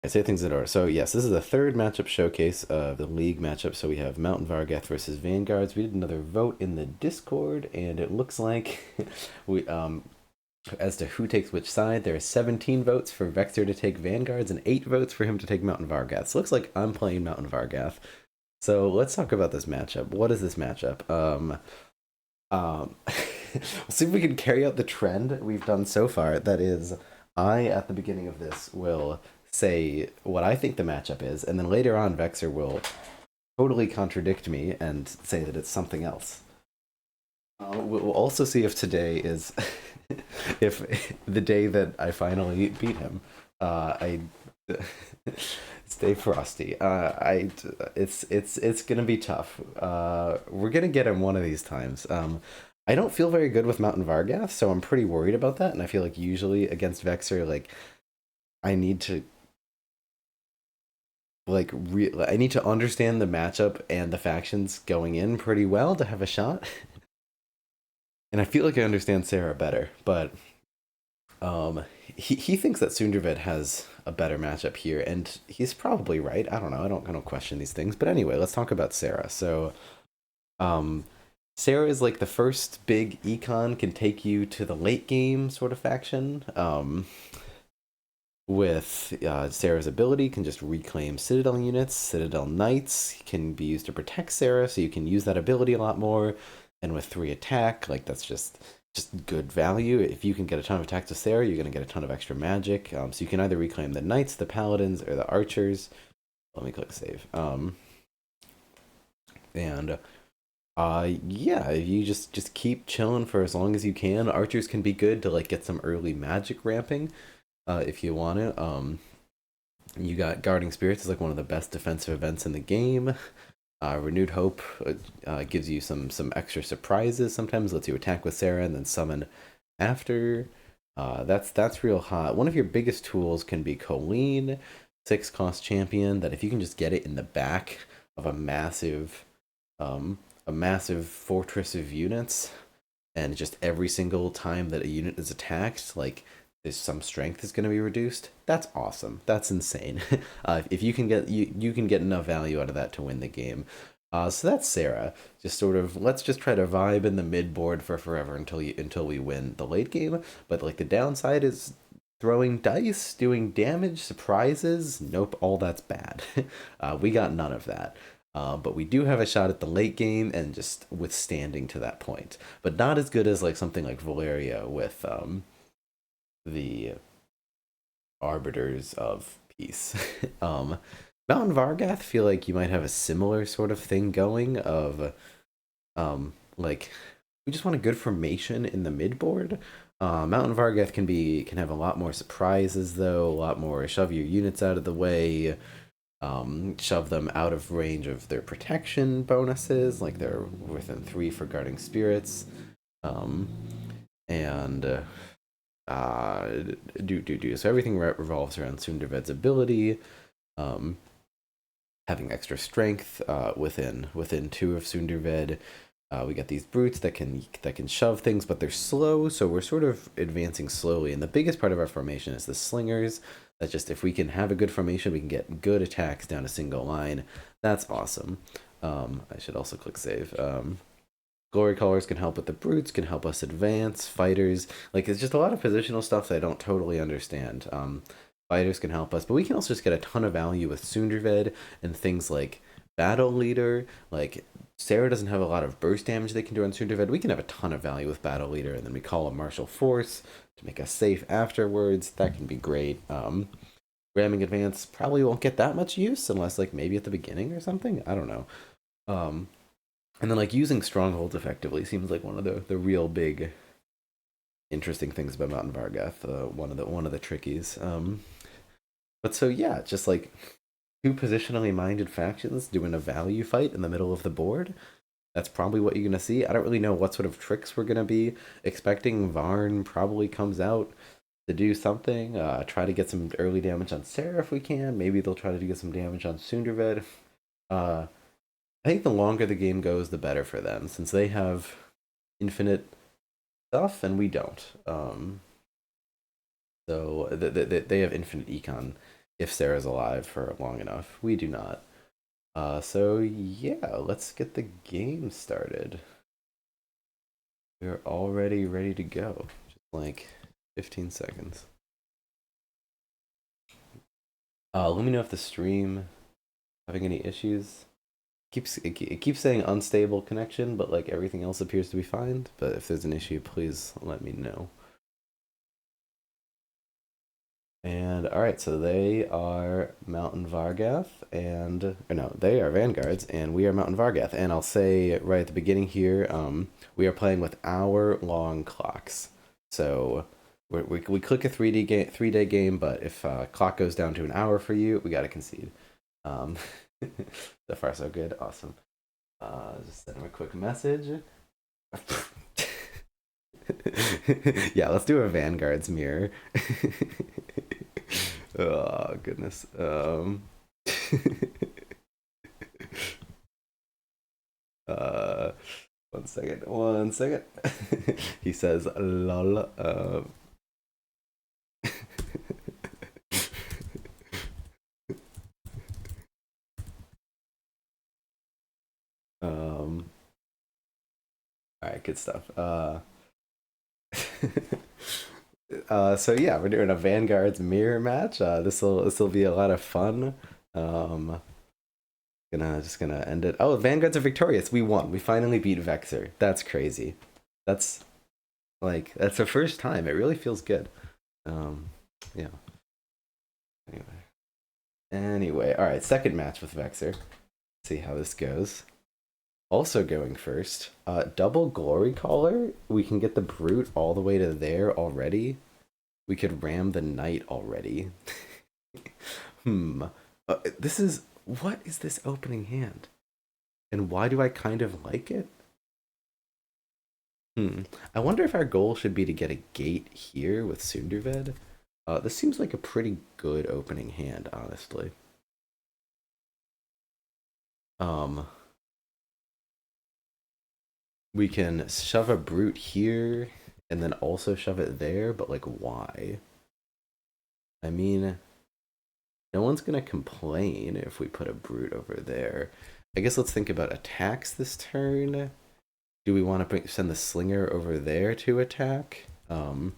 I say things in order. So yes, this is the third matchup showcase of the league matchup. So we have Mountain Vargath versus Vanguards. We did another vote in the Discord, and it looks like we as to who takes which side, there are 17 votes for Vexer to take Vanguards and 8 votes for him to take Mountain Vargath. So it looks like I'm playing Mountain Vargath. So let's talk about this matchup. What is this matchup? We'll see if we can carry out the trend we've done so far. That is, I at the beginning of this will say what I think the matchup is, and then later on, Vexer will totally contradict me and say that it's something else. We'll also see if today is if the day that I finally beat him. I stay frosty. It's gonna be tough. We're gonna get him one of these times. I don't feel very good with Mountain Vargath, so I'm pretty worried about that. And I feel like usually against Vexer, like I need to I need to understand the matchup and the factions going in pretty well to have a shot. And I feel like I understand Sarah better, but he thinks that Sundervid has a better matchup here, and he's probably right. I don't know. I don't question these things, but anyway, let's talk about Sarah. So, um, Sarah is like the first big econ can take you to the late game sort of faction. With Sarah's ability, can just reclaim Citadel units. Citadel Knights can be used to protect Sarah, so you can use that ability a lot more. And with 3 attack, like that's just good value. If you can get a ton of attacks with Sarah, you're gonna get a ton of extra magic. So you can either reclaim the Knights, the Paladins, or the Archers. Let me click save. And yeah, you just keep chilling for as long as you can. Archers can be good to like get some early magic ramping if you want it. You got Guarding Spirits is like one of the best defensive events in the game. Renewed Hope gives you some extra surprises. Sometimes lets you attack with Sarah and then summon after. That's real hot. One of your biggest tools can be Colleen, 6 cost champion. That if you can just get it in the back of a massive fortress of units, and just every single time that a unit is attacked, like there's some strength is going to be reduced. That's awesome. That's insane. If you can get you can get enough value out of that to win the game. So that's Sarah. Just sort of let's just try to vibe in the mid board for forever until we win the late game. But like the downside is throwing dice, doing damage, surprises. Nope, all that's bad. We got none of that. But we do have a shot at the late game and just withstanding to that point. But not as good as like something like Valeria with the Arbiters of Peace. Mountain Vargath feel like you might have a similar sort of thing going of like we just want a good formation in the mid board. Mountain Vargath can have a lot more surprises though, a lot more shove your units out of the way, shove them out of range of their protection bonuses, like they're within 3 for guarding spirits, and do. So everything revolves around Sunderved's ability, um, having extra strength within 2 of Sunderved. We get these brutes that can shove things, but they're slow, so we're sort of advancing slowly. And the biggest part of our formation is the slingers. That just if we can have a good formation, we can get good attacks down a single line. That's awesome. I should also click save. Glory Callers can help with the brutes, can help us advance. Fighters, like it's just a lot of positional stuff that I don't totally understand. Fighters can help us, but we can also just get a ton of value with Sunderved and things like Battle Leader. Like Sarah doesn't have a lot of burst damage they can do on Sunderved. We can have a ton of value with Battle Leader, and then we call a Martial Force to make us safe afterwards. That can be great. Ramming Advance probably won't get that much use unless like maybe at the beginning or something. I don't know. Um, and then like using strongholds effectively seems like one of the real big interesting things about Mountain Vargath. One of the trickies. But so yeah, just like 2 positionally minded factions doing a value fight in the middle of the board. That's probably what you're gonna see. I don't really know what sort of tricks we're gonna be expecting. Varn probably comes out to do something. Try to get some early damage on Sarah if we can. Maybe they'll try to get some damage on Sunderved. Uh, I think the longer the game goes, the better for them, since they have infinite stuff and we don't. So they have infinite econ. if Sarah's alive for long enough. We do not. So yeah, let's get the game started. We're already ready to go. Just like 15 seconds. Let me know if the stream having any issues. It keeps saying unstable connection, but like everything else appears to be fine. But if there's an issue, please let me know. And all right, so they are Mountain Vargath, and or no, they are Vanguards, and we are Mountain Vargath. And I'll say right at the beginning here, we are playing with hour-long clocks. So we click a 3-day game, but if clock goes down to an hour for you, we got to concede. So far so good, awesome. Just send him a quick message. Yeah, let's do a Vanguard's mirror. Oh goodness. 1 second. He says lol. All right, good stuff. So yeah, we're doing a Vanguard's mirror match. This will be a lot of fun. Gonna end it. Oh, Vanguards are victorious. We won. We finally beat Vexer. That's crazy. That's that's the first time. It really feels good. Yeah. Anyway, all right. Second match with Vexer. See how this goes. Also going first, double glory collar. We can get the brute all the way to there already. We could ram the knight already. This is what is this opening hand, and why do I kind of like it? I wonder if our goal should be to get a gate here with Sunderved. This seems like a pretty good opening hand, honestly. We can shove a brute here and then also shove it there, but like why? I mean, no one's gonna complain if we put a brute over there. I guess let's think about attacks this turn. Do we want to send the slinger over there to attack? I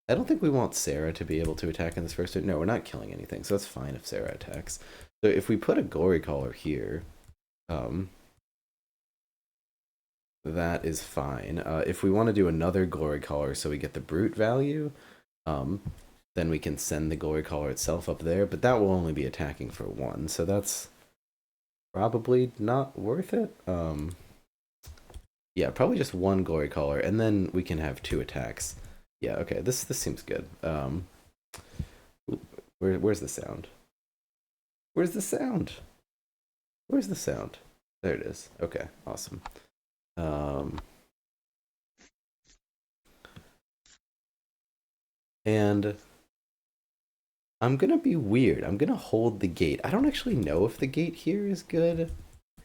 don't think we want Sarah to be able to attack in this first turn. No, we're not killing anything, so it's fine if Sarah attacks. So if we put a glory collar here, that is fine. If we want to do another glory collar so we get the brute value, then we can send the glory collar itself up there, but that will only be attacking for one, so that's probably not worth it. Yeah, probably just one glory collar, and then we can have 2 attacks. Yeah, okay, this seems good. Where's the sound? Where's the sound? Where's the sound? There it is. Okay, awesome. And I'm gonna be weird. I'm gonna hold the gate. I don't actually know if the gate here is good.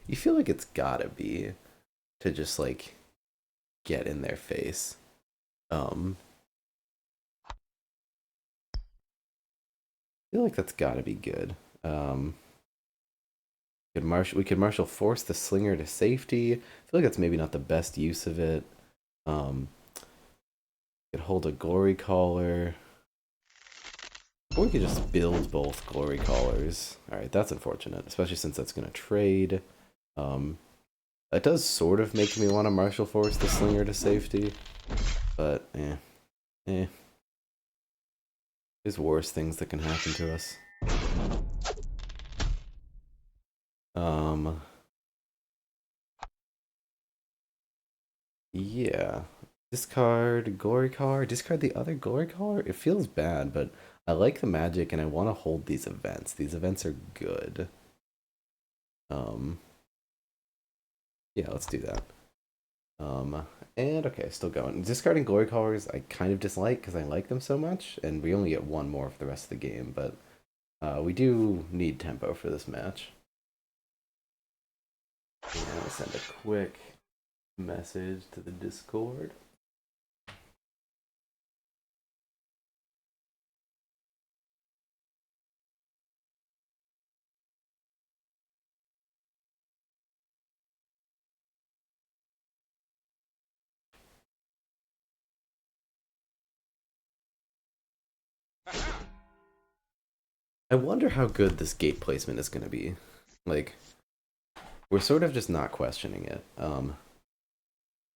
You feel like it's gotta be to just like get in their face. I feel like that's gotta be good. We could martial force the slinger to safety. I feel like that's maybe not the best use of it. Could hold a glory collar. Or we could just build both glory collars. Alright, that's unfortunate, especially since that's gonna trade. That does sort of make me want to martial force the slinger to safety. But there's worse things that can happen to us. Yeah. Discard glory collar. Discard the other glory collar. It feels bad, but I like the magic and I want to hold these events. These events are good. Yeah, let's do that. And okay, still going. Discarding glory collars I kind of dislike because I like them so much, and we only get one more for the rest of the game, but we do need tempo for this match. I'm gonna send a quick message to the Discord. I wonder how good this gate placement is going to be. Like, we're sort of just not questioning it. I'm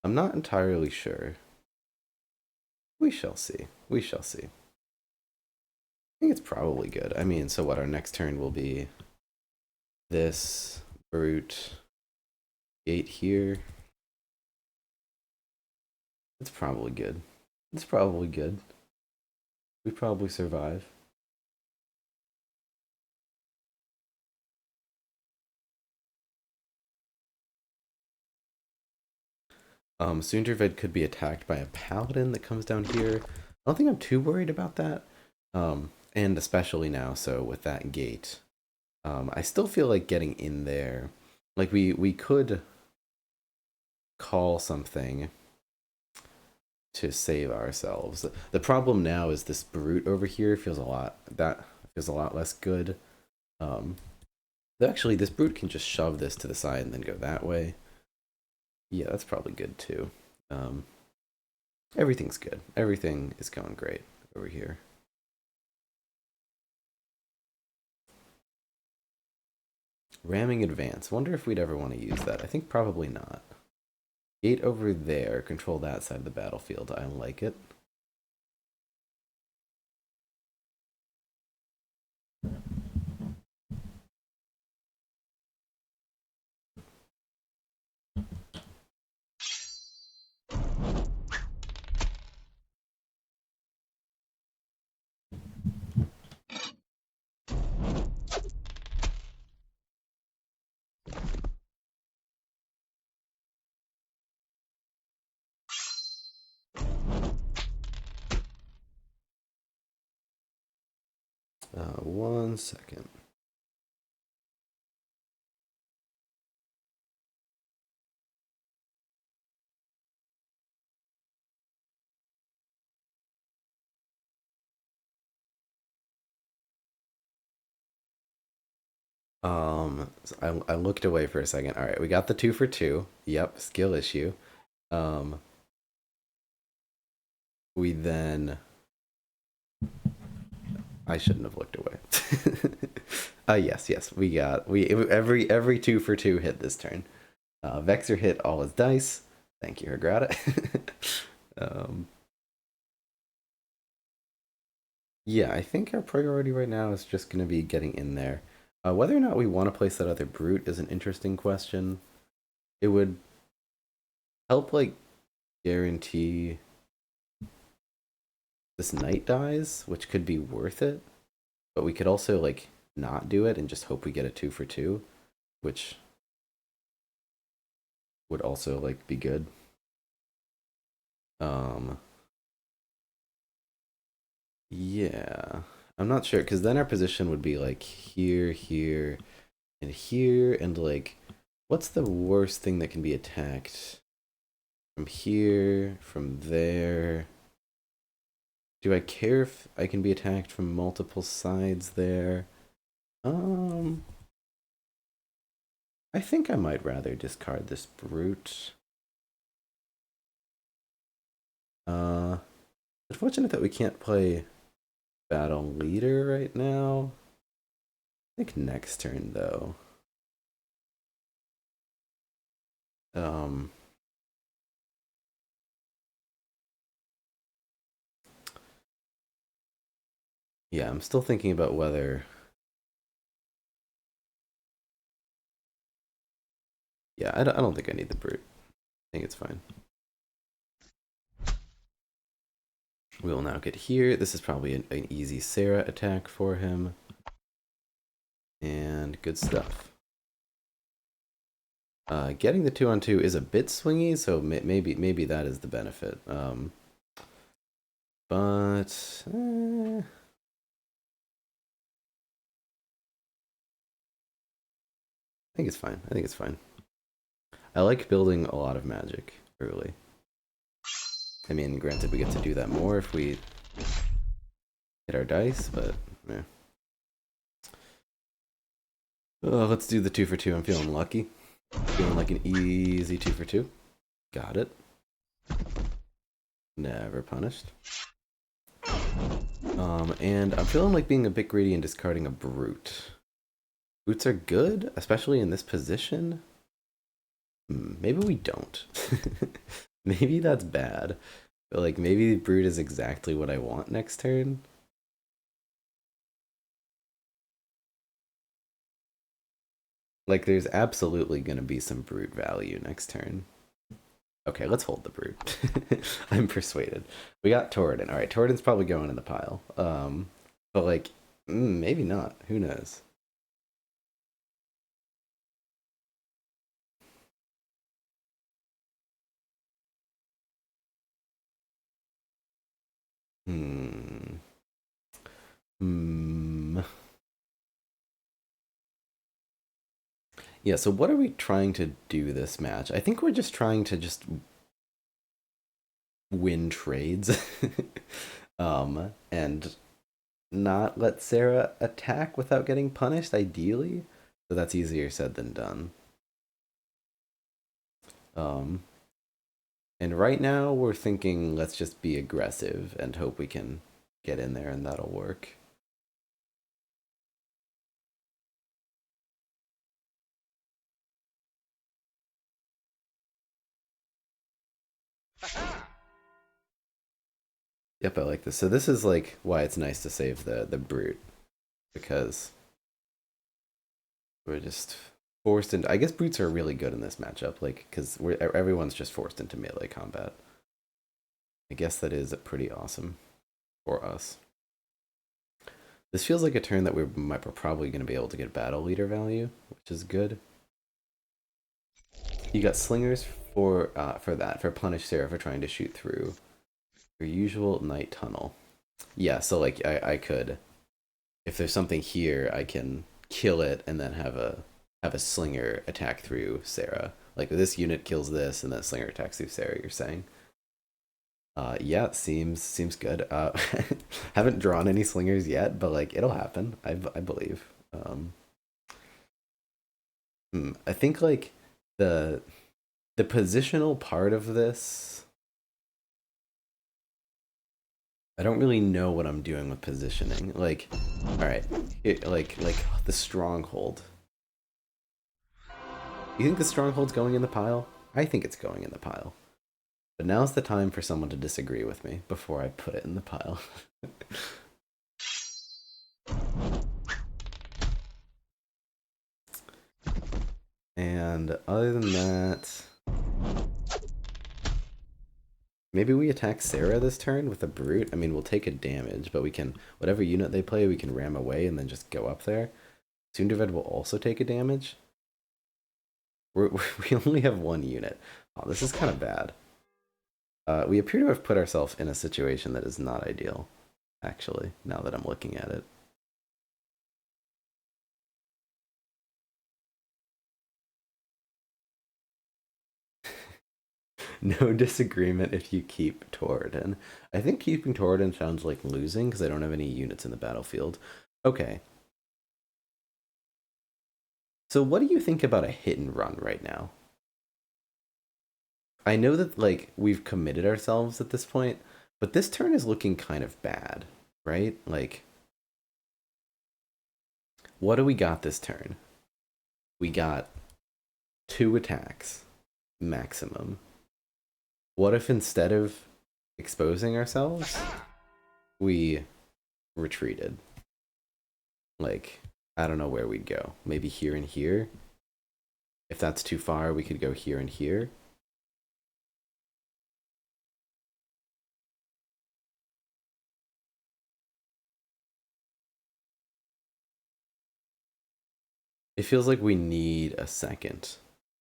not entirely sure. We shall see. We shall see. I think it's probably good. I mean, so what? Our next turn will be this brute gate here. It's probably good. It's probably good. We probably survive. Soondervid could be attacked by a paladin that comes down here. I don't think I'm too worried about that. And especially now, so with that gate. I still feel like getting in there. Like we could call something to save ourselves. The problem now is this brute over here feels a lot less good. Actually, this brute can just shove this to the side and then go that way. Yeah, that's probably good too. Everything's good. Everything is going great over here. Ramming advance. Wonder if we'd ever want to use that. I think probably not. Gate over there. Control that side of the battlefield. I like it. One second. I looked away for a second. All right, we got the 2 for 2. Yep, skill issue. We then. I shouldn't have looked away. Yes, we every 2 for 2 hit this turn. Vexer hit all his dice. Thank you, Hergrata. Yeah, I think our priority right now is just going to be getting in there. Whether or not we want to place that other brute is an interesting question. It would help, like, guarantee this knight dies, which could be worth it. But we could also, like, not do it and just hope we get a 2 for 2, which would also, like, be good. Yeah. I'm not sure, because then our position would be, like, here, here, and, like, what's the worst thing that can be attacked? From here, from there. Do I care if I can be attacked from multiple sides there? I think I might rather discard this brute. Unfortunate that we can't play battle leader right now. I think next turn though. Yeah, I'm still thinking about whether. Yeah, I don't think I need the brute. I think it's fine. We will now get here. This is probably an easy Sarah attack for him. And good stuff. Getting the 2-on-2 is a bit swingy, so maybe that is the benefit. But I think it's fine. I think it's fine. I like building a lot of magic early. I mean, granted, we get to do that more if we hit our dice, but yeah. Let's do the 2 for 2. I'm feeling lucky. Feeling like an easy 2 for 2. Got it. Never punished. And I'm feeling like being a bit greedy and discarding a brute. Boots are good, especially in this position. Maybe we don't. Maybe that's bad. But like maybe brute is exactly what I want next turn. Like there's absolutely gonna be some brute value next turn. Okay, let's hold the brute. I'm persuaded. We got Torridon. All right, Torridon's probably going in the pile. But like, maybe not. Who knows? Hmm. Hmm. Yeah. So what are we trying to do this match? I think we're just trying to just win trades, and not let Sarah attack without getting punished. Ideally, but that's easier said than done. Um, And right now we're thinking let's just be aggressive and hope we can get in there and that'll work. Yep, I like this. So this is like why it's nice to save the brute, because we're just forced into. I guess brutes are really good in this matchup, like because we're everyone's just forced into melee combat. I guess that is pretty awesome for us. This feels like a turn that we're probably going to be able to get battle leader value, which is good. You got slingers for that, for punish Sarah for trying to shoot through your usual night tunnel. Yeah, so like I could, if there's something here, I can kill it and then have a slinger attack through Sarah. Like this unit kills this and then slinger attacks through Sarah, you're saying? Yeah, seems good. Haven't drawn any slingers yet, but like it'll happen. I believe. I think like the the positional part of this, I don't really know what I'm doing with positioning. Like, all right, like the stronghold. You think the stronghold's going in the pile? I think it's going in the pile. But now's the time for someone to disagree with me before I put it in the pile. And other than that, maybe we attack Sarah this turn with a brute. I mean, we'll take a damage, but we can, whatever unit they play, we can ram away and then just go up there. Sunderved will also take a damage. We only have one unit. Oh, this is kind of bad. We appear to have put ourselves in a situation that is not ideal, actually, now that I'm looking at it. No disagreement if you keep Torridon. I think keeping Torridon sounds like losing because I don't have any units in the battlefield. Okay. So what do you think about a hit and run right now? I know that like we've committed ourselves at this point, but this turn is looking kind of bad, right? Like what do we got this turn? We got 2 attacks maximum. What if instead of exposing ourselves, we retreated? Like, I don't know where we'd go. Maybe here and here. If that's too far, we could go here and here. It feels like we need a second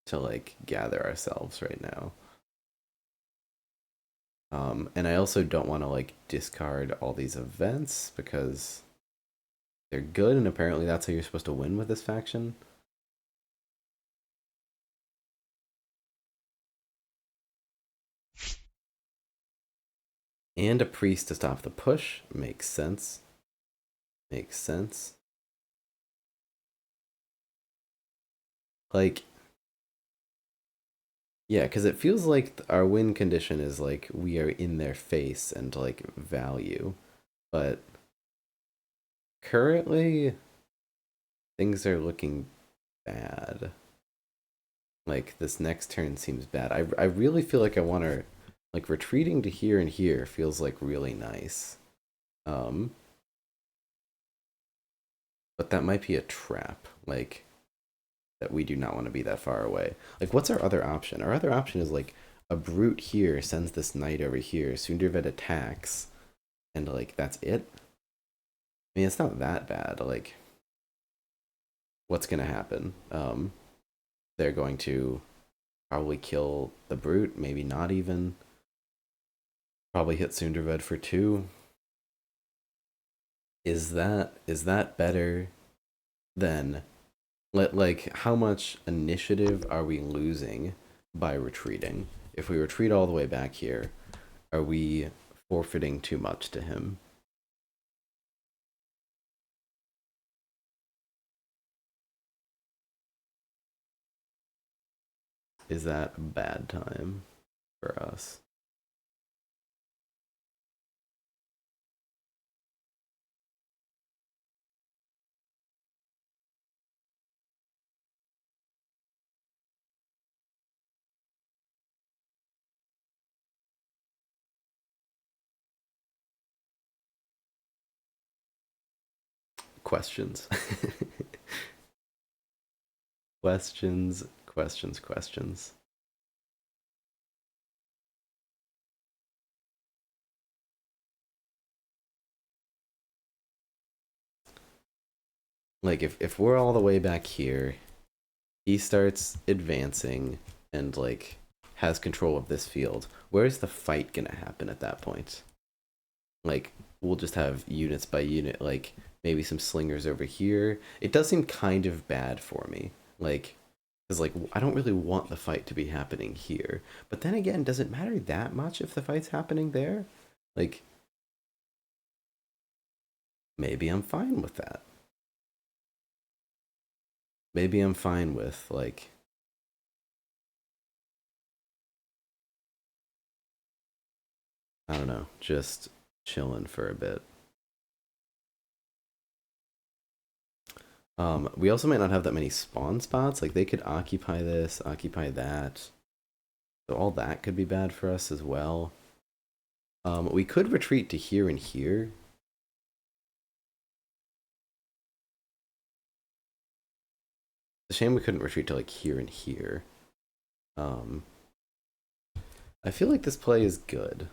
to like gather ourselves right now. And I also don't want to like discard all these events because they're good, and apparently that's how you're supposed to win with this faction. And a priest to stop the push makes sense. Makes sense. Like, yeah, because it feels like our win condition is like we are in their face and like value. but currently things are looking bad. Like this next turn seems bad. I really feel like I want to like retreating to here and here feels like really nice. Um but that might be a trap. Like that we do not want to be that far away. Like what's our other option? Our other option is like a brute here sends this knight over here, Sundervet attacks, and like that's it. I mean, it's not that bad. Like what's going to happen? They're going to probably kill the brute, maybe not even. Probably hit Sunderved for 2. Is that better than like how much initiative are we losing by retreating? If we retreat all the way back here, are we forfeiting too much to him? Is that a bad time for us? Questions. Questions. Like if we're all the way back here, he starts advancing and like has control of this field. Where's the fight gonna happen at that point? Like we'll just have units by unit, like maybe some slingers over here. It does seem kind of bad for me. Like because like I don't really want the fight to be happening here. But then again, does it matter that much if the fight's happening there? Like maybe I'm fine with that. Maybe I'm fine with like I don't know, just chilling for a bit. We also might not have that many spawn spots. Like they could occupy this, occupy that. So all that could be bad for us as well. We could retreat to here and here. It's a shame we couldn't retreat to like here and here. Um, I feel like this play is good.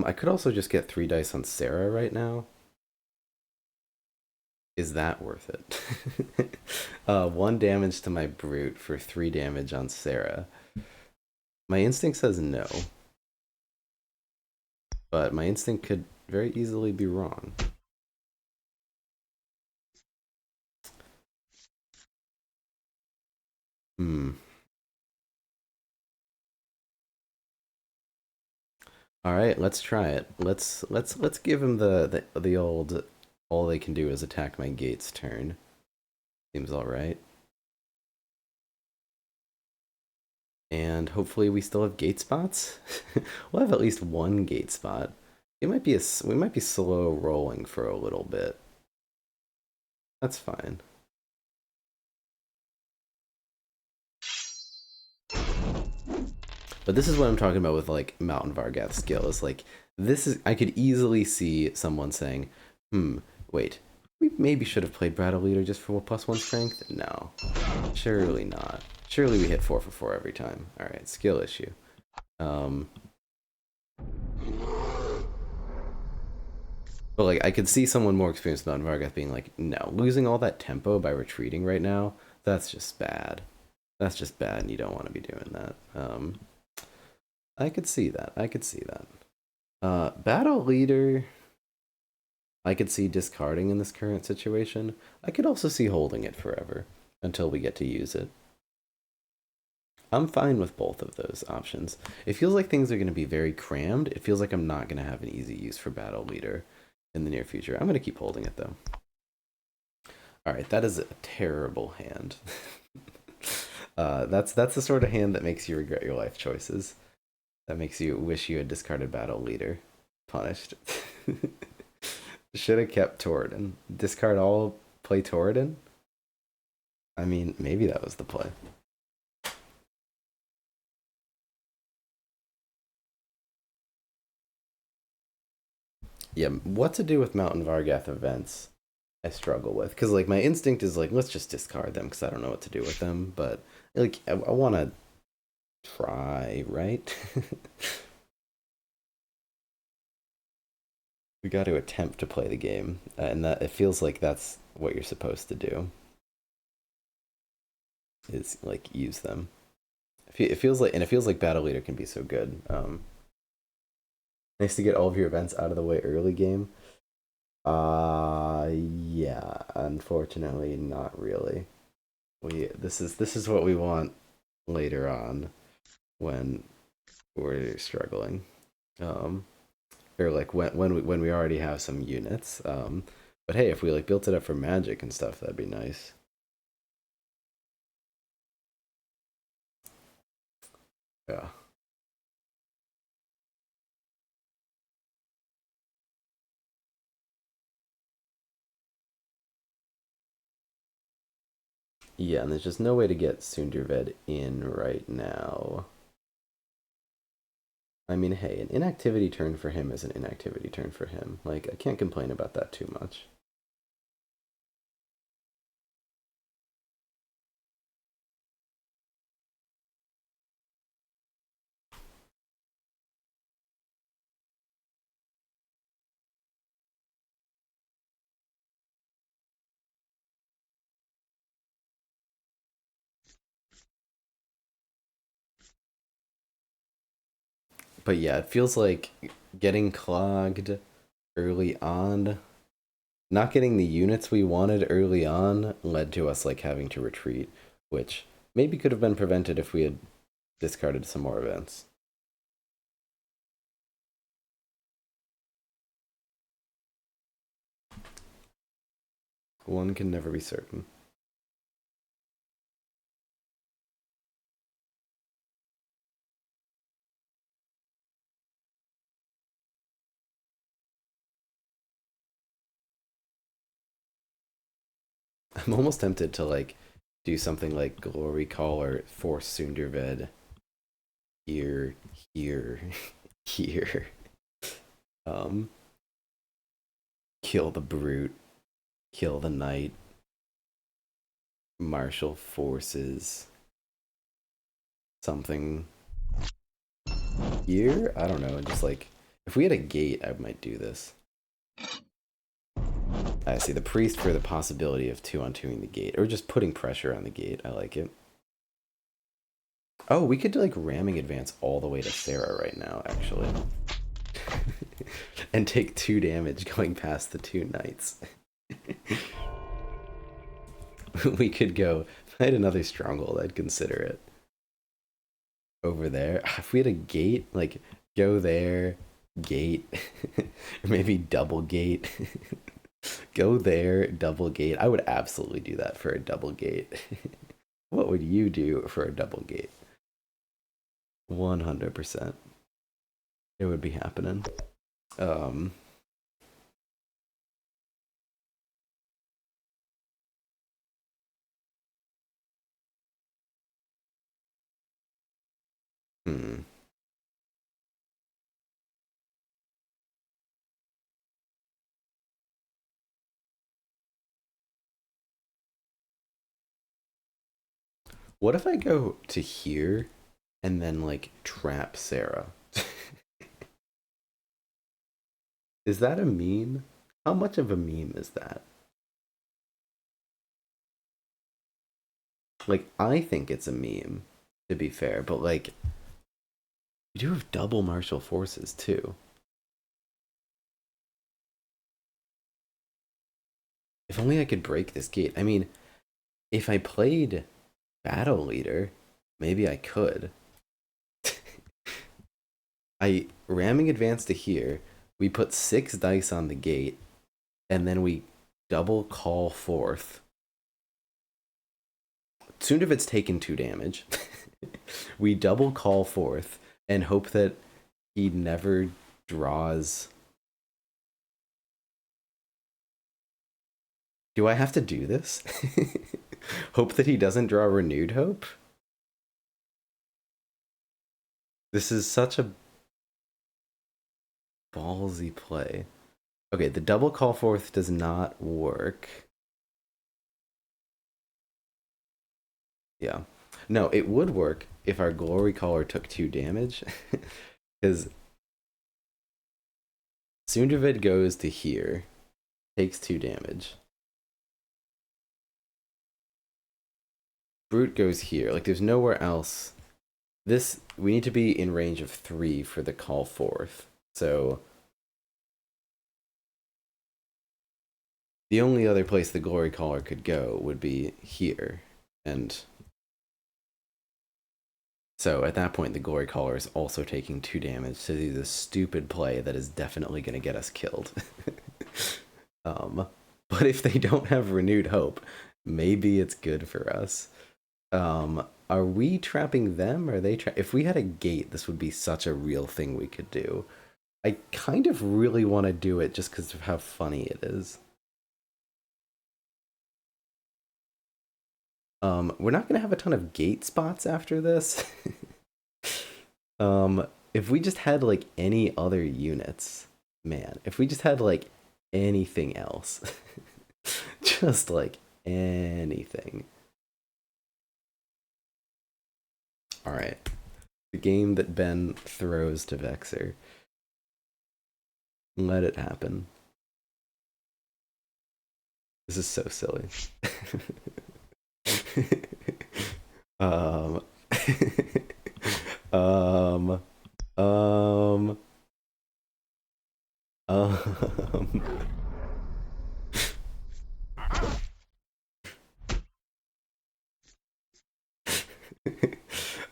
I could also just get 3 dice on Sarah right now. Is that worth it? 1 damage to my brute for 3 damage on Sarah. My instinct says no. But my instinct could very easily be wrong. Hmm. All right, let's try it. Let's give him the old all they can do is attack my gates turn. Seems all right. And hopefully we still have gate spots. We'll have at least 1 gate spot. It might be we might be slow rolling for a little bit. That's fine. But this is what I'm talking about with like Mountain Vargath skill. Is like this is I could easily see someone saying, wait, we maybe should have played Battle Leader just for +1 strength? No. Surely not. Surely we hit 4 for 4 every time. Alright, skill issue. But like I could see someone more experienced than Vargath being like, no, losing all that tempo by retreating right now, that's just bad. That's just bad and you don't want to be doing that. I could see that. I could see that. Battle Leader, I could see discarding in this current situation. I could also see holding it forever until we get to use it. I'm fine with both of those options. It feels like things are going to be very crammed. It feels like I'm not going to have an easy use for Battle Leader in the near future. I'm going to keep holding it though. All right, that is a terrible hand. That's the sort of hand that makes you regret your life choices. That makes you wish you had discarded Battle Leader. Punished. Should have kept Torridon. Discard all, play Torridon? I mean, maybe that was the play. Yeah, what to do with Mountain Vargath events, I struggle with. Because, like, my instinct is, like, let's just discard them because I don't know what to do with them. But, like, I want to try, right? We got to attempt to play the game. And that it feels like that's what you're supposed to do, is, like, use them. It feels like, and it feels like Battle Leader can be so good. Nice to get all of your events out of the way early game. Yeah, unfortunately, not really. This is what we want later on when we're struggling. Um, or like when we already have some units. But hey, if we like built it up for magic and stuff, that'd be nice. Yeah. Yeah, and there's just no way to get Sunderved in right now. I mean, hey, an inactivity turn for him is an inactivity turn for him. Like, I can't complain about that too much. But yeah, it feels like getting clogged early on, not getting the units we wanted early on led to us like having to retreat, which maybe could have been prevented if we had discarded some more events. One can never be certain. I'm almost tempted to like do something like Glory Call or Force Sunderved here, here, here. Um, Kill the brute, kill the knight, martial forces, something here. I don't know. Just like if we had a gate, I might do this. I see the priest for the possibility of 2-on-2ing the gate, or just putting pressure on the gate. I like it. Oh, we could do like ramming advance all the way to Sarah right now, actually. And take 2 damage going past the 2 knights. We could go, if I had another stronghold, I'd consider it. Over there. If we had a gate, like go there, gate, or maybe double gate. Go there, double gate. I would absolutely do that for a double gate. What would you do for a double gate? 100%. It would be happening. Um, hmm. What if I go to here and then like trap Sarah? Is that a meme? How much of a meme is that? Like, I think it's a meme, to be fair, but like, you do have double martial forces too. If only I could break this gate. I mean, if I played Battle Leader, maybe I could. I ramming advance to here. We put 6 dice on the gate, and then we double call forth Sundavid's taken 2 damage. We double call forth and hope that he never draws. Do I have to do this? Hope that he doesn't draw Renewed Hope? This is such a ballsy play. Okay, the double call forth does not work. Yeah. No, it would work if our Glory Caller took 2 damage. Because Sundavid goes to here, takes 2 damage. Brute goes here. Like, there's nowhere else. This, we need to be in range of 3 for the call forth. So the only other place the Glory Caller could go would be here. And so at that point, the Glory Caller is also taking 2 damage. So this is a stupid play that is definitely going to get us killed. But if they don't have Renewed Hope, maybe it's good for us. Are we trapping them? Or are they if we had a gate, this would be such a real thing we could do. I kind of really want to do it just because of how funny it is. We're not gonna have a ton of gate spots after this. If we just had like any other units, man, if we just had like anything else, just like anything. All right, the game that Ben throws to Vexer. Let it happen. This is so silly. um, um, um, um,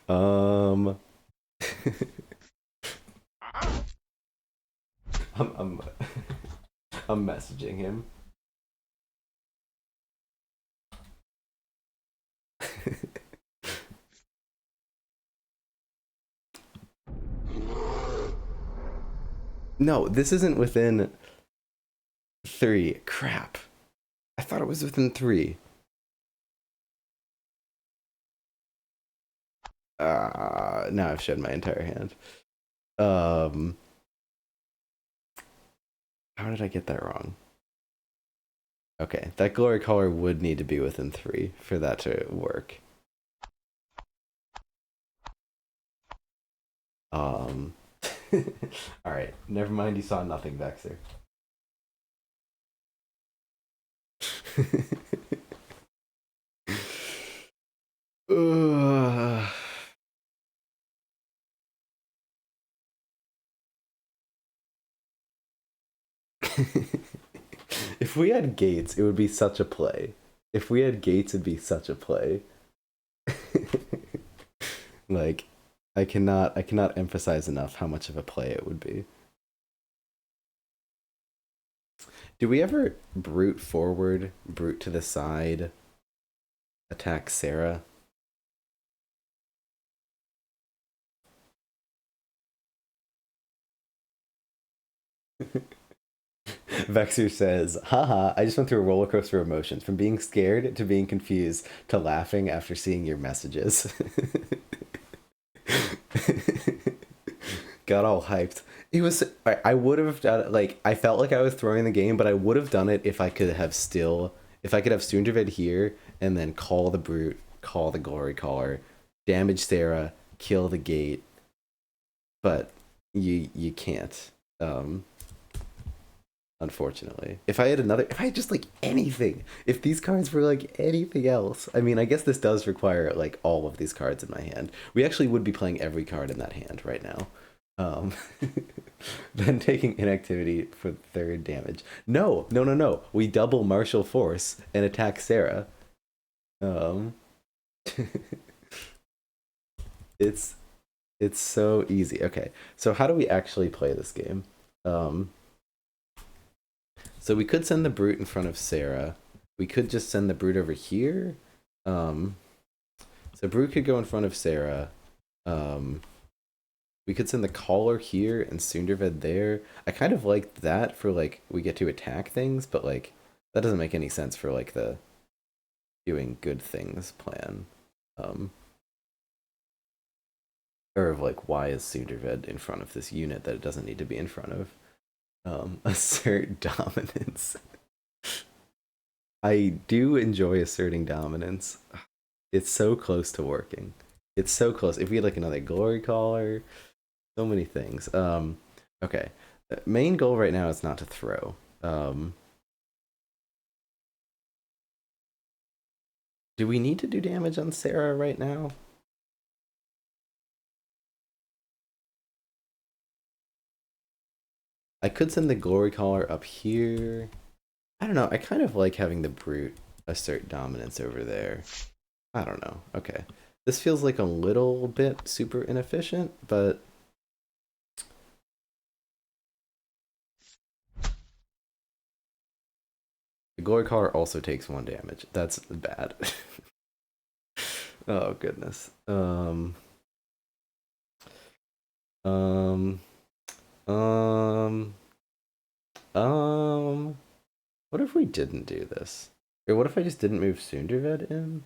um, I'm, I'm messaging him. No, this isn't within 3. Crap. I thought it was within 3. Now I've shed my entire hand. How did I get that wrong? Okay, that Glory Caller would need to be within 3 for that to work. Alright, never mind, you saw nothing, Vexer. If we had gates, it would be such a play. If we had gates, it'd be such a play. Like, I cannot emphasize enough how much of a play it would be. Do we ever brute forward, brute to the side, attack Sarah? Vexer says, haha, I just went through a roller coaster of emotions, from being scared to being confused to laughing after seeing your messages. Got all hyped. It was, I would have done it, like, I felt like I was throwing the game, but I would have done it if I could have Sundervid here, and then call the brute, call the Glory Caller, damage Sarah, kill the gate, but you can't, unfortunately. If I had just like anything, if these cards were like anything else, I mean, I guess this does require like all of these cards in my hand. We actually would be playing every card in that hand right now. Then taking inactivity for 3rd damage. No. We double martial force and attack Sarah. It's so easy. Okay, so how do we actually play this game? So we could send the brute in front of Sarah. We could just send the brute over here. So Brute could go in front of Sarah. Um, we could send the Caller here and Sunderved there. I kind of like that for like we get to attack things, but like that doesn't make any sense for like the doing good things plan. Um, or of like why is Sunderved in front of this unit that it doesn't need to be in front of? Assert dominance. I do enjoy asserting dominance. It's so close to working. It's so close. If we had like another glory caller, so many things. Okay. Main goal right now is not to throw. Do we need to do damage on Sarah right now? I could send the glory caller up here. I don't know. I kind of like having the brute assert dominance over there. I don't know. Okay. This feels like a little bit super inefficient, but the glory caller also takes 1 damage. That's bad. Oh goodness. Um um um what if we didn't do this? Or what if I just didn't move Sunderved in?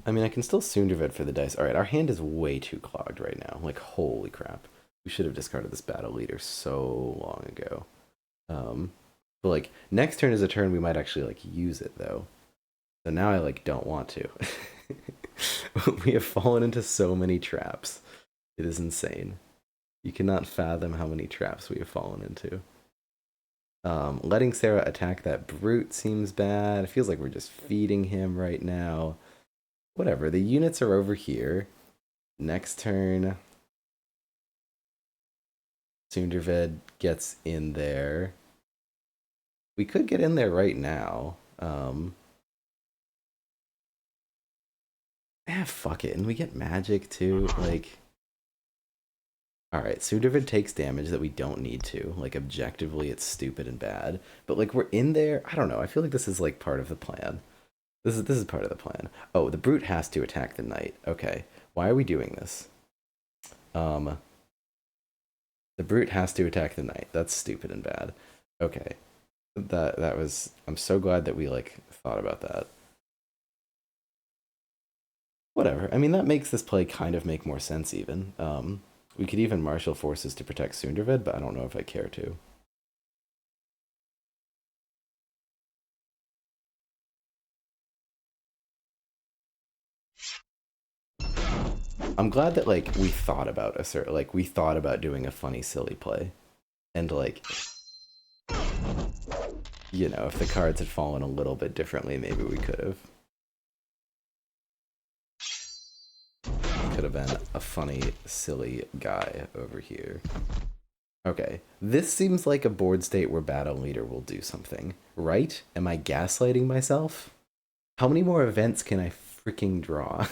I mean, I can still Sunderved for the dice. All right, our hand is way too clogged right now. Like, holy crap. We should have discarded this battle leader so long ago. But like, next turn is a turn we might actually like use it though. So now I like don't want to. We have fallen into so many traps. It is insane. You cannot fathom how many traps we have fallen into. Letting Sarah attack that brute seems bad. It feels like we're just feeding him right now. Whatever, the units are over here. Next turn, Sunderved gets in there. We could get in there right now. Fuck it. And we get magic too. Like, alright, Sunderved takes damage that we don't need to. Like, objectively, it's stupid and bad. But, like, we're in there. I don't know. I feel like this is, like, part of the plan. This is part of the plan. Oh, the brute has to attack the knight. Okay. Why are we doing this? The brute has to attack the knight. That's stupid and bad. Okay. That was I'm so glad that we like thought about that. Whatever. I mean that makes this play kind of make more sense even. We could even marshal forces to protect Sunderved, but I don't know if I care to. I'm glad that like we thought about we thought about doing a funny silly play. And like you know, if the cards had fallen a little bit differently, maybe we could have. Could have been a funny, silly guy over here. Okay, this seems like a board state where battle leader will do something, right? Am I gaslighting myself? How many more events can I freaking draw?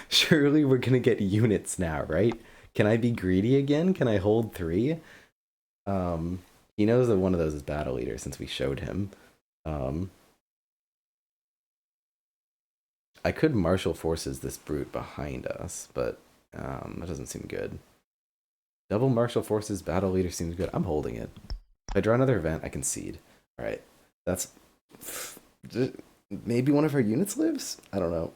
Surely we're gonna get units now, right? Can I be greedy again? Can I hold 3? He knows that one of those is battle leader since we showed him. I could marshal forces this brute behind us, but that doesn't seem good. Double martial forces battle leader seems good. I'm holding it. If I draw another event, I concede. All right, that's maybe one of our units lives. I don't know.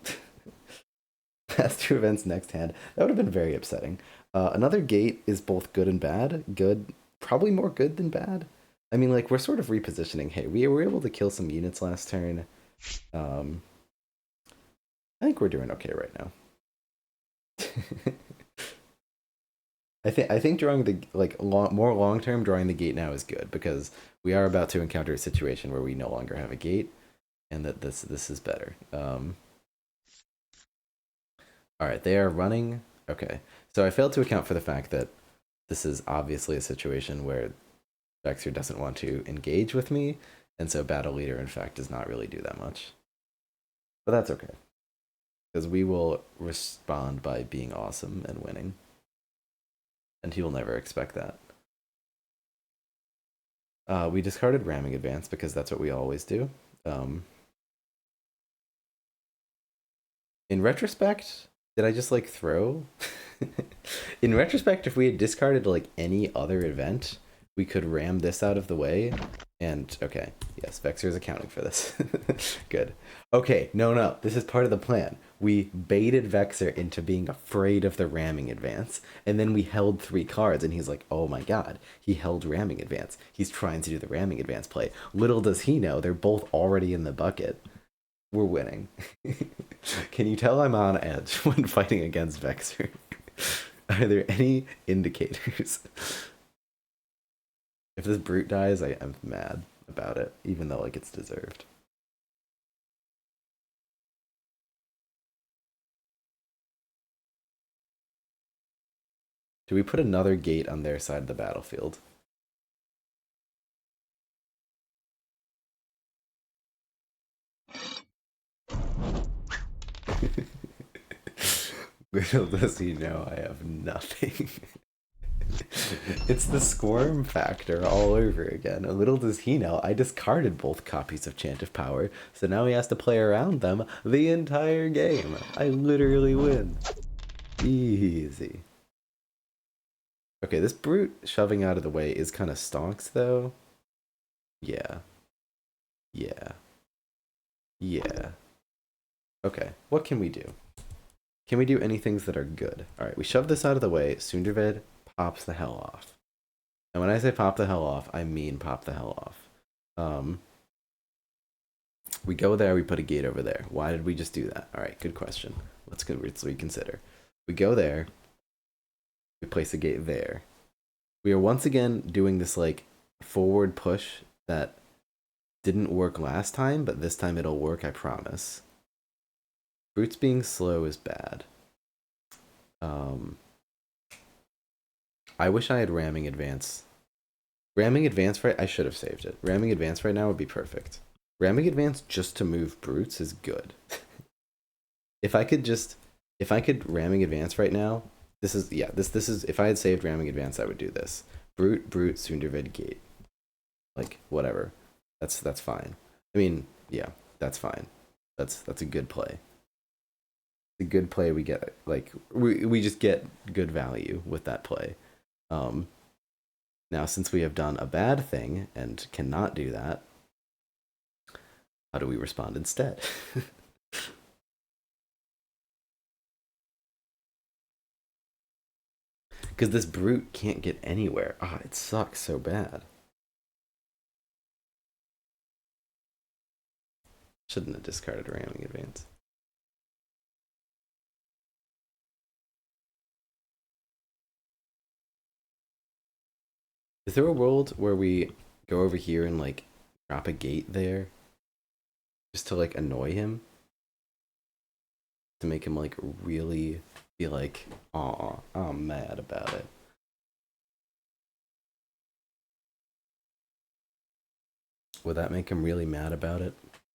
Past 2 events next hand. That would have been very upsetting. Another gate is both good and bad. Good, probably more good than bad. I mean, like we're sort of repositioning. Hey, we were able to kill some units last turn. I think we're doing okay right now. I think drawing the more long term drawing the gate now is good because we are about to encounter a situation where we no longer have a gate, and that this is better. All right, they are running. Okay, so I failed to account for the fact that this is obviously a situation where Vexer doesn't want to engage with me, and so battle leader in fact does not really do that much. But that's okay because we will respond by being awesome and winning, and he will never expect that. We discarded ramming advance because that's what we always do. Um, in retrospect, did I just like throw? In retrospect, if we had discarded like any other event, we could ram this out of the way. And okay, yes, Vexer is accounting for this. Good. Okay, no, this is part of the plan. We baited Vexer into being afraid of the ramming advance, and then we held 3 cards, and he's like, oh my god, he held ramming advance. He's trying to do the ramming advance play. Little does he know, they're both already in the bucket. We're winning. Can you tell I'm on edge when fighting against Vexer? Are there any indicators? If this brute dies, I'm mad about it, even though like it's deserved. Do we put another gate on their side of the battlefield? Little does he know I have nothing. It's the squirm factor all over again. Little does he know I discarded both copies of Chant of Power, so now he has to play around them the entire game. I literally win. Easy. Okay, this brute shoving out of the way is kind of stonks, though. Yeah. Yeah. Yeah. Okay, what can we do? Can we do any things that are good? Alright, we shove this out of the way. Sundervid pops the hell off. And when I say pop the hell off, I mean pop the hell off. We go there, we put a gate over there. Why did we just do that? Alright, good question. Let's reconsider. We go there, we place a gate there. We are once again doing this like forward push that didn't work last time, but this time it'll work, I promise. Brutes being slow is bad. I wish I had ramming advance. Ramming advance right, I should have saved it. Ramming advance right now would be perfect. Ramming advance just to move brutes is good. if I could ramming advance right now, this is if I had saved ramming advance, I would do this. Brute, Sundervid, gate. Like whatever. That's fine. I mean, yeah, that's fine. That's a good play. A good play, we get like we just get good value with that play. Now since we have done a bad thing and cannot do that, how do we respond instead? Because this brute can't get anywhere. Ah, oh, it sucks so bad. Shouldn't have discarded ramming advance. Is there a world where we go over here and like drop a gate there just to like annoy him? To make him like really be like, aw, I'm mad about it. Would that make him really mad about it?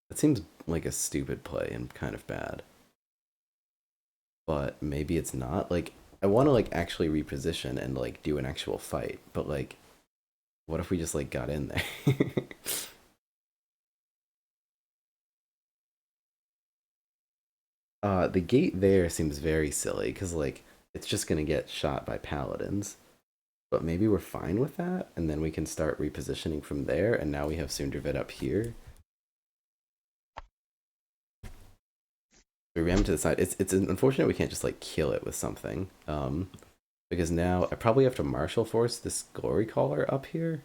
That seems like a stupid play and kind of bad. But maybe it's not. Like, I want to like actually reposition and like do an actual fight, but like, what if we just like got in there? The gate there seems very silly because like it's just gonna get shot by paladins. But maybe we're fine with that, and then we can start repositioning from there. And now we have Sundervid up here. We ram to the side. It's unfortunate we can't just like kill it with something. Because now I probably have to martial force this glory caller up here.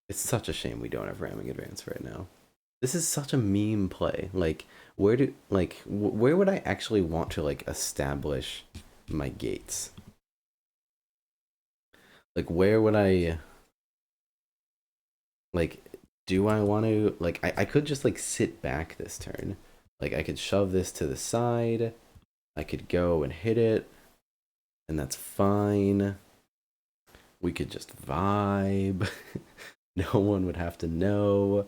It's such a shame we don't have ramming advance right now. This is such a meme play. Like, where would I actually want to like establish my gates? Like, where would I like? Do I want to like? I could just like sit back this turn. Like, I could shove this to the side. I could go and hit it, and that's fine. We could just vibe. No one would have to know.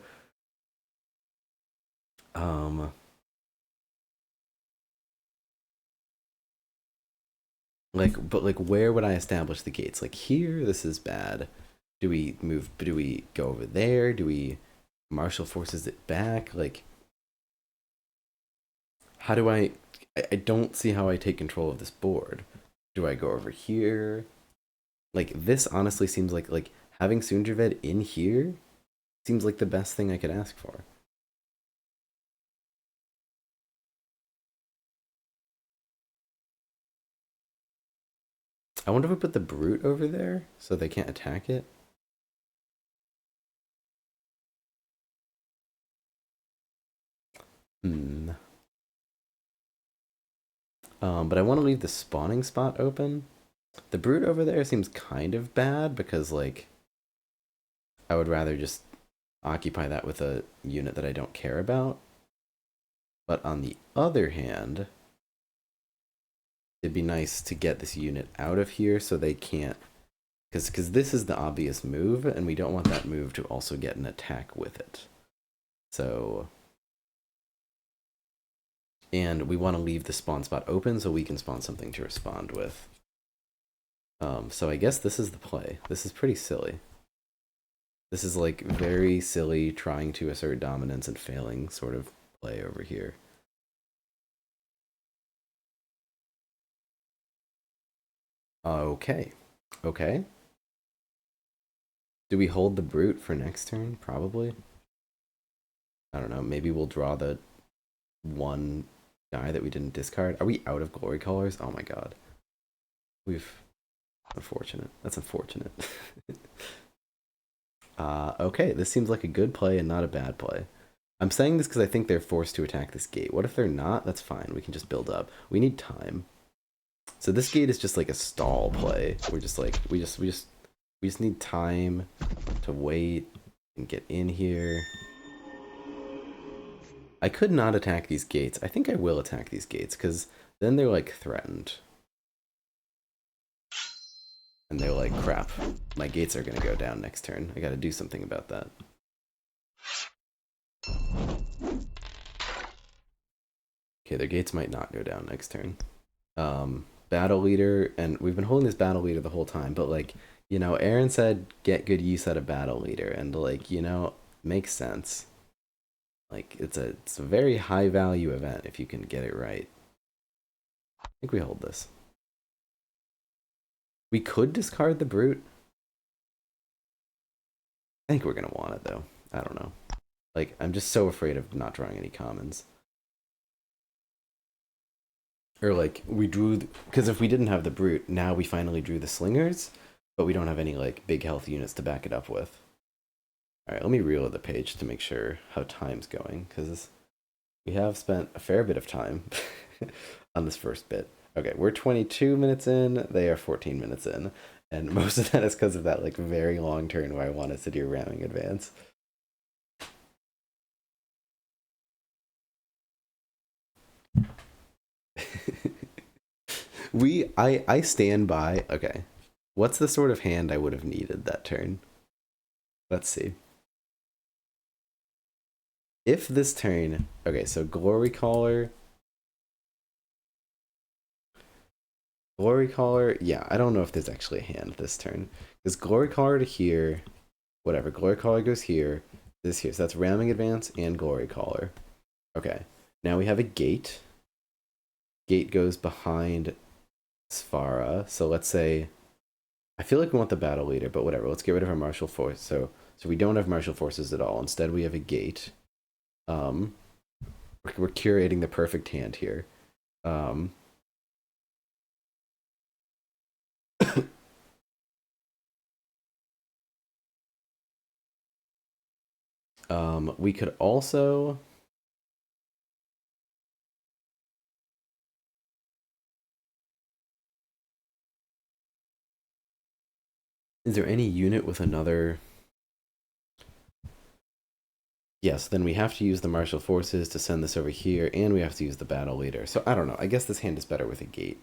Like, but like, where would I establish the gates? Like here, this is bad. Do we go over there? Do we martial forces it back? Like, how do I don't see how I take control of this board. Do I go over here? Like, this honestly seems like having Sunderved in here seems like the best thing I could ask for. I wonder if we put the brute over there so they can't attack it. Hmm. But I want to leave the spawning spot open. The brute over there seems kind of bad because, like, I would rather just occupy that with a unit that I don't care about. But on the other hand, it'd be nice to get this unit out of here so they can't, because this is the obvious move, and we don't want that move to also get an attack with it. So, and we want to leave the spawn spot open so we can spawn something to respond with. So I guess this is the play. This is pretty silly. This is like very silly trying to assert dominance and failing sort of play over here. Okay. Okay. Do we hold the brute for next turn? Probably. I don't know. Maybe we'll draw the one guy that we didn't discard. Are we out of glory colors? Oh my god. We've... Unfortunate. That's unfortunate. Okay, this seems like a good play and not a bad play. I'm saying this because I think they're forced to attack this gate. What if they're not? That's fine. We can just build up. We need time. So this gate is just like a stall play. We're just like we just need time to wait and get in here. I could not attack these gates. I think I will attack these gates because then they're like threatened. And they're like, crap, my gates are gonna go down next turn. I gotta do something about that. Okay, their gates might not go down next turn. Battle leader, and we've been holding this battle leader the whole time, but like, you know, Aaron said get good use out of battle leader, and like, you know, makes sense. Like, it's a very high value event if you can get it right. I think we hold this. We could discard the brute. I think we're gonna want it though. I don't know. Like, I'm just so afraid of not drawing any commons. Or like, we drew, because if we didn't have the brute, now we finally drew the slingers, but we don't have any like big health units to back it up with. Alright, let me reload the page to make sure how time's going, because we have spent a fair bit of time on this first bit. Okay, we're 22 minutes in, they are 14 minutes in, and most of that is because of that like very long turn where I wanted to do ramming advance. I stand by. Okay, what's the sort of hand I would have needed that turn? Let's see. If this turn, okay, so Glory Caller, yeah, I don't know if there's actually a hand this turn. Because Glory Caller to here, whatever, Glory Caller goes here, this here, so that's Ramming Advance and Glory Caller. Okay, now we have a gate. Gate goes behind Svara, so let's say, I feel like we want the battle leader, but whatever, let's get rid of our martial force. So we don't have martial forces at all. Instead, we have a gate. We're curating the perfect hand here. We could also... Is there any unit with another... Yes, then we have to use the martial forces to send this over here, and we have to use the battle leader. So I don't know. I guess this hand is better with a gate.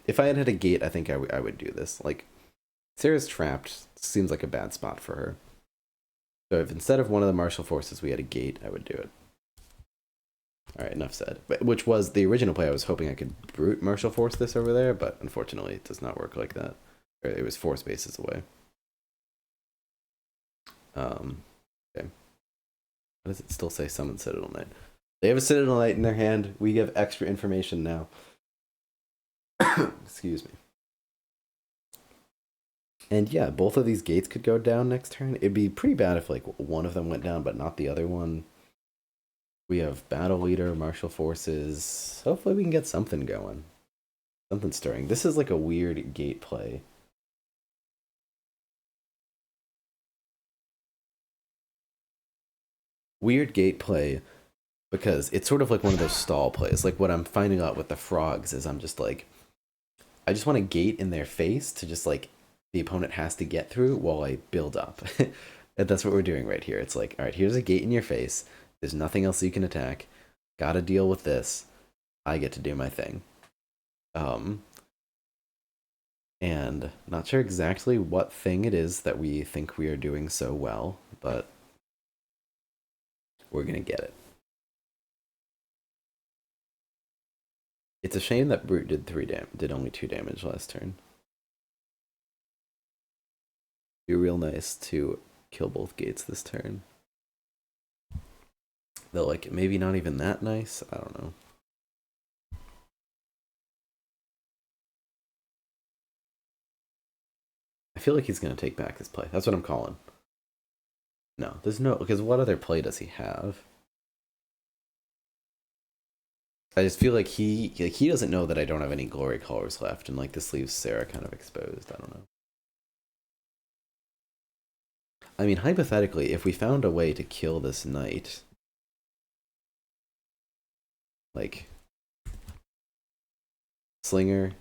If I had had a gate, I think I would do this. Like, Sarah's trapped seems like a bad spot for her. So if instead of one of the martial forces we had a gate, I would do it. Alright, enough said. Which was the original play. I was hoping I could brute martial force this over there, but unfortunately it does not work like that. It was 4 spaces away. Okay. What does it still say? Summon Citadel Knight. They have a Citadel Knight in their hand. We have extra information now. Excuse me. And yeah, both of these gates could go down next turn. It'd be pretty bad if like one of them went down, but not the other one. We have Battle Leader, Martial Forces. Hopefully we can get something going. Something stirring. This is like a weird gate play. Weird gate play because it's sort of like one of those stall plays. Like what I'm finding out with the frogs is I'm just like, I just want a gate in their face to just like the opponent has to get through while I build up. And that's what we're doing right here. It's like, all right, here's a gate in your face. There's nothing else you can attack. Gotta deal with this. I get to do my thing. And not sure exactly what thing it is that we think we are doing so well, but we're gonna get it. It's a shame that Brute did only 2 damage last turn. Be real nice to kill both gates this turn. Though, like, maybe not even that nice. I don't know. I feel like he's gonna take back his play. That's what I'm calling. No, there's no, because what other play does he have? I just feel like he doesn't know that I don't have any glory colors left, and like this leaves Sarah kind of exposed. I don't know. I mean, hypothetically, if we found a way to kill this knight, like Slinger,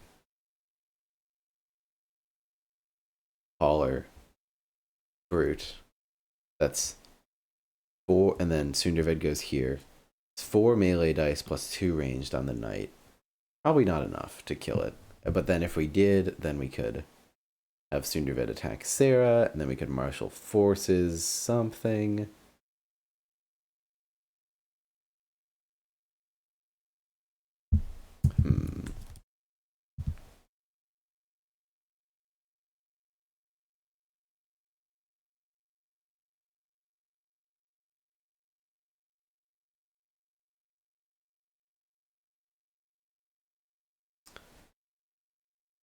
Caller, Brute, that's 4, and then Sundervid goes here. It's 4 melee dice plus 2 ranged on the knight. Probably not enough to kill it. But then if we did, then we could have Sundervid attack Sarah, and then we could martial forces something. Hmm.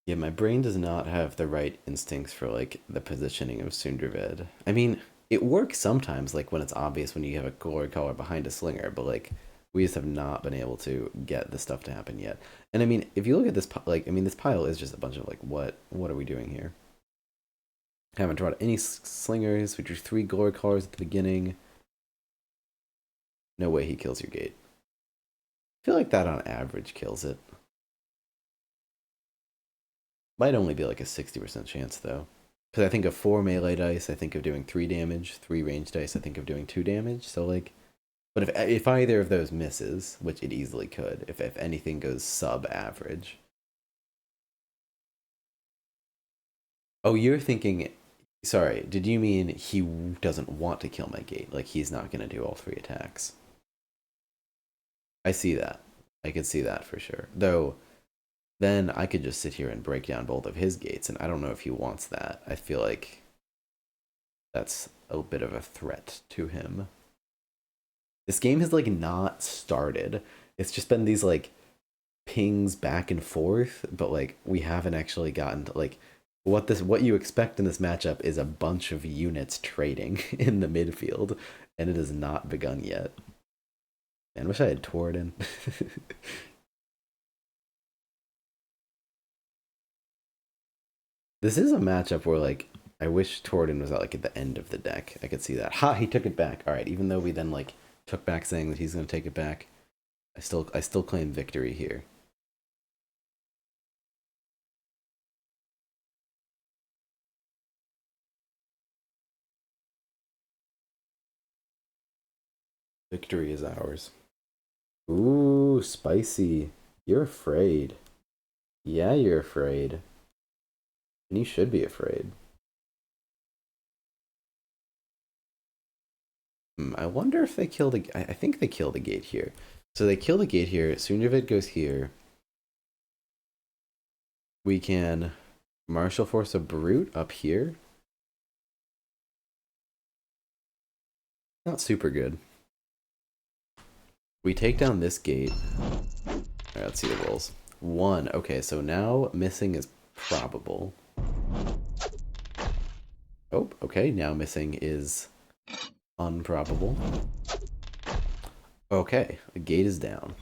Yeah, my brain does not have the right instincts for like the positioning of Sundervid. I mean, it works sometimes, like when it's obvious when you have a glory color behind a slinger, but like we just have not been able to get the stuff to happen yet. And I mean, if you look at this, like, I mean, this pile is just a bunch of like, what are we doing here? Haven't drawn any slingers. We drew 3 glory colors at the beginning. No way he kills your gate. I feel like that on average kills it. Might only be like a 60% chance though. Because I think of 4 melee dice, I think of doing 3 damage. 3 range dice, I think of doing 2 damage. So like, but if either of those misses, which it easily could, if anything goes sub average. Oh, you're thinking. Sorry, did you mean he doesn't want to kill my gate? Like he's not gonna do all 3 attacks? I see that. I could see that for sure. Though then I could just sit here and break down both of his gates, and I don't know if he wants that. I feel like that's a bit of a threat to him. This game has like not started. It's just been these like pings back and forth, but like we haven't actually gotten to like what you expect in this matchup is a bunch of units trading in the midfield, and it has not begun yet. Man, I wish I had Torden. This is a matchup where like I wish Torden was at the end of the deck. I could see that. Ha! He took it back. All right. Even though we then like took back saying that he's gonna take it back, I still claim victory here. Victory is ours. Ooh, spicy. You're afraid. Yeah, you're afraid. And you should be afraid. I wonder if they kill the. I think they kill the gate here. So they kill the gate here. Sunyavid goes here. We can martial force a brute up here. Not super good. We take down this gate. Alright, let's see the rolls. 1. Okay, so now missing is probable. Oh, okay, now missing is unprobable. Okay, the gate is down.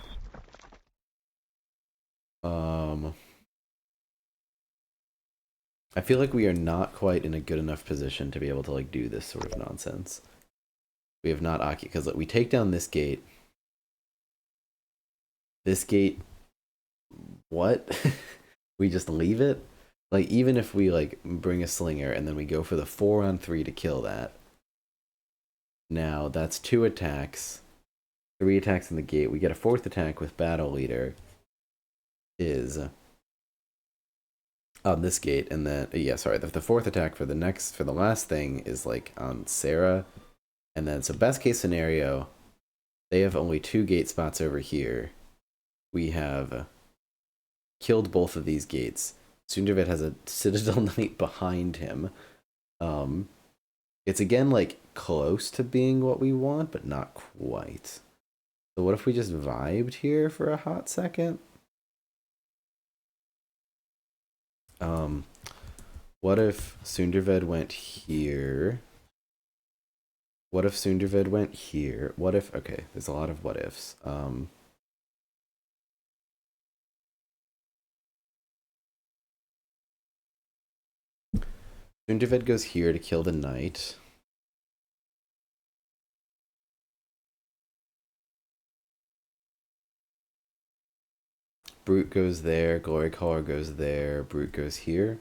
I feel like we are not quite in a good enough position to be able to like do this sort of nonsense. We have not occupied, because we take down this gate. This gate, what? We just leave it? Like, even if we like bring a slinger and then we go for the 4-on-3 to kill that. Now that's 2 attacks. 3 attacks in the gate. We get a 4th attack with Battle Leader. Is on this gate, and then yeah, sorry, the 4th attack for the last thing is like on Sarah, and then so best case scenario, they have only 2 gate spots over here. We have killed both of these gates. Sundervet has a Citadel Knight behind him. It's again like close to being what we want, but not quite. So what if we just vibed here for a hot second? What if Sunderved went here? What if Sunderved went here? What if, okay, there's a lot of what ifs. Sunderved goes here to kill the knight. Brute goes there, Glory Caller goes there, Brute goes here.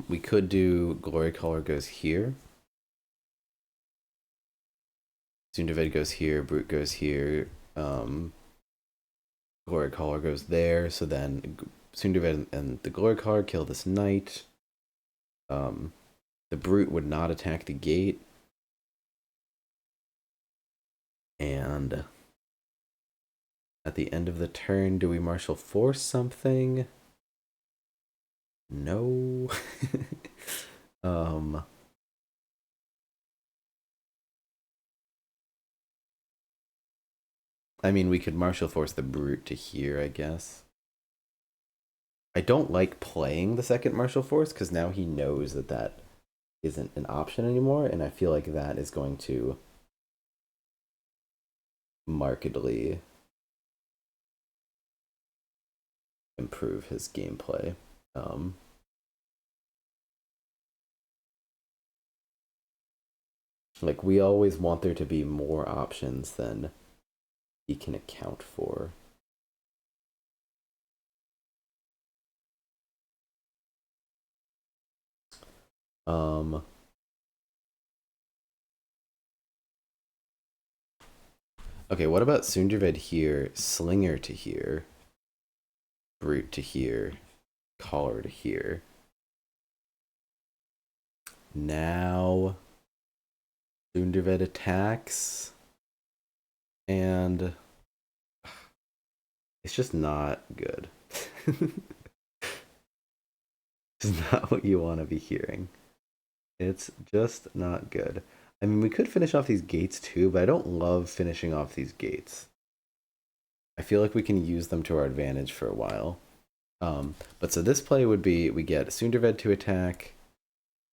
We could do Glory Caller goes here. Sunderved goes here, Brute goes here, Glory Caller goes there, so then Sunderved and the Glory Caller kill this knight. The Brute would not attack the gate. And at the end of the turn, do we martial force something? No. I mean, we could martial force the Brute to here, I guess. I don't like playing the second martial force because now he knows that that isn't an option anymore, and I feel like that is going to markedly improve his gameplay. Like, we always want there to be more options than he can account for. Okay, what about Sunderved here, Slinger to here, Brute to here, Caller to here? Now Sunderved attacks, and it's just not good. It's not what you want to be hearing. It's just not good. I mean, we could finish off these gates too, but I don't love finishing off these gates. I feel like we can use them to our advantage for a while. But so this play would be, we get Sunderved to attack,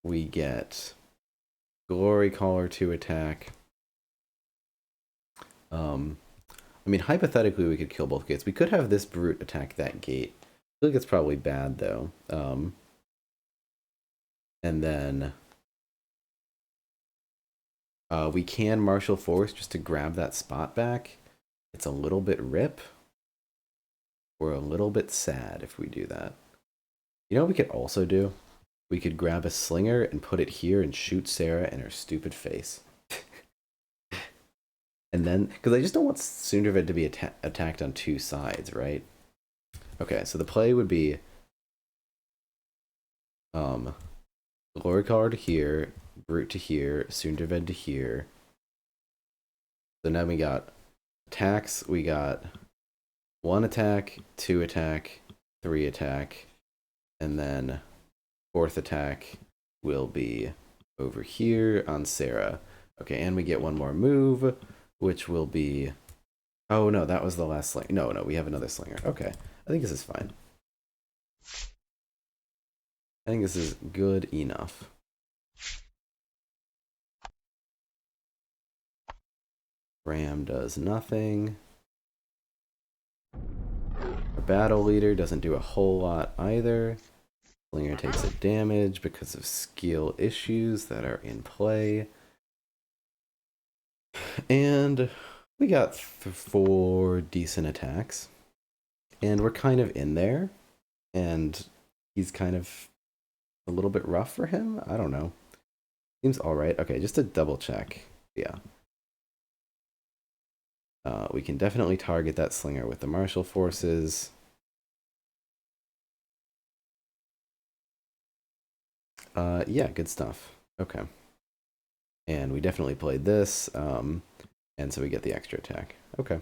we get Glory Caller to attack. I mean, hypothetically, we could kill both gates. We could have this Brute attack that gate. I feel like it's probably bad, though. And then we can martial force just to grab that spot back. It's a little bit rip. We're a little bit sad if we do that. You know what we could also do? We could grab a slinger and put it here and shoot Sarah in her stupid face. And then, because I just don't want Sunderved to be attacked on 2 sides, right? Okay, so the play would be Glory Caller to here, Brute to here, Sunderved to here. So now we got attacks, we got 1 attack, 2 attack, 3 attack, and then 4th attack will be over here on Sarah. Okay, and we get 1 more move, which will be... Oh, no, that was the last slinger. No, we have another slinger. Okay, I think this is fine. I think this is good enough. Ram does nothing. Our battle leader doesn't do a whole lot either. Slinger takes a damage because of skill issues that are in play. And we got 4 decent attacks. And we're kind of in there. And he's kind of a little bit rough for him. I don't know. Seems alright. Okay, just to double check. Yeah. We can definitely target that slinger with the martial forces. Yeah, good stuff. Okay. And we definitely played this, and so we get the extra attack. Okay.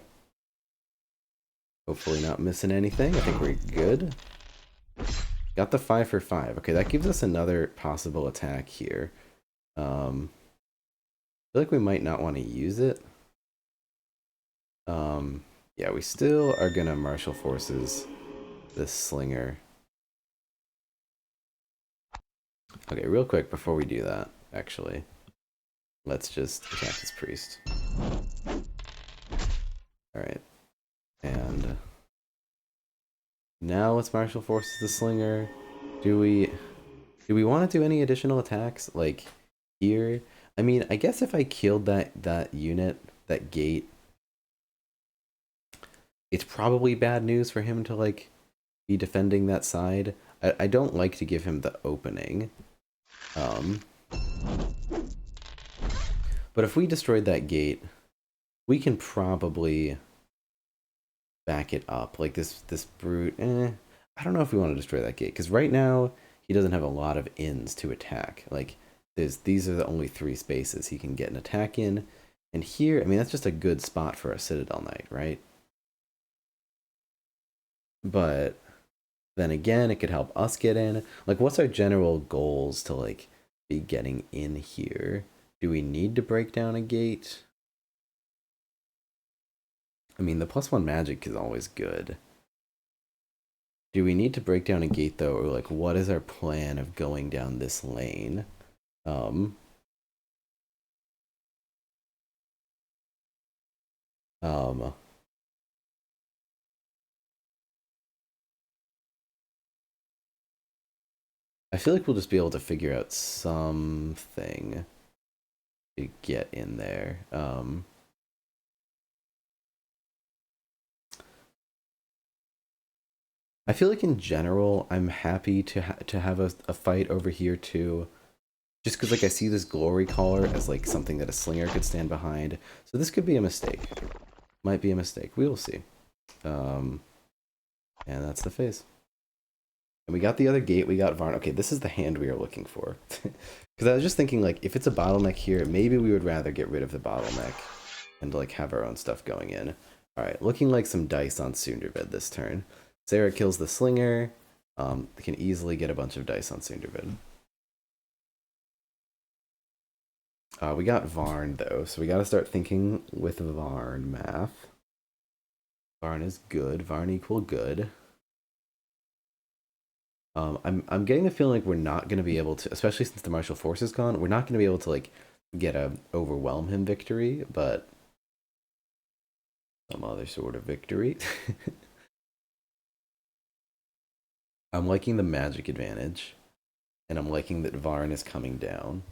Hopefully not missing anything. I think we're good. Got the 5 for 5. Okay, that gives us another possible attack here. I feel like we might not want to use it. Yeah, we still are gonna martial forces this slinger. Okay, real quick before we do that, actually, let's just attack this priest. Alright. And now let's martial forces the slinger. Do we want to do any additional attacks like here? I mean, I guess if I killed that unit, that gate, it's probably bad news for him to like be defending that side. I don't like to give him the opening. But if we destroyed that gate, we can probably back it up. Like this brute, I don't know if we want to destroy that gate, because right now he doesn't have a lot of ins to attack. Like these are the only 3 spaces he can get an attack in. And here, I mean, that's just a good spot for a Citadel Knight, right? But then again, it could help us get in. Like, what's our general goals to like be getting in here? Do we need to break down a gate? I mean, the +1 magic is always good. Do we need to break down a gate though, or like what is our plan of going down this lane? I feel like we'll just be able to figure out something to get in there. I feel like in general, I'm happy to have a fight over here too. Just because like I see this glory collar as like something that a slinger could stand behind. So this could be a mistake. Might be a mistake. We will see. And that's the phase. And we got the other gate. We got Varn. Okay, this is the hand we are looking for. Because I was just thinking, like, if it's a bottleneck here, maybe we would rather get rid of the bottleneck and, like, have our own stuff going in. Alright, looking like some dice on Sunderbed this turn. Sarah kills the slinger. They can easily get a bunch of dice on Sunderbed. We got Varn, though, so we gotta start thinking with Varn math. Varn is good. Varn equal good. I'm getting the feeling like we're not going to be able to, especially since the martial force is gone, we're not going to be able to like get a overwhelm him victory, but some other sort of victory. I'm liking the magic advantage, and I'm liking that Varn is coming down.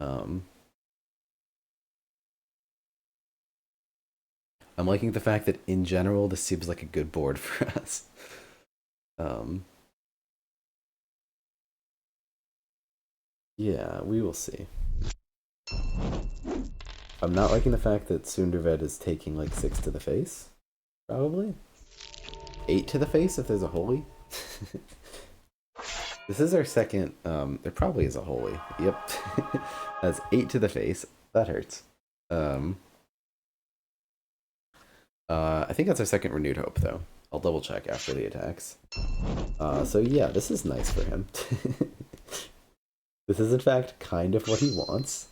I'm liking the fact that in general this seems like a good board for us. Yeah, we will see. I'm not liking the fact that Sunderved is taking like 6 to the face. Probably. 8 to the face if there's a holy. This is our second, there probably is a holy. Yep. That's 8 to the face. That hurts. I think that's our second Renewed Hope, though. I'll double check after the attacks. So yeah, this is nice for him. This is in fact kind of what he wants,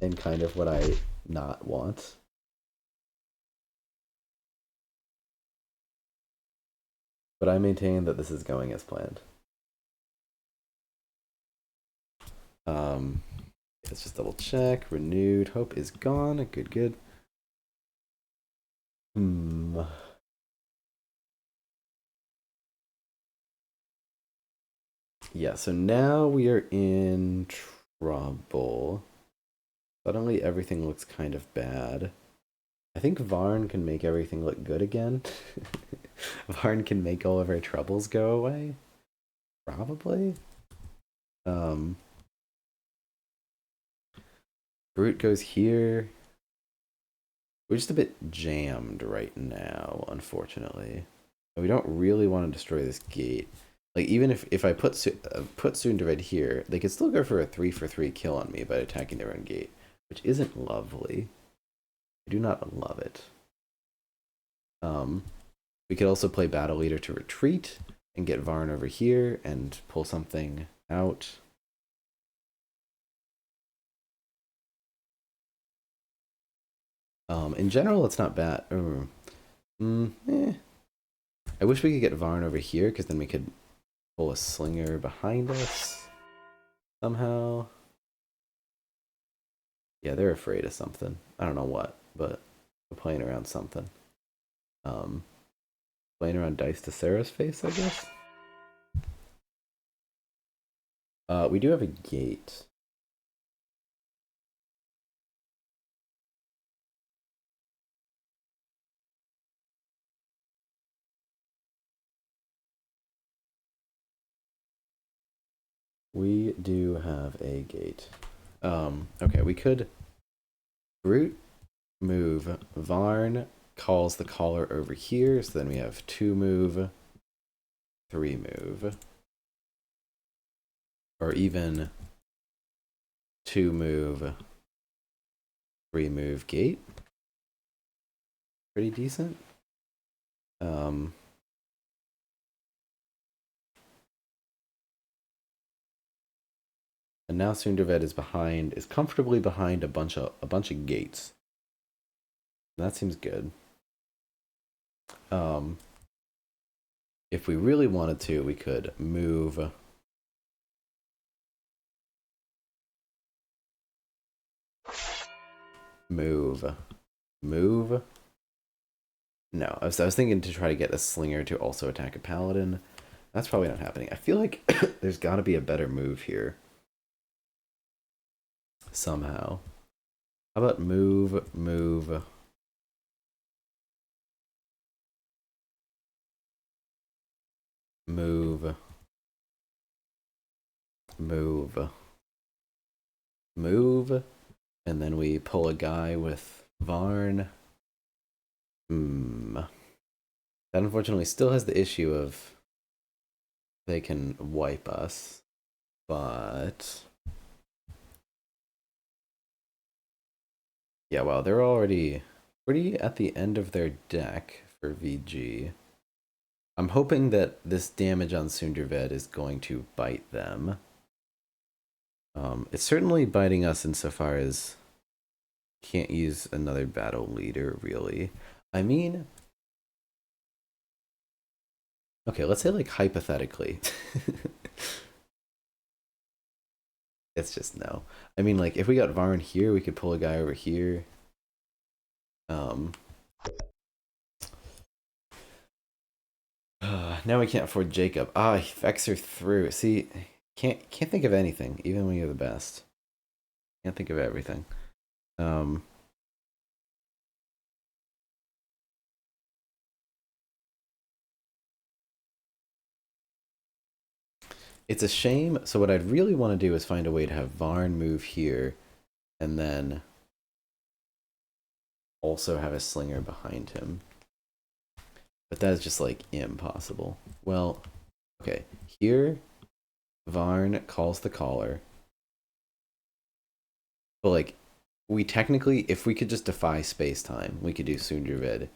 and kind of what I not want. But I maintain that this is going as planned. Let's just double check. Renewed Hope is gone. Good, good. Yeah, so now we are in trouble. Suddenly everything looks kind of bad. I think Varn can make everything look good again. Varn can make all of our troubles go away. Probably. Brute goes here. We're just a bit jammed right now, unfortunately. We don't really want to destroy this gate. Like, even if I put Sundared here, they could still go for a 3-for-3 kill on me by attacking their own gate, which isn't lovely. I do not love it. We could also play Battle Leader to retreat and get Varn over here and pull something out. In general, it's not bad. I wish we could get Varn over here, because then we could pull a Slinger behind us somehow. Yeah, they're afraid of something. I don't know what, but we're playing around something. Playing around Dice to Sarah's face, I guess. We do have a gate. We do have a gate. Okay, we could Brute, move, Varn calls the caller over here, so then we have 2 move, 3 move. Or even 2 move, 3 move gate. Pretty decent. And now Sunderved is comfortably behind a bunch of gates. That seems good. If we really wanted to, we could move move. No, I was thinking to try to get a Slinger to also attack a Paladin. That's probably not happening. I feel like there's got to be a better move here. Somehow. How about move. And then we pull a guy with Varn. That unfortunately still has the issue of they can wipe us, but yeah, wow, they're already pretty at the end of their deck for VG. I'm hoping that this damage on Sunderved is going to bite them. It's certainly biting us insofar as can't use another battle leader, really. I mean, okay, let's say like hypothetically. It's just no. I mean, like, if we got Varn here, we could pull a guy over here. Now we can't afford Jacob. Vexer through. See, can't think of anything, even when you're the best. Can't think of everything. It's a shame. So what I'd really want to do is find a way to have Varn move here, and then also have a Slinger behind him. But that is just like impossible. Well, okay. Here, Varn calls the caller. But like, we technically, if we could just defy space-time, we could do Sundervid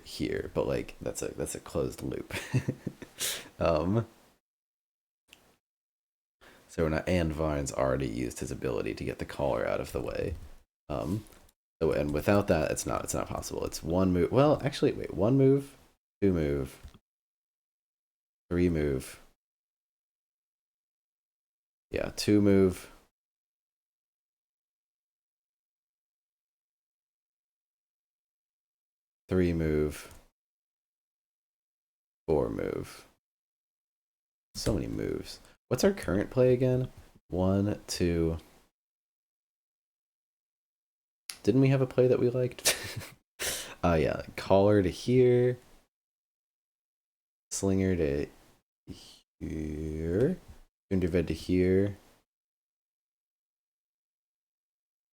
here, but like that's a closed loop. um so we're not, and Varn's already used his ability to get the caller out of the way. So, and without that, it's not possible. It's one move. Well, actually, wait, one move, two move, three move. Yeah, two move. Three move. Four move. So many moves. What's our current play again? One, two. Didn't we have a play that we liked? Yeah, caller to here. Slinger to here. Underved to here.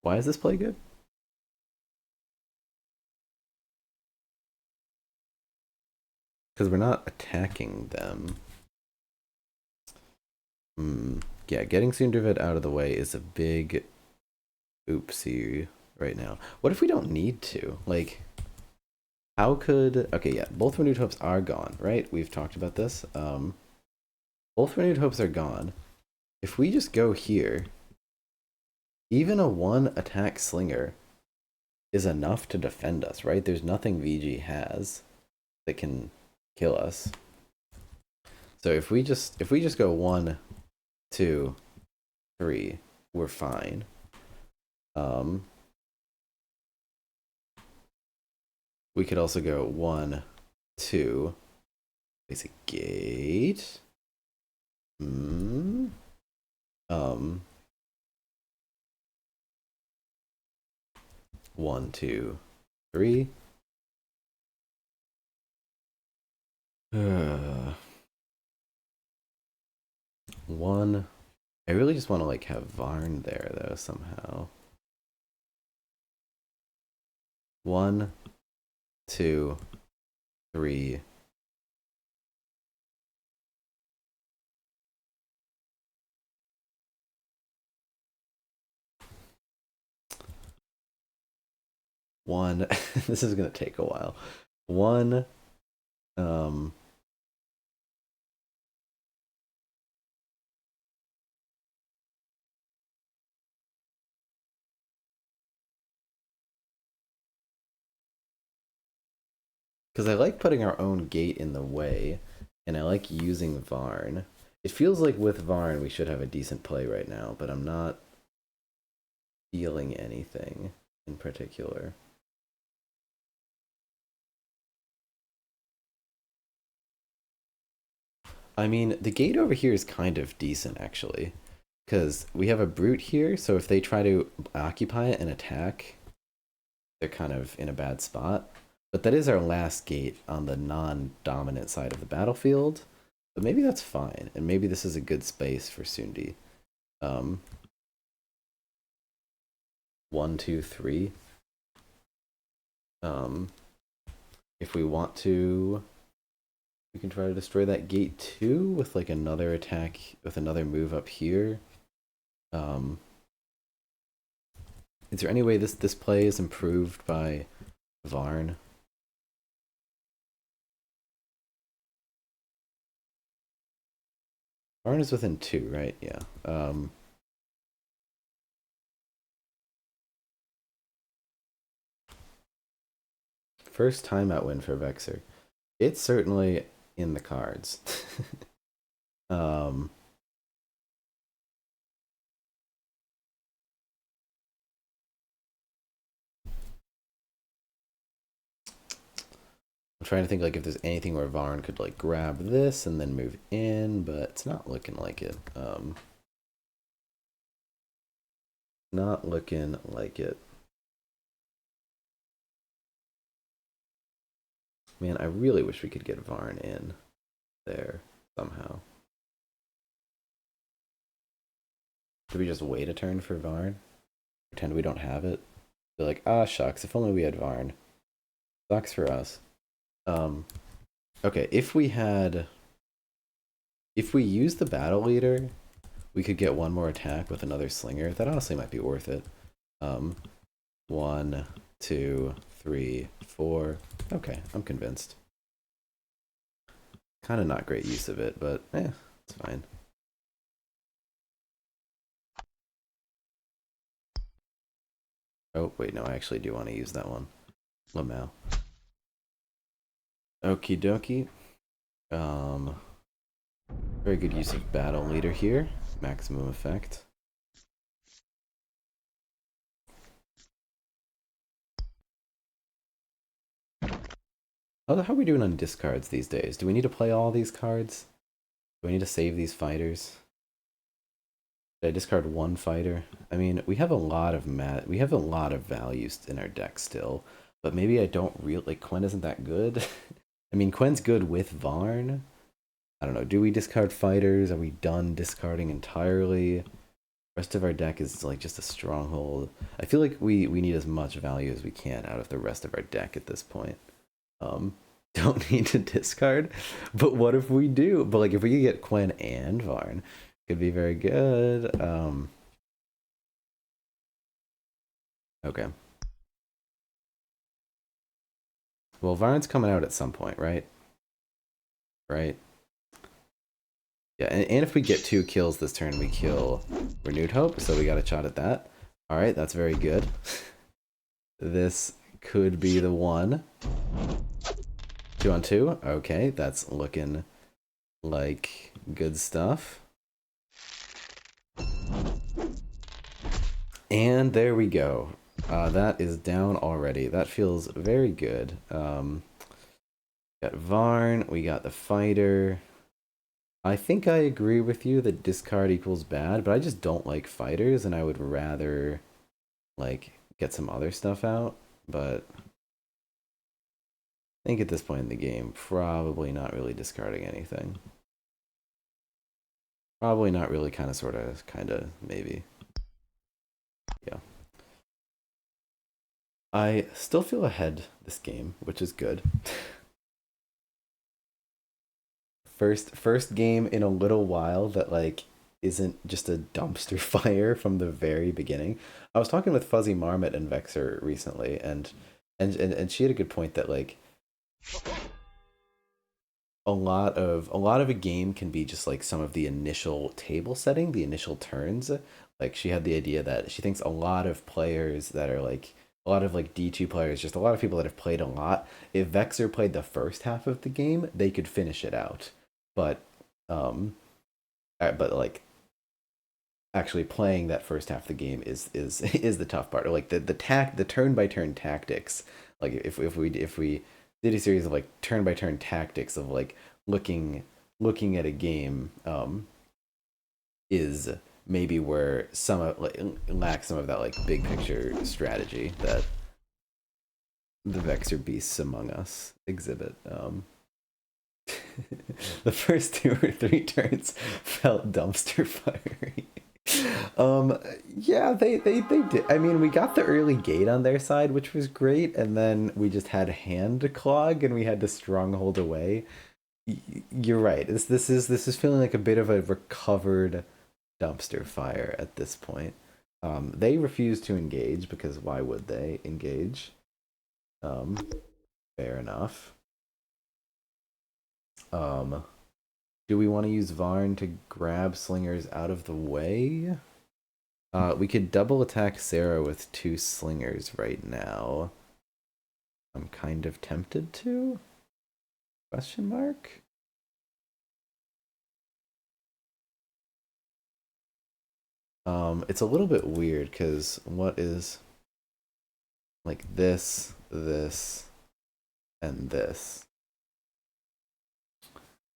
Why is this play good? Because we're not attacking them. Yeah, getting Sundervid out of the way is a big oopsie right now. What if we don't need to? Like, how could... Okay, yeah, both renewed hopes are gone, right? We've talked about this. Both renewed hopes are gone. If we just go here, even a one attack slinger is enough to defend us, right? There's nothing VG has that can kill us. So if we just go 1, 2, 3, we're fine. We could also go 1, 2, place a gate. 1, 2, 3. One. I really just want to like have Varn there though somehow. 1, 2, 3. One. This is gonna take a while. 1. Because I like putting our own gate in the way, and I like using Varn. It feels like with Varn we should have a decent play right now, but I'm not feeling anything in particular. I mean, the gate over here is kind of decent, actually. Because we have a brute here, so if they try to occupy it and attack, they're kind of in a bad spot. But that is our last gate on the non-dominant side of the battlefield. But maybe that's fine, and maybe this is a good space for Sundi. 1, 2, 3. If we want to, we can try to destroy that gate too with like another attack with another move up here. Is there any way this play is improved by Varn? Varn is within 2, right? Yeah. First timeout win for Vexer. It's certainly in the cards. I'm trying to think like if there's anything where Varn could like grab this and then move in, but it's not looking like it. Not looking like it. Man, I really wish we could get Varn in there somehow. Do we just wait a turn for Varn? Pretend we don't have it? Be like, ah, shucks, if only we had Varn. Sucks for us. Okay, if we use the battle leader, we could get one more attack with another slinger. That honestly might be worth it. 1, 2, 3, 4. Okay, I'm convinced. Kind of not great use of it, but it's fine. Oh, wait, no, I actually do want to use that one. Lamau. Okie dokie. Very good use of battle leader here. Maximum effect. How are we doing on discards these days? Do we need to play all these cards? Do we need to save these fighters? Did I discard one fighter? I mean, we have a lot of values in our deck still, but maybe I don't really like Quen isn't that good. I mean, Quen's good with Varn. I don't know. Do we discard fighters? Are we done discarding entirely? Rest of our deck is like just a stronghold. I feel like we need as much value as we can out of the rest of our deck at this point. Don't need to discard, but what if we do? But like if we could get Quen and Varn, could be very good. Okay. Well, Varn's coming out at some point, right? Right. Yeah, and if we get 2 kills this turn, we kill Renewed Hope, so we got a shot at that. Alright, that's very good. This could be the one. 2 on 2. Okay, that's looking like good stuff. And there we go. That is down already. That feels very good. Got Varn, we got the fighter. I think I agree with you that discard equals bad, but I just don't like fighters, and I would rather like get some other stuff out. But I think at this point in the game, probably not really discarding anything. Probably not really, kind of, maybe. Yeah. I still feel ahead this game, which is good. First game in a little while that like isn't just a dumpster fire from the very beginning. I was talking with Fuzzy Marmot and Vexer recently, and she had a good point that like a lot of a game can be just like some of the initial table setting, the initial turns. Like she had the idea that she thinks a lot of players that are like a lot of like D2 players, just a lot of people that have played a lot, if Vexer played the first half of the game, they could finish it out. But but like actually playing that first half of the game is the tough part. Or like the turn by turn tactics. Like if we did a series of like turn by turn tactics of like looking at a game is maybe where some of like lacks some of that like big picture strategy that the Vexer beasts among us exhibit. The first 2 or 3 turns felt dumpster fiery. Yeah, they did. I mean, we got the early gate on their side, which was great, and then we just had hand clog and we had to stronghold away. You're right. This is feeling like a bit of a recovered dumpster fire at this point. They refuse to engage because why would they engage? Um, Fair enough. Do we want to use Varn to grab slingers out of the way? We could double attack Sarah with 2 slingers right now. I'm kind of tempted to? Question mark? It's a little bit weird because what is like this, and this?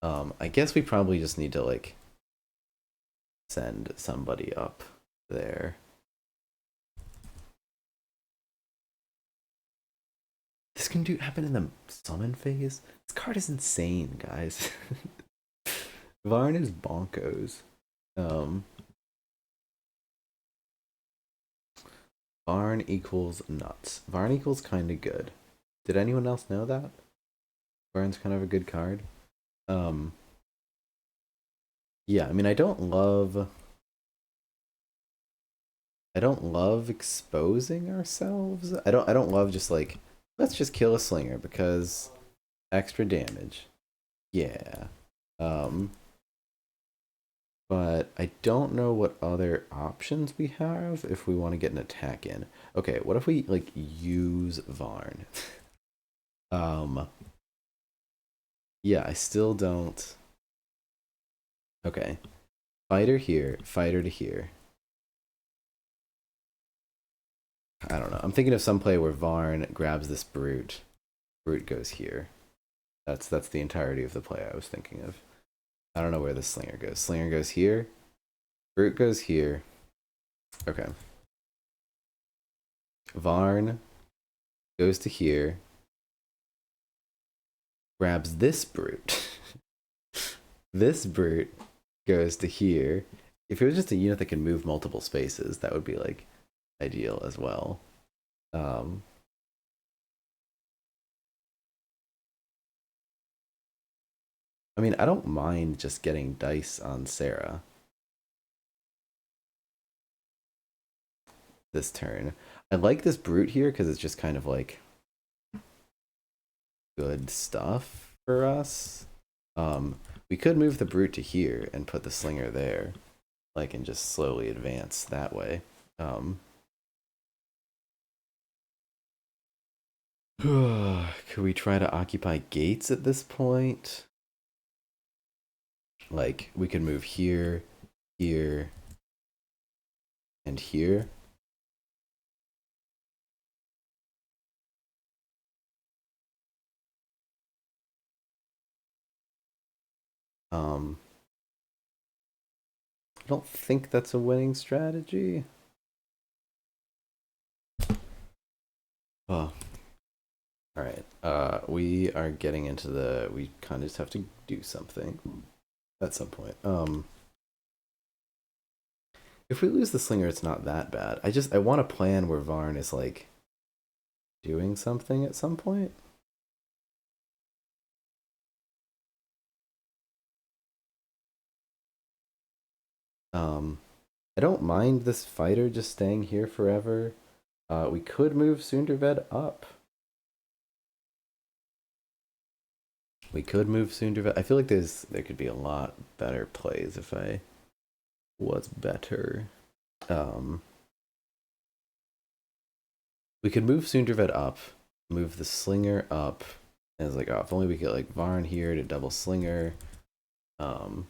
I guess we probably just need to like send somebody up there. This can happen in the summon phase? This card is insane, guys. Varn is bonkos. Varn equals nuts. Varn equals kinda good. Did anyone else know that? Varn's kind of a good card. Yeah, I mean I don't love I don't love exposing ourselves. I don't love just like let's just kill a slinger because extra damage. Yeah. Um but I don't know what other options we have if we want to get an attack in. Okay, what if we like use Varn? um yeah, I still don't. Okay. Fighter here, fighter to here. I don't know. I'm thinking of some play where Varn grabs this brute. Brute goes here. That's the entirety of the play I was thinking of. I don't know where the slinger goes. Slinger goes here. Brute goes here. Okay. Varn goes to here. Grabs this brute. This brute goes to here. If it was just a unit that can move multiple spaces, that would be like ideal as well. Um, I mean, I don't mind just getting dice on Sarah this turn. I like this brute here because it's just kind of like good stuff for us. We could move the brute to here and put the slinger there, like, and just slowly advance that way. Could we try to occupy gates at this point? Like, we could move here, here, and here. I don't think that's a winning strategy. Oh, all right. We are getting into the. We kind of just have to do something at some point. If we lose the slinger, it's not that bad. I want a plan where Varn is like doing something at some point. Um, I don't mind this fighter just staying here forever. We could move Sunderved up. We could move Sunderved. I feel like there could be a lot better plays if I was better. Um, we could move Sunderved up, move the slinger up. And it's like, oh, if only we get like Varn here to double slinger. Um,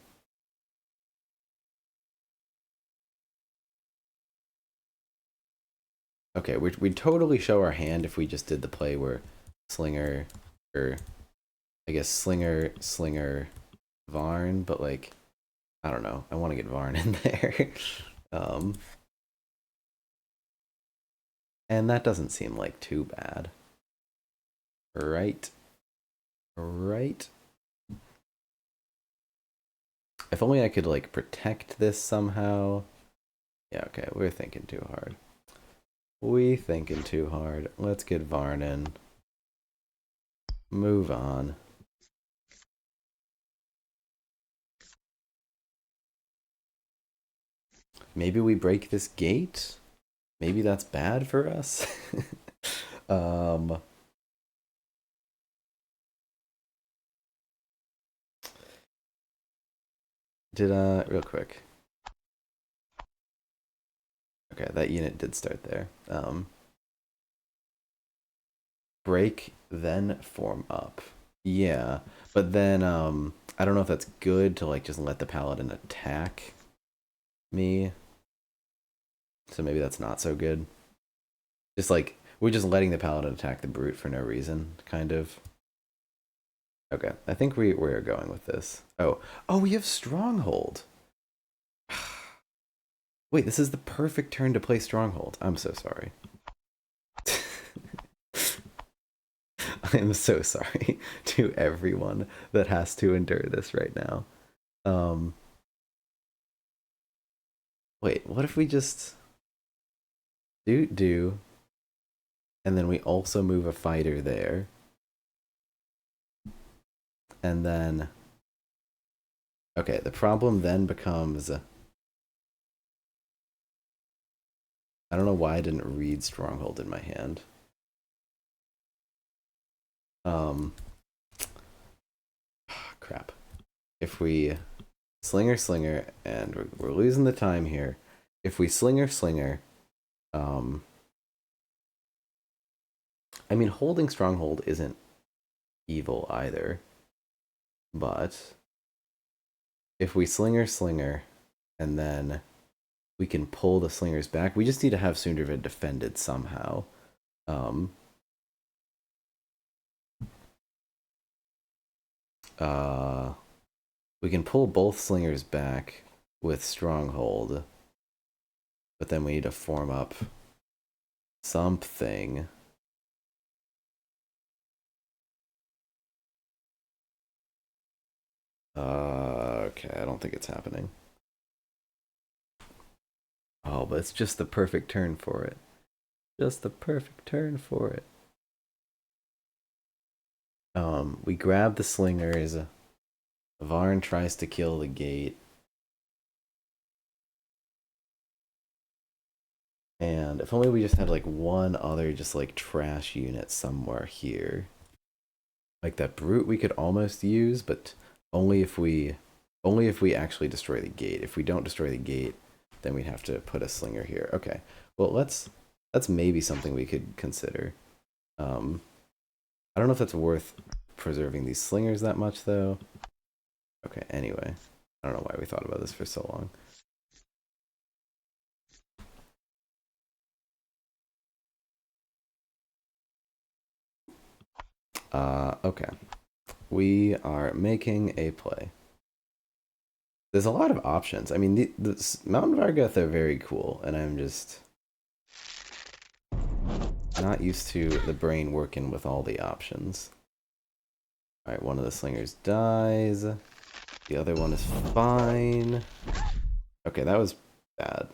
okay, we'd totally show our hand if we just did the play where slinger, or I guess slinger, Varn, but like, I don't know. I want to get Varn in there. um, and that doesn't seem like too bad. Right? Right? If only I could like protect this somehow. Yeah, okay, we're thinking too hard. We thinking too hard. Let's get Varn in. Move on. Maybe we break this gate? Maybe that's bad for us? um, real quick. Okay, that unit did start there. Break, then form up. Yeah, but then, I don't know if that's good to, like, just let the paladin attack me. So maybe that's not so good. Just, like, we're just letting the paladin attack the brute for no reason, kind of. Okay, I think we're going with this. Oh, we have Stronghold. Wait, this is the perfect turn to play Stronghold. I'm so sorry. I am so sorry to everyone that has to endure this right now. Um, wait, what if we just do, and then we also move a fighter there, and then okay, the problem then becomes I don't know why I didn't read Stronghold in my hand. Crap. If we slinger, and we're losing the time here. If we slinger, I mean, holding Stronghold isn't evil either, but if we slinger, and then we can pull the slingers back, we just need to have Sundervid defended somehow. We can pull both slingers back with Stronghold, but then we need to form up something. Okay, I don't think it's happening. Oh, but it's just the perfect turn for it. Just the perfect turn for it. We grab the slingers. Varn tries to kill the gate. And if only we just had like one other just like trash unit somewhere here. Like that brute we could almost use, but only if we actually destroy the gate. If we don't destroy the gate, then we'd have to put a slinger here. Okay. Well, that's maybe something we could consider. I don't know if that's worth preserving these slingers that much though. Okay, anyway. I don't know why we thought about this for so long. Okay. We are making a play. There's a lot of options. I mean, the Mountain Vargoth are very cool, and I'm just not used to the brain working with all the options. Alright, one of the slingers dies. The other one is fine. Okay, that was bad.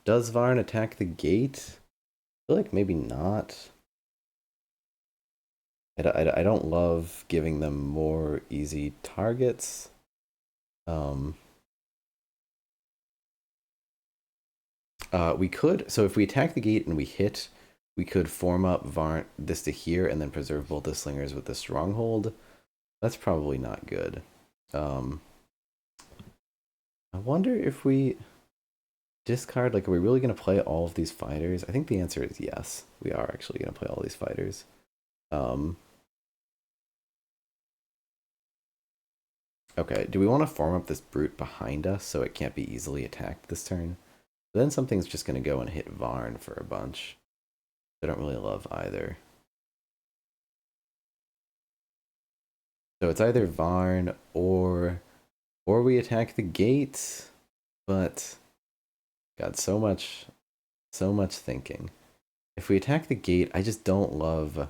Does Varn attack the gate? I feel like maybe not. I don't love giving them more easy targets. We could, so if we attack the gate and we hit, we could form up Varn this to here and then preserve both the slingers with the stronghold. That's probably not good. I wonder if we discard, like, are we really going to play all of these fighters? I think the answer is yes. We are actually going to play all these fighters. Okay, do we want to form up this brute behind us so it can't be easily attacked this turn? But then something's just going to go and hit Varn for a bunch. I don't really love either. So it's either Varn or we attack the gate, but God, so much thinking. If we attack the gate, I just don't love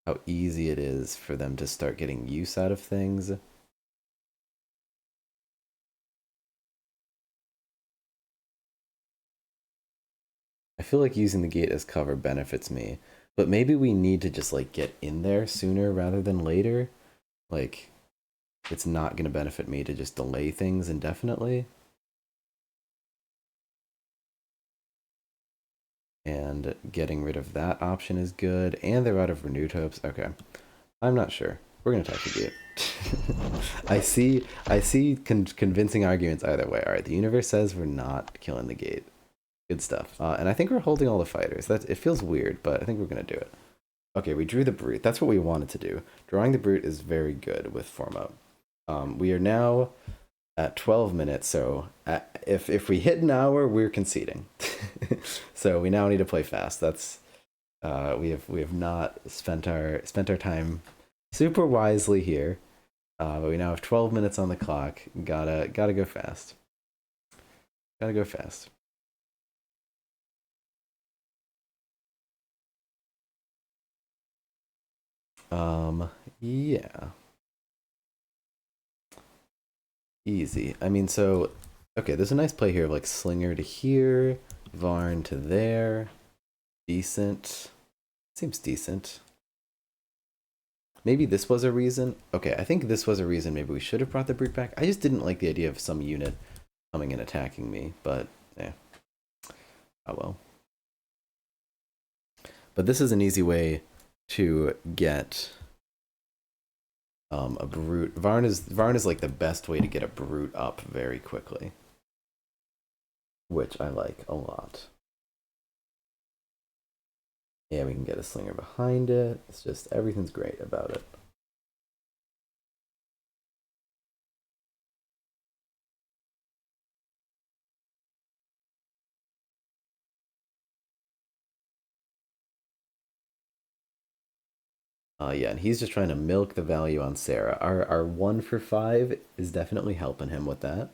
how easy it is for them to start getting use out of things. I feel like using the gate as cover benefits me, but maybe we need to just like get in there sooner rather than later. Like, it's not going to benefit me to just delay things indefinitely. And getting rid of that option is good. And they're out of renewed hopes. Okay. I'm not sure. We're going to attack the gate. I see convincing arguments either way. Alright, the universe says we're not killing the gate. Good stuff. And I think we're holding all the fighters. It feels weird, but I think we're going to do it. Okay, we drew the brute. That's what we wanted to do. Drawing the brute is very good with form up. We are now at 12 minutes, so if we hit an hour, we're conceding. So we now need to play fast. That's we have not spent our time super wisely here, but we now have 12 minutes on the clock. Gotta go fast. Gotta go fast. Yeah. Easy. I mean, so okay, there's a nice play here of like Slinger to here, Varn to there. Decent. Seems decent. Maybe this was a reason. Okay, I think this was a reason maybe we should have brought the brute back. I just didn't like the idea of some unit coming and attacking me, but yeah, oh well. But this is an easy way to get a brute. Varn is like the best way to get a brute up very quickly, which I like a lot. Yeah, we can get a slinger behind it. It's just everything's great about it. Yeah, and he's just trying to milk the value on Sarah. Our 1 for 5 is definitely helping him with that.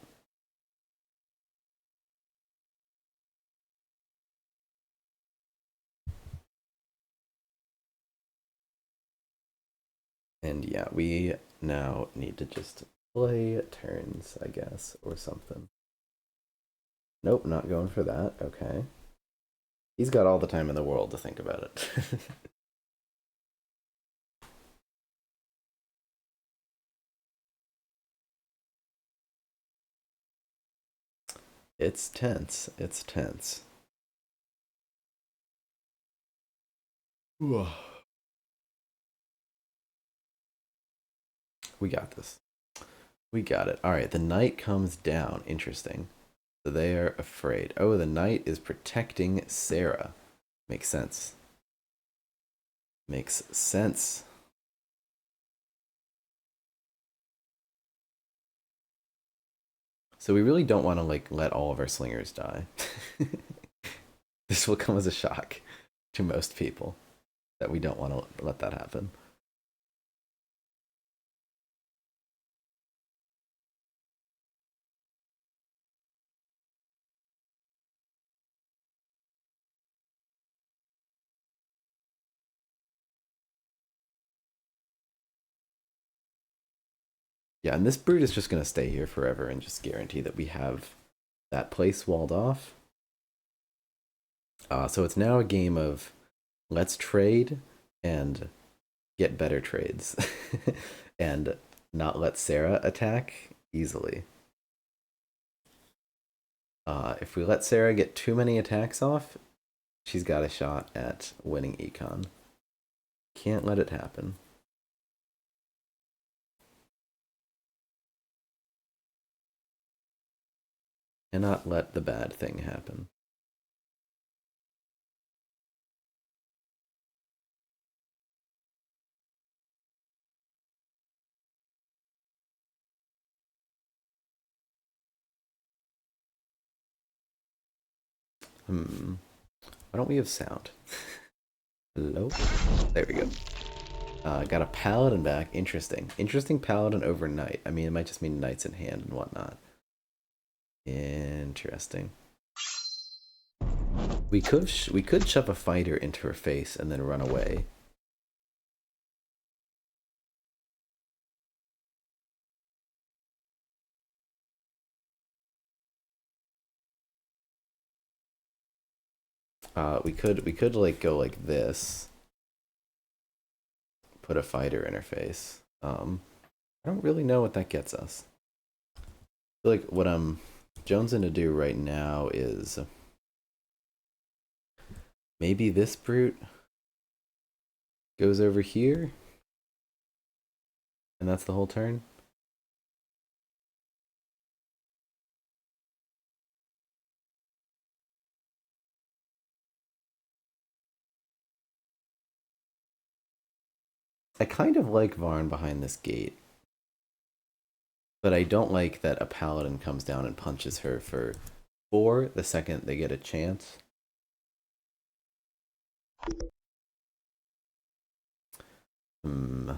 And yeah, we now need to just play turns, I guess, or something. Nope, not going for that. Okay. He's got all the time in the world to think about it. It's tense. It's tense. We got this. We got it. All right, the knight comes down. Interesting. So they are afraid. Oh, the knight is protecting Sarah. Makes sense. Makes sense. So we really don't want to like let all of our slingers die. This will come as a shock to most people that we don't want to let that happen. Yeah, and this brute is just going to stay here forever and just guarantee that we have that place walled off. So it's now a game of let's trade and get better trades and not let Sarah attack easily. If we let Sarah get too many attacks off, she's got a shot at winning econ. Can't let it happen. Cannot let the bad thing happen. Why don't we have sound? Hello? There we go. Got a paladin back. Interesting. Interesting paladin overnight. I mean, it might just mean knights in hand and whatnot. Interesting. We could shove a fighter into her face and then run away. We could like go like this. Put a fighter in her face. I don't really know what that gets us. I feel like what I'm jonesing to do right now is maybe this brute goes over here, and that's the whole turn. I kind of like Varn behind this gate, but I don't like that a paladin comes down and punches her for 4 the second they get a chance. Hmm.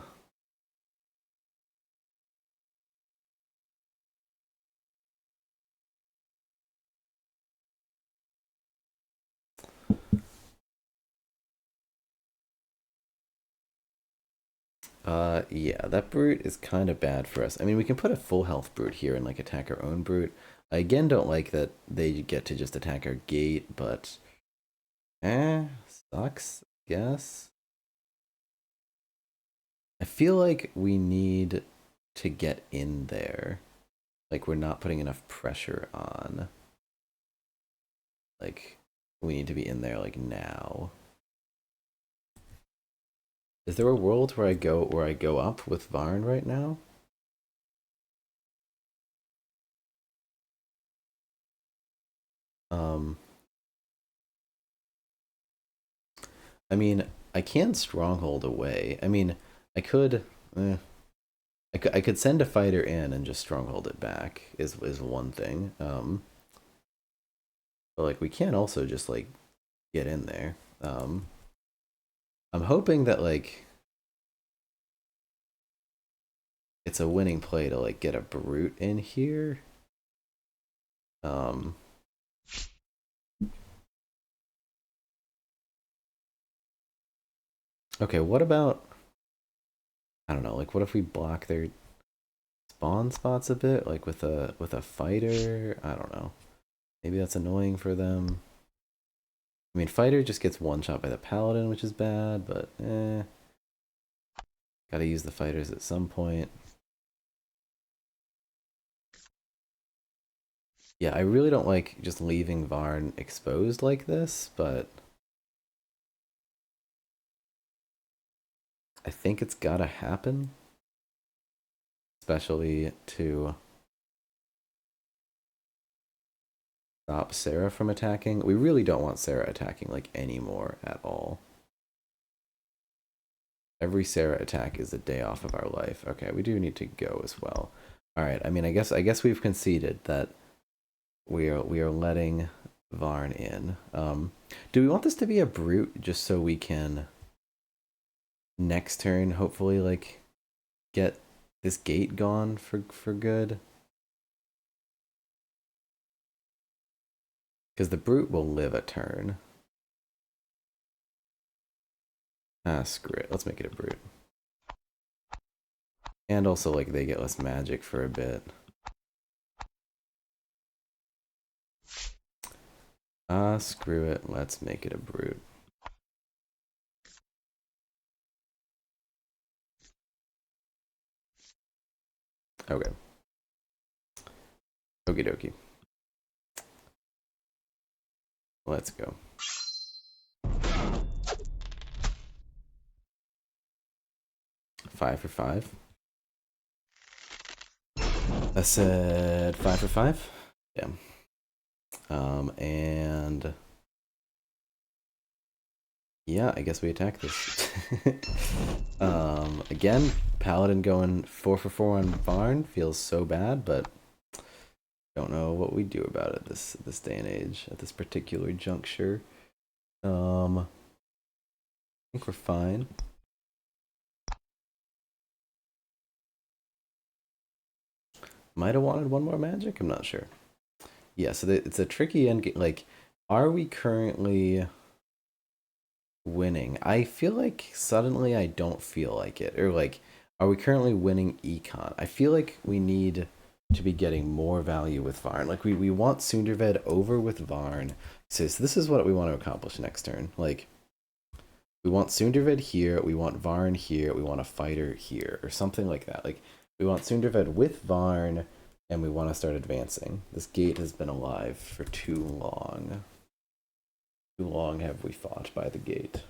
Yeah, that brute is kind of bad for us. I mean, we can put a full health brute here and like attack our own brute. I again don't like that they get to just attack our gate, but sucks, guess. I feel like we need to get in there. Like we're not putting enough pressure on. Like we need to be in there like now. Is there a world where I go up with Varn right now? Um I mean, I can stronghold away. I mean, I could eh, I could send a fighter in and just stronghold it back is one thing. But like we can also just like get in there. I'm hoping that like it's a winning play to like get a brute in here. Um okay, what about I don't know, like what if we block their spawn spots a bit, like with a fighter? I don't know. Maybe that's annoying for them. I mean, fighter just gets one shot by the paladin, which is bad, but gotta use the fighters at some point. Yeah, I really don't like just leaving Varn exposed like this, but I think it's gotta happen, especially to stop Sarah from attacking. We really don't want Sarah attacking like anymore at all. Every Sarah attack is a day off of our life. Okay, we do need to go as well. All right. I mean, I guess we've conceded that we are letting Varn in. Do we want this to be a brute just so we can next turn hopefully like get this gate gone for good? Because the brute will live a turn. Ah, screw it. Let's make it a brute. And also like they get less magic for a bit. Ah, screw it. Let's make it a brute. Okay. Okie dokie. Let's go. 5 for 5. I said 5 for 5. Yeah. And yeah, I guess we attack this. Again, Paladin going 4 for 4 on Varn feels so bad, but don't know what we do about it this day and age at this particular juncture. I think we're fine. Might have wanted one more magic. I'm not sure. Yeah, so it's a tricky end game. Like, are we currently winning? I feel like suddenly I don't feel like it. Or like, are we currently winning econ? I feel like we need to be getting more value with Varn. Like we want Sunderved over with Varn. So this is what we want to accomplish next turn. Like we want Sunderved here, we want Varn here, we want a fighter here, or something like that. Like we want Sunderved with Varn, and we want to start advancing. This gate has been alive for too long. Too long have we fought by the gate.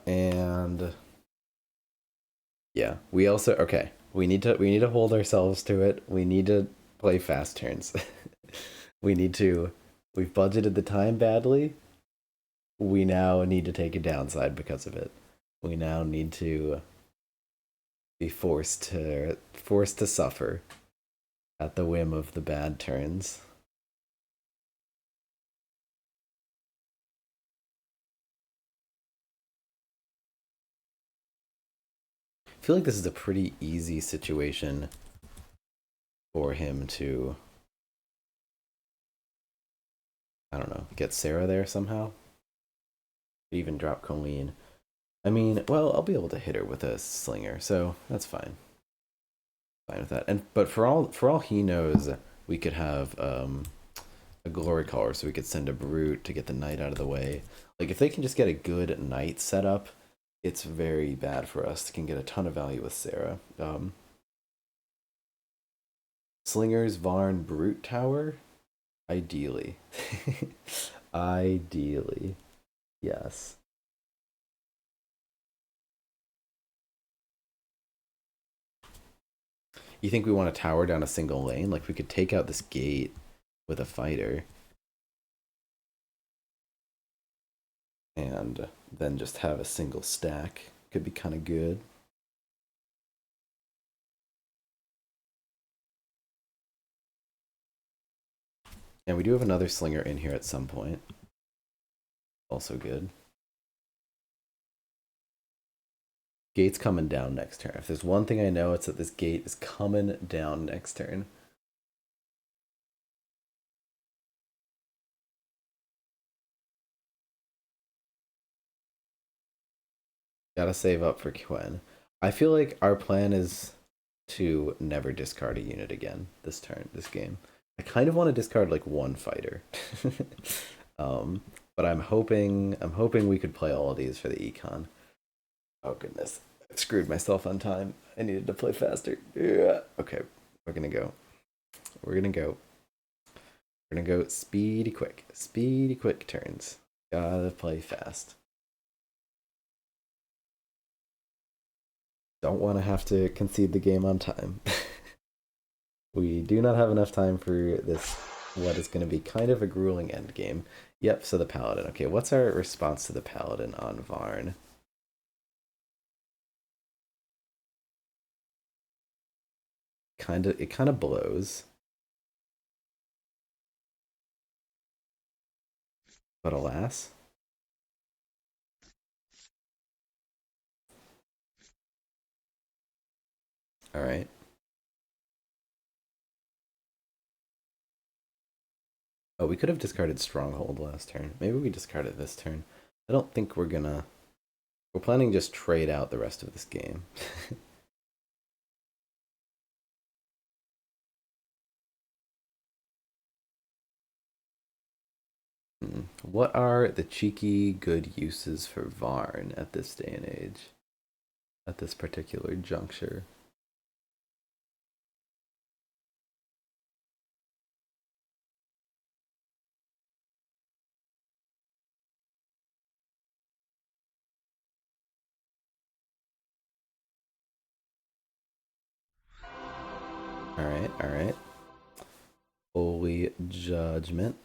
And yeah, we also okay. We need to hold ourselves to it. We need to play fast turns. we need to. We've budgeted the time badly. We now need to take a downside because of it. We now need to be forced to suffer at the whim of the bad turns. I feel like this is a pretty easy situation for him to, I don't know, get Sarah there somehow. Even drop Colleen. I mean, well, I'll be able to hit her with a slinger, so that's fine. Fine with that. And but for all he knows, we could have a glory caller, so we could send a brute to get the knight out of the way. Like if they can just get a good knight set up, it's very bad for us. It can get a ton of value with Sarah. Slingers, Varn, Brute Tower, ideally. Ideally, yes. You think we want to tower down a single lane? Like we could take out this gate with a fighter and then just have a single stack. Could be kind of good. And we do have another slinger in here at some point. Also good. Gate's coming down next turn. If there's one thing I know, it's that this gate is coming down next turn. Gotta save up for Quen. I feel like our plan is to never discard a unit again this game. I kind of want to discard like one fighter. um, but I'm hoping we could play all of these for the econ. Oh goodness. I screwed myself on time. I needed to play faster. Yeah. Okay, we're gonna go. We're gonna go. We're gonna go speedy quick. Speedy quick turns. Gotta play fast. Don't want to have to concede the game on time. We do not have enough time for this, what is going to be kind of a grueling end game. Yep, so the Paladin. Okay, what's our response to the Paladin on Varn? It kind of blows. But alas. Alright. Oh, we could have discarded Stronghold last turn. Maybe we discard it this turn. I don't think we're gonna... We're planning to just trade out the rest of this game. What are the cheeky good uses for Varn at this day and age? At this particular juncture? Alright, alright. Holy Judgment.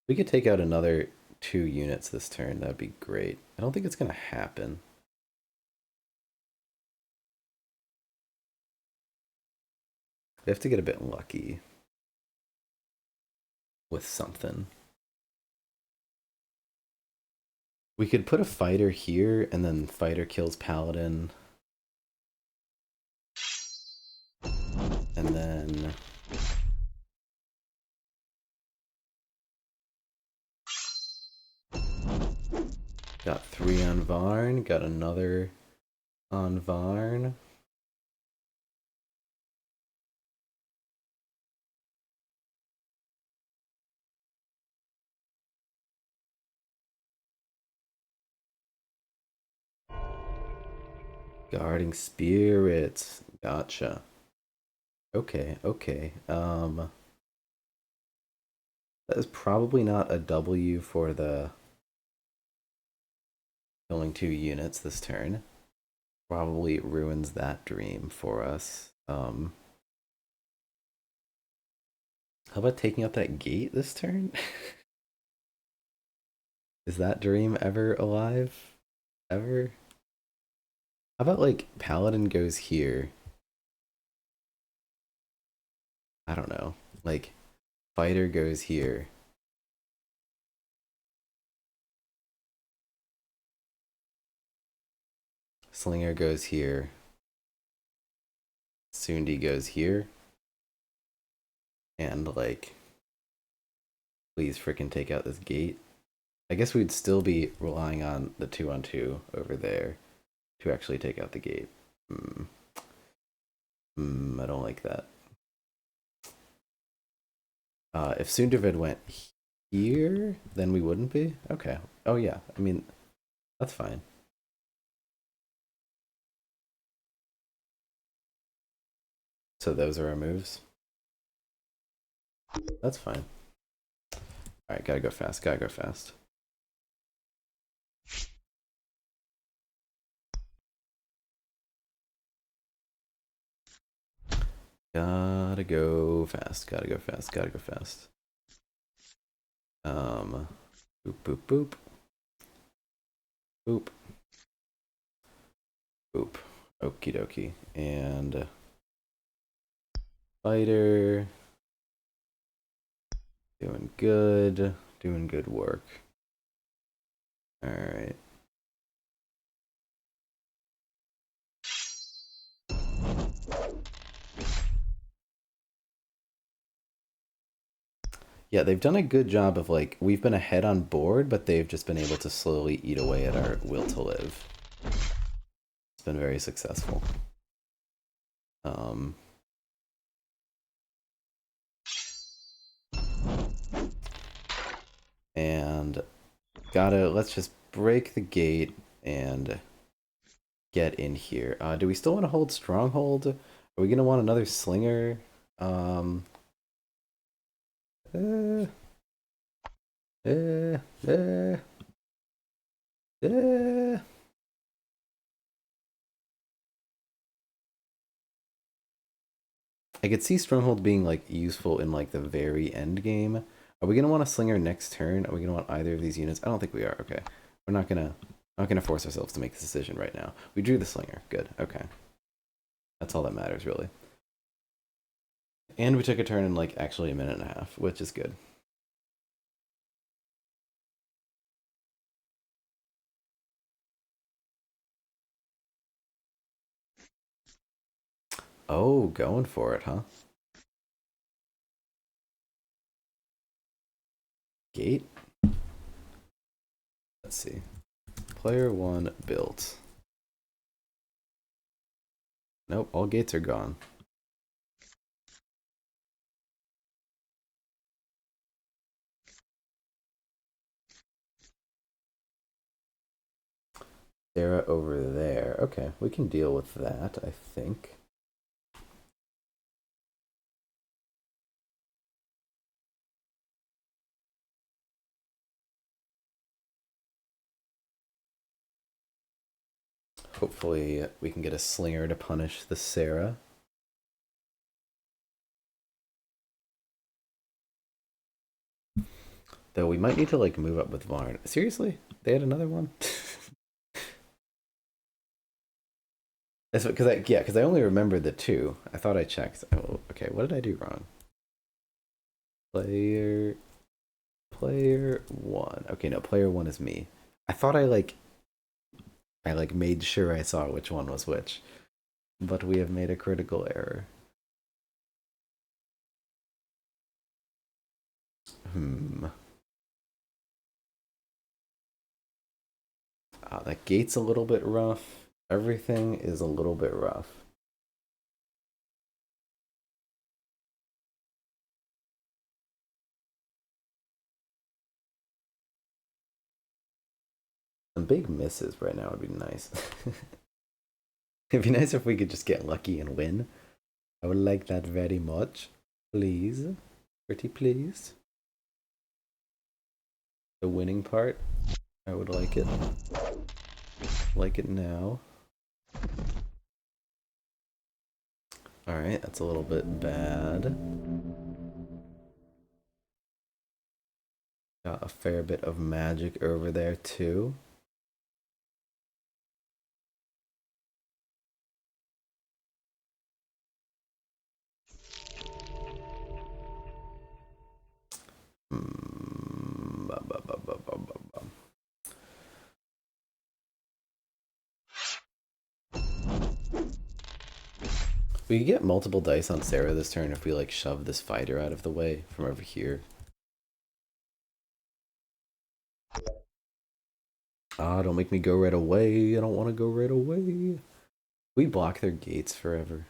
We could take out another 2 units this turn. That'd be great. I don't think it's going to happen. We have to get a bit lucky with something. We could put a fighter here, and then fighter kills Paladin. And then... Got 3 on Varn, got another on Varn. Guarding Spirits. Gotcha. Okay, okay. That is probably not a W for the killing 2 units this turn. Probably ruins that dream for us. How about taking out that gate this turn? Is that dream ever alive? Ever? How about like Paladin goes here? I don't know. Like Fighter goes here. Slinger goes here. Sundi goes here. And like, please freaking take out this gate. I guess we'd still be relying on the 2-on-2 over there to actually take out the gate. I don't like that. If Sundervid went here, then we wouldn't be? Okay. Oh yeah, I mean, that's fine. So those are our moves? That's fine. Alright, gotta go fast, gotta go fast. Gotta go fast, gotta go fast, gotta go fast. Boop, boop, boop. Boop. Boop. Okie dokie. And fighter. Doing good. Doing good work. Alright. Yeah, they've done a good job of like, we've been ahead on board, but they've just been able to slowly eat away at our will to live. It's been very successful. And let's just break the gate and get in here. Do we still want to hold stronghold? Are we gonna want another slinger? Uh, uh, uh, uh. I could see stronghold being like useful in like the very end game. Are we gonna want a slinger next turn? Are we gonna want either of these units? I don't think we are. Okay, we're not gonna force ourselves to make this decision right now. We drew the slinger. Good. Okay, that's all that matters really. And we took a turn in like actually a minute and a half, which is good. Oh, going for it, huh? Gate? Let's see. Player 1 built. Nope, all gates are gone. Sarah over there. Okay, we can deal with that, I think. Hopefully we can get a slinger to punish the Sarah. Though we might need to like move up with Varn. Seriously? They had another one? That's because I only remember the two. I thought I checked. Oh, okay, what did I do wrong? Player 1. Okay, no, player 1 is me. I thought I made sure I saw which one was which. But we have made a critical error. That gate's a little bit rough. Everything is a little bit rough. Some big misses right now would be nice. It'd be nice if we could just get lucky and win. I would like that very much. Please. Pretty please. The winning part. I would like it. Like it now. Alright, that's a little bit bad. Got a fair bit of magic over there too. We could get multiple dice on Sarah this turn if we like shove this fighter out of the way from over here. Ah, don't make me go right away. I don't want to go right away. We block their gates forever.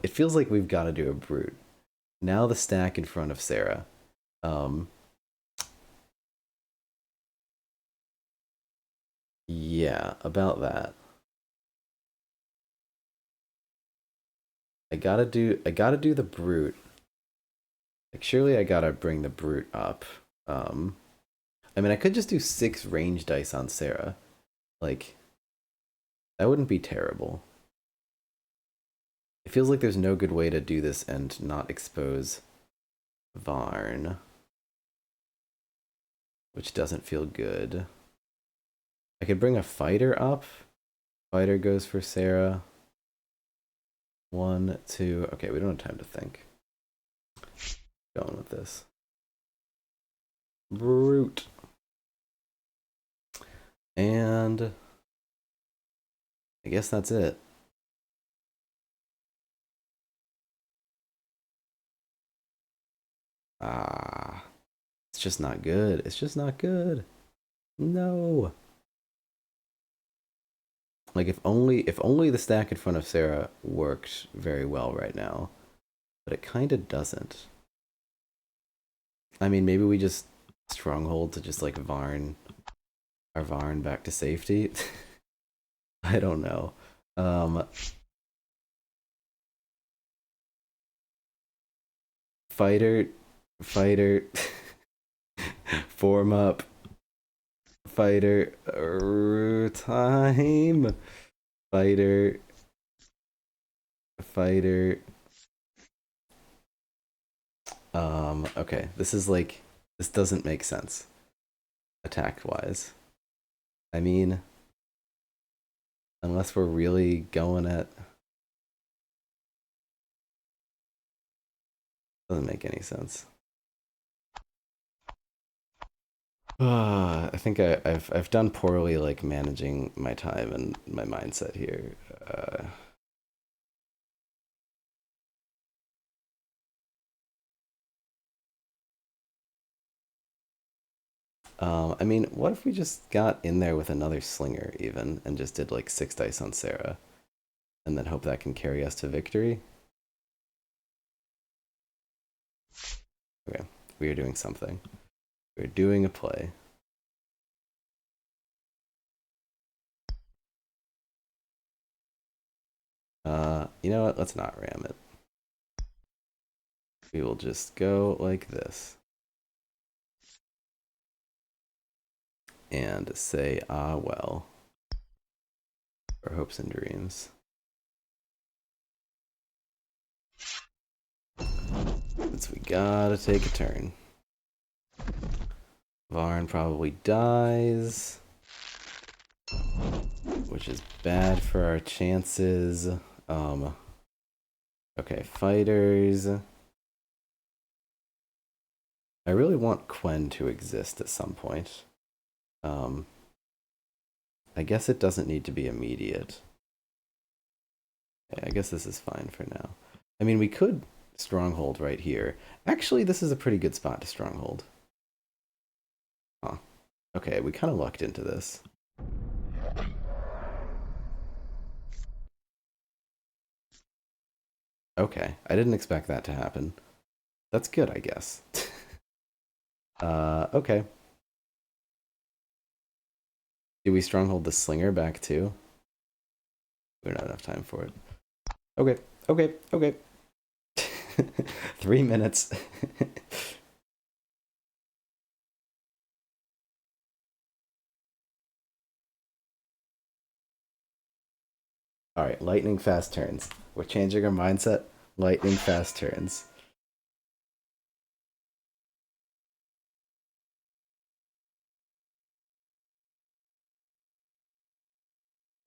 It feels like we've got to do a brute. Now the stack in front of Sarah. Um, yeah, about that. I gotta do the brute. Like surely I gotta bring the brute up. Um, I mean I could just do 6 range dice on Sarah. Like that wouldn't be terrible. It feels like there's no good way to do this and not expose Varn, which doesn't feel good. I could bring a fighter up. Fighter goes for Sarah. 1, 2. Okay, we don't have time to think. Going with this. Brute. And I guess that's it. Ah, it's just not good. It's just not good. No. Like if only the stack in front of Sarah worked very well right now, but it kind of doesn't. I mean, maybe we just stronghold to just like Varn our Varn back to safety. I don't know. Um, fighter, fighter, form up, fighter, time, fighter, fighter. Okay, this is like this doesn't make sense attack wise. I mean, unless we're really going at doesn't make any sense. I think I've done poorly like managing my time and my mindset here. I mean, what if we just got in there with another slinger even and just did like 6 dice on Sarah and then hope that can carry us to victory? Okay, we are doing something. We're doing a play. You know what? Let's not ram it. We will just go like this and say, ah, well, for hopes and dreams. Since we gotta take a turn. Varn probably dies, which is bad for our chances. Okay, fighters. I really want Quen to exist at some point. Um, I guess it doesn't need to be immediate. Okay, I guess this is fine for now. I mean, we could stronghold right here. Actually, this is a pretty good spot to stronghold. Huh. Okay, we kind of lucked into this. Okay, I didn't expect that to happen. That's good, I guess. Okay. Do we stronghold the slinger back too? We don't have enough time for it. Okay, okay, okay. 3 minutes. All right, lightning fast turns. We're changing our mindset. Lightning fast turns.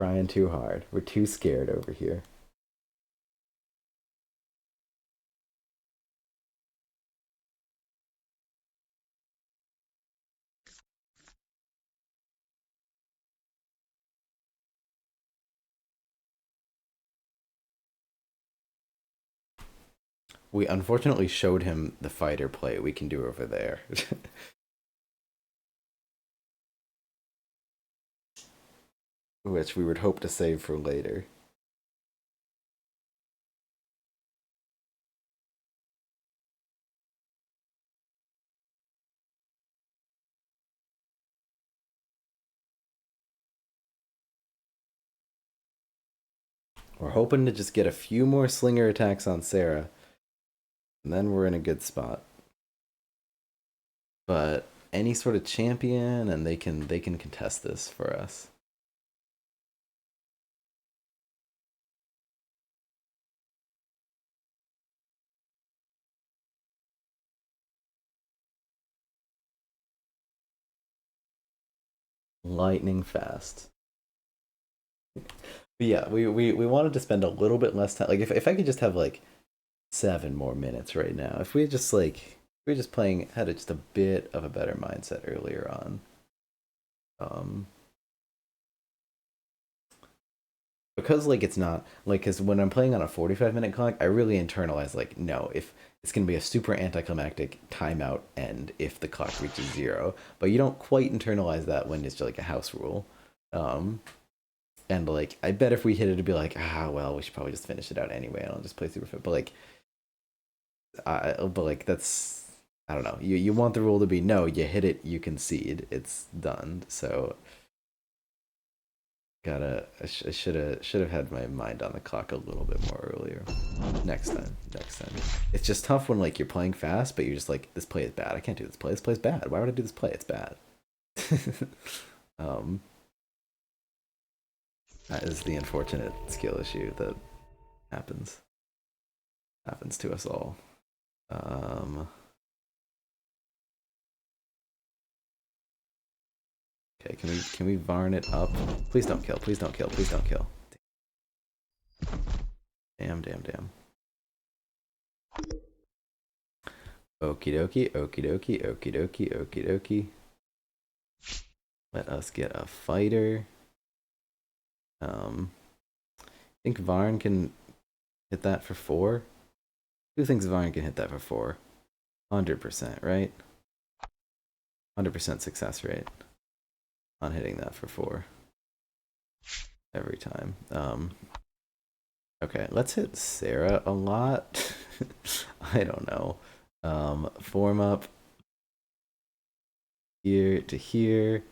Trying too hard. We're too scared over here. We unfortunately showed him the fighter play we can do over there. which we would hope to save for later. We're hoping to just get a few more slinger attacks on Sarah, and then we're in a good spot. But any sort of champion, and they can contest this for us. Lightning fast. But yeah, we wanted to spend a little bit less time. Like if I could just have like 7 more minutes right now. If we just like if we were just playing had just a bit of a better mindset earlier on. Um because like it's not like because when I'm playing on a 45-minute clock, I really internalize like no, if it's gonna be a super anticlimactic timeout end if the clock reaches zero. But you don't quite internalize that when it's just like a house rule. Um and like I bet if we hit it it'd be like, well, we should probably just finish it out anyway and I'll just play super fit. But like that's I don't know. You want the rule to be no, you hit it, you concede, it's done. So I should have had my mind on the clock a little bit more earlier. Next time. It's just tough when like you're playing fast, but you're just like this play is bad. I can't do this play. This play's bad. Why would I do this play? It's bad. um, that is the unfortunate skill issue that happens to us all. Um, okay, can we Varn it up? Please don't kill. Please don't kill. Please don't kill. Damn. Okie dokie, okie dokie, okie dokie, okie dokie. Let us get a fighter. I think Varn can hit that for 4. Who thinks Varn can hit that for 4? 100%, right? 100% success rate on hitting that for 4 every time. Okay, let's hit Sarah a lot. I don't know. Form up here to here.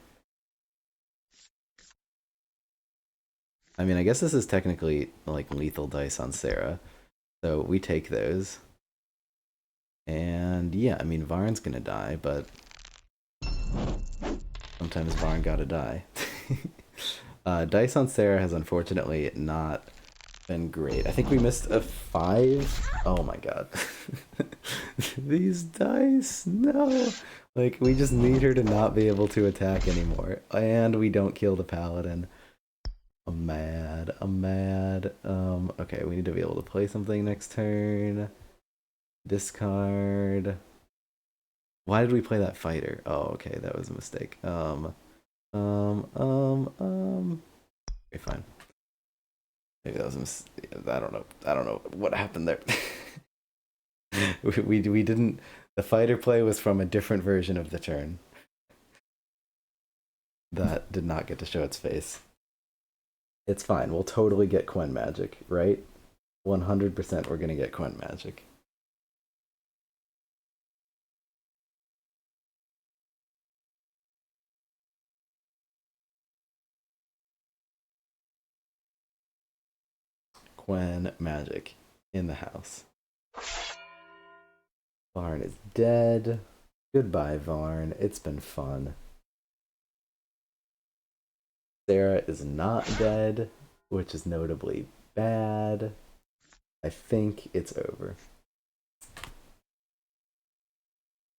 I mean, I guess this is technically like lethal dice on Sarah, so we take those. And yeah, I mean, Varn's gonna die, but sometimes Varn gotta die. Dice on Sarah has unfortunately not been great. I think we missed a 5. Oh my god. These dice, no. Like, we just need her to not be able to attack anymore. And we don't kill the paladin. I'm mad. Okay, we need to be able to play something next turn. Discard. Why did we play that fighter? Oh, okay, that was a mistake. Okay, fine. Maybe that was a mistake. I don't know. I don't know what happened there. we didn't. The fighter play was from a different version of the turn that did not get to show its face. It's fine. We'll totally get Quen magic, right? 100% we're gonna get Quen magic. Quen magic in the house. Varn is dead. Goodbye, Varn. It's been fun. Sarah is not dead, which is notably bad. I think it's over.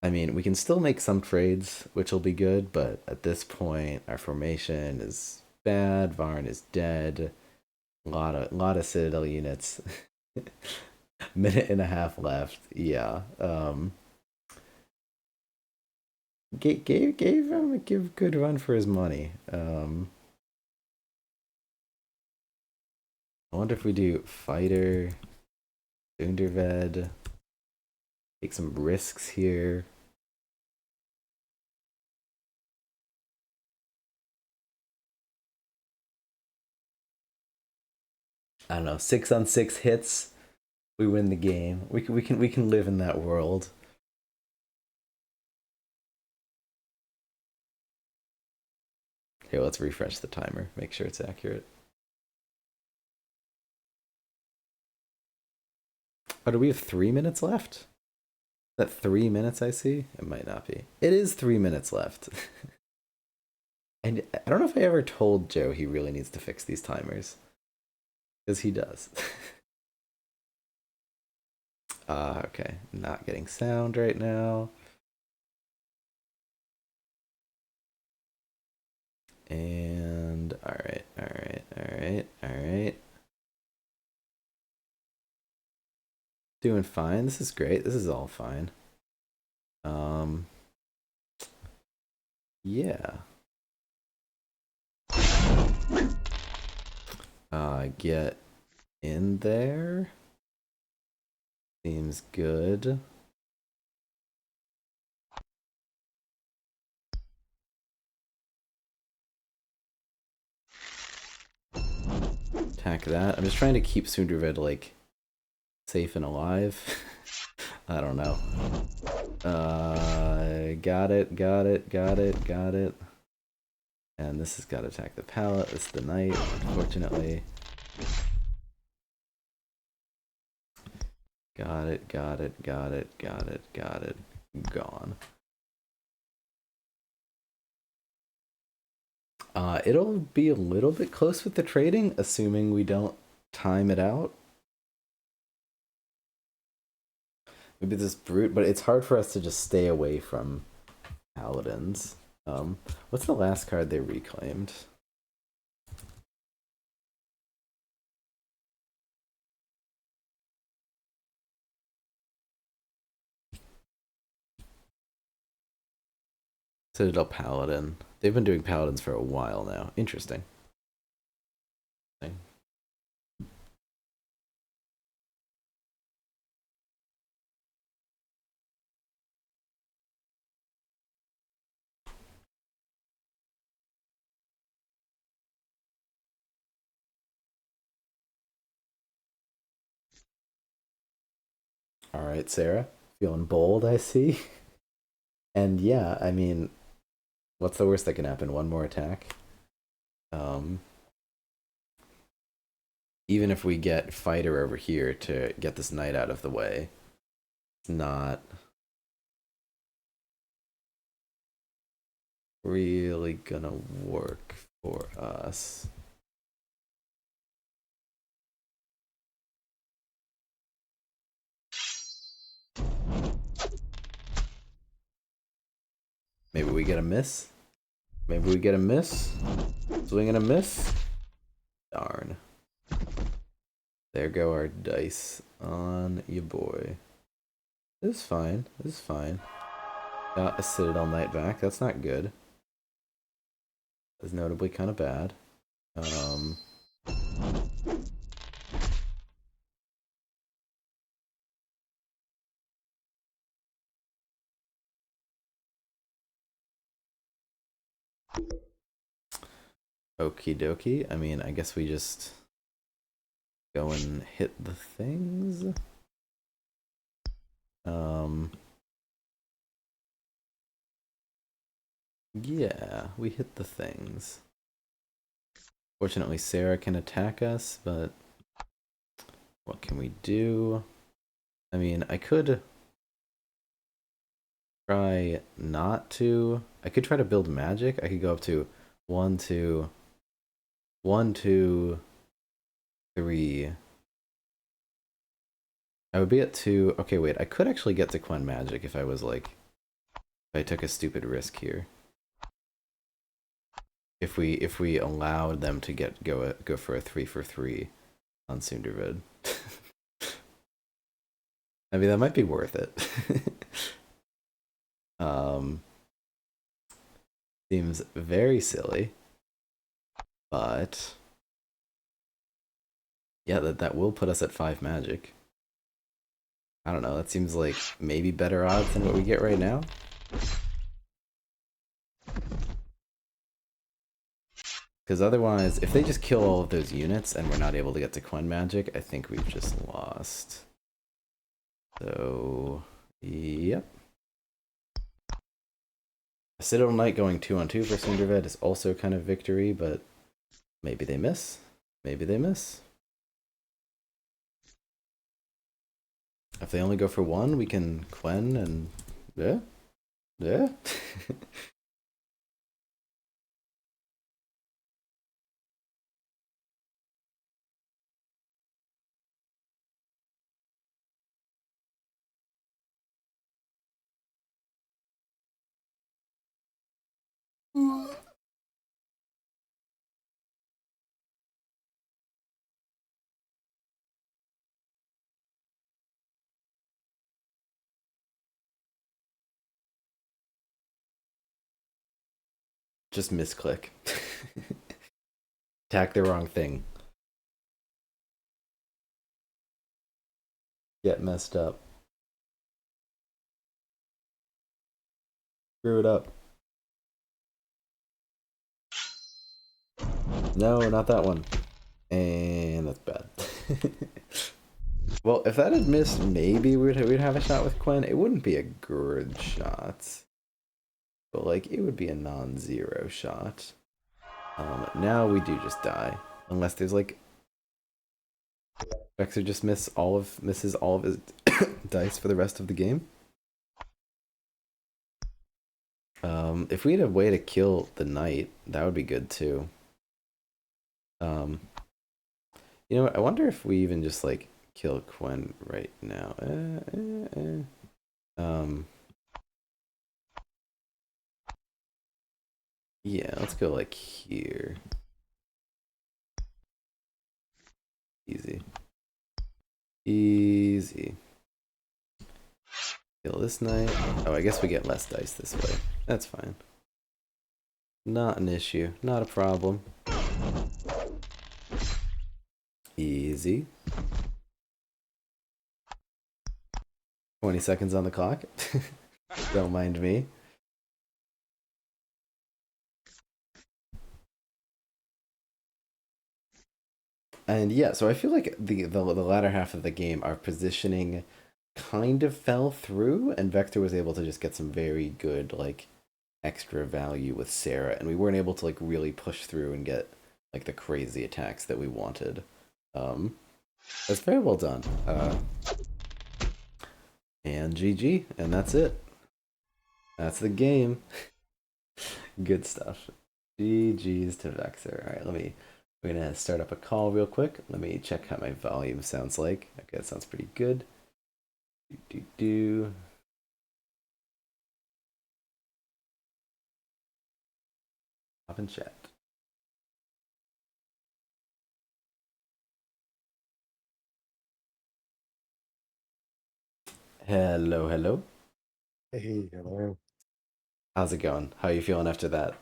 I mean, we can still make some trades, which will be good, but at this point, our formation is bad. Varn is dead. A lot of Citadel units. Minute and a half left. Yeah. Gave him a good run for his money. I wonder if we do fighter, Underved, take some risks here. I don't know, 6-on-6 hits, we win the game. We can live in that world. Here, let's refresh the timer. Make sure it's accurate. Oh, do we have 3 minutes left? Is that 3 minutes I see? It might not be. It is 3 minutes left. And I don't know if I ever told Joe he really needs to fix these timers. Because he does. Okay. Not getting sound right now. And alright, alright, alright, alright. Doing fine. This is great. This is all fine. Yeah. Get in there. Seems good. Attack that. I'm just trying to keep Sundervid, like, safe and alive. I don't know. Got it, got it, got it, got it. And this has got to attack the pallet. This is the knight, unfortunately. Got it, got it, got it, got it, got it. Gone. It'll be a little bit close with the trading, assuming we don't time it out. Maybe this brute, but it's hard for us to just stay away from paladins. What's the last card they reclaimed? Citadel Paladin. They've been doing paladins for a while now. Interesting. All right, Sarah. Feeling bold, I see. And yeah, I mean, what's the worst that can happen? One more attack. Um, Even if we get fighter over here to get this knight out of the way, it's not really gonna work for us. Maybe we get a miss. Maybe we get a miss. Swing and a miss. Darn. There go our dice on you, boy. This is fine. This is fine. Got a Citadel Knight back. That's not good. That's notably kind of bad. Okie dokie. I mean, I guess we just go and hit the things. Yeah, we hit the things. Fortunately, Sarah can attack us, but what can we do? I mean, I could try not to. I could try to build magic. I could go up to 1, 2, 1, 2, 3. I would be at 2. Okay, wait. I could actually get to Quen Magic if I was like, if I took a stupid risk here. If we allowed them to go for a 3 for 3 on Sundervid. I mean, that might be worth it. Seems very silly, but yeah, that will put us at 5 magic. I don't know. That seems like maybe better odds than what we get right now. Because otherwise, if they just kill all of those units and we're not able to get to Quen magic, I think we've just lost. So, yep. A Citadel Knight going 2-on-2 for Cindervet is also kind of victory, but maybe they miss. Maybe they miss. If they only go for one, we can Quen and... yeah? Yeah? Just misclick. Attack the wrong thing. Get messed up. Screw it up. No, not that one. And that's bad. Well, if that had missed, maybe we'd have a shot with Quen. It wouldn't be a good shot. But, like, it would be a non-zero shot. Now we do just die. Unless there's, like... Vexer just misses all of his dice for the rest of the game. If we had a way to kill the knight, that would be good, too. You know what? I wonder if we even just, like, kill Quen right now. Yeah, let's go, like, here. Easy. Easy. Kill this knight. Oh, I guess we get less dice this way. That's fine. Not an issue. Not a problem. Easy. 20 seconds on the clock. Don't mind me. And yeah, so I feel like the latter half of the game, our positioning kind of fell through, and Vector was able to just get some very good, like, extra value with Sarah, and we weren't able to, like, really push through and get, like, the crazy attacks that we wanted. That's very well done. And GG, and that's it. That's the game. Good stuff. GG's to Vexer. Alright, we're gonna start up a call real quick. Let me check how my volume sounds like. Okay, that sounds pretty good. Hop in chat. Hello, hello. Hey, hello. How's it going? How are you feeling after that?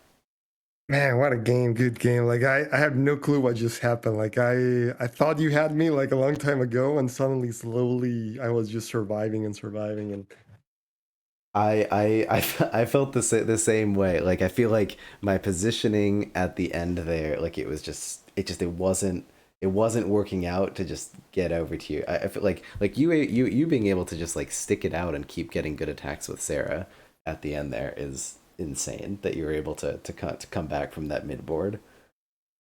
Man, what a game, good game. Like I have no clue what just happened. Like I thought you had me like a long time ago and suddenly slowly I was just surviving and surviving and I felt the same way. Like I feel like my positioning at the end there, like it wasn't working out to just get over to you. I feel like you being able to just like stick it out and keep getting good attacks with Sarah at the end there is insane. That you were able to come back from that mid board.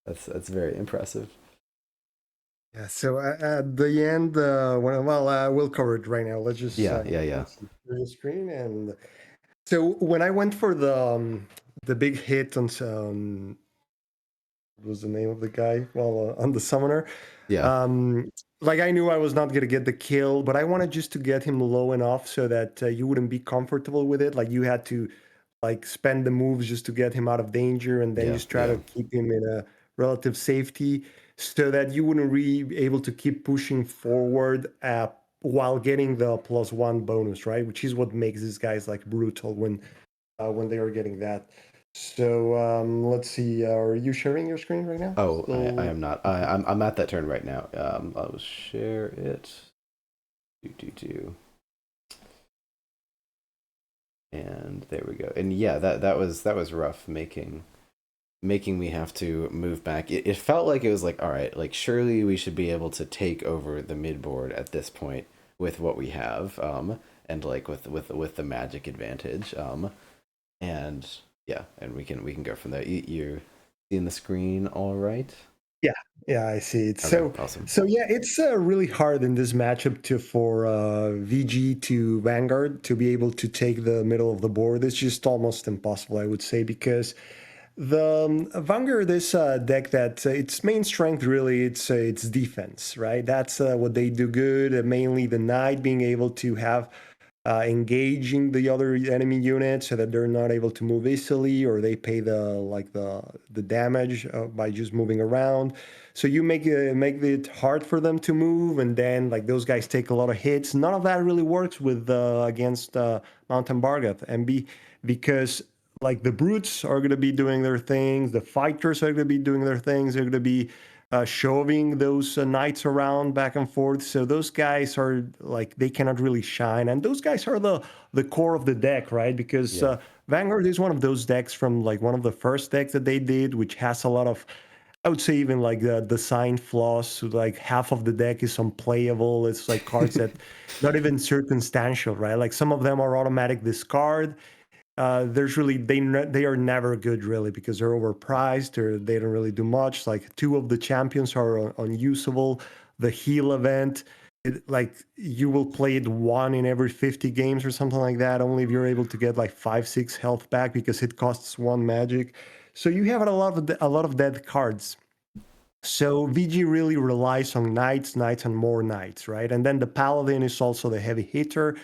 That's very impressive. yeah, so at the end we'll cover it right now. Let's just Yeah. let's share the screen and so when I went for the big hit on what was the name of the guy? Well, on the summoner. Yeah. Um, like I knew I was not gonna get the kill, but I wanted just to get him low enough so that you wouldn't be comfortable with it. Like you had to like spend the moves just to get him out of danger, and then Yeah. just try to keep him in a relative safety, so that you wouldn't be able to keep pushing forward while getting the +1 bonus, right? Which is what makes these guys like brutal when they are getting that. So let's see. Are you sharing your screen right now? Oh, I Still... am not. I'm at that turn right now. I'll share it. Do. And there we go. And yeah, that was rough making making me have to move back. It felt like it was like, all right, like surely we should be able to take over the mid board at this point with what we have, and like with the magic advantage, and yeah, and we can go from there. You're seeing the screen, all right? Yeah, yeah, I see it. Okay, So, awesome. so yeah, it's really hard in this matchup to for VG to Vanguard to be able to take the middle of the board. It's just almost impossible, I would say, because the Vanguard is a deck that its main strength really it's defense, right? That's what they do good. Mainly the knight being able to have engaging the other enemy unit so that they're not able to move easily, or they pay the damage by just moving around. So you make it hard for them to move, and then like those guys take a lot of hits. None of that really works with against Mountain Bargath and because like the brutes are going to be doing their things, the fighters are going to be doing their things, they're going to be shoving those knights around back and forth. So those guys are like they cannot really shine, and those guys are the core of the deck, right? Because Yeah. Vanguard is one of those decks from like one of the first decks that they did, which has a lot of, I would say, even like the design flaws. So like half of the deck is unplayable. It's like cards that not even circumstantial, right? Like some of them are automatic discard. There's really they are never good really because they're overpriced or they don't really do much. Like two of the champions are unusable. The heal event, like you will play it one in every 50 games or something like that. Only if you're able to get like 5-6 health back because it costs one magic. So you have a lot of dead cards. So VG really relies on knights, and more knights, right? And then the paladin is also the heavy hitter,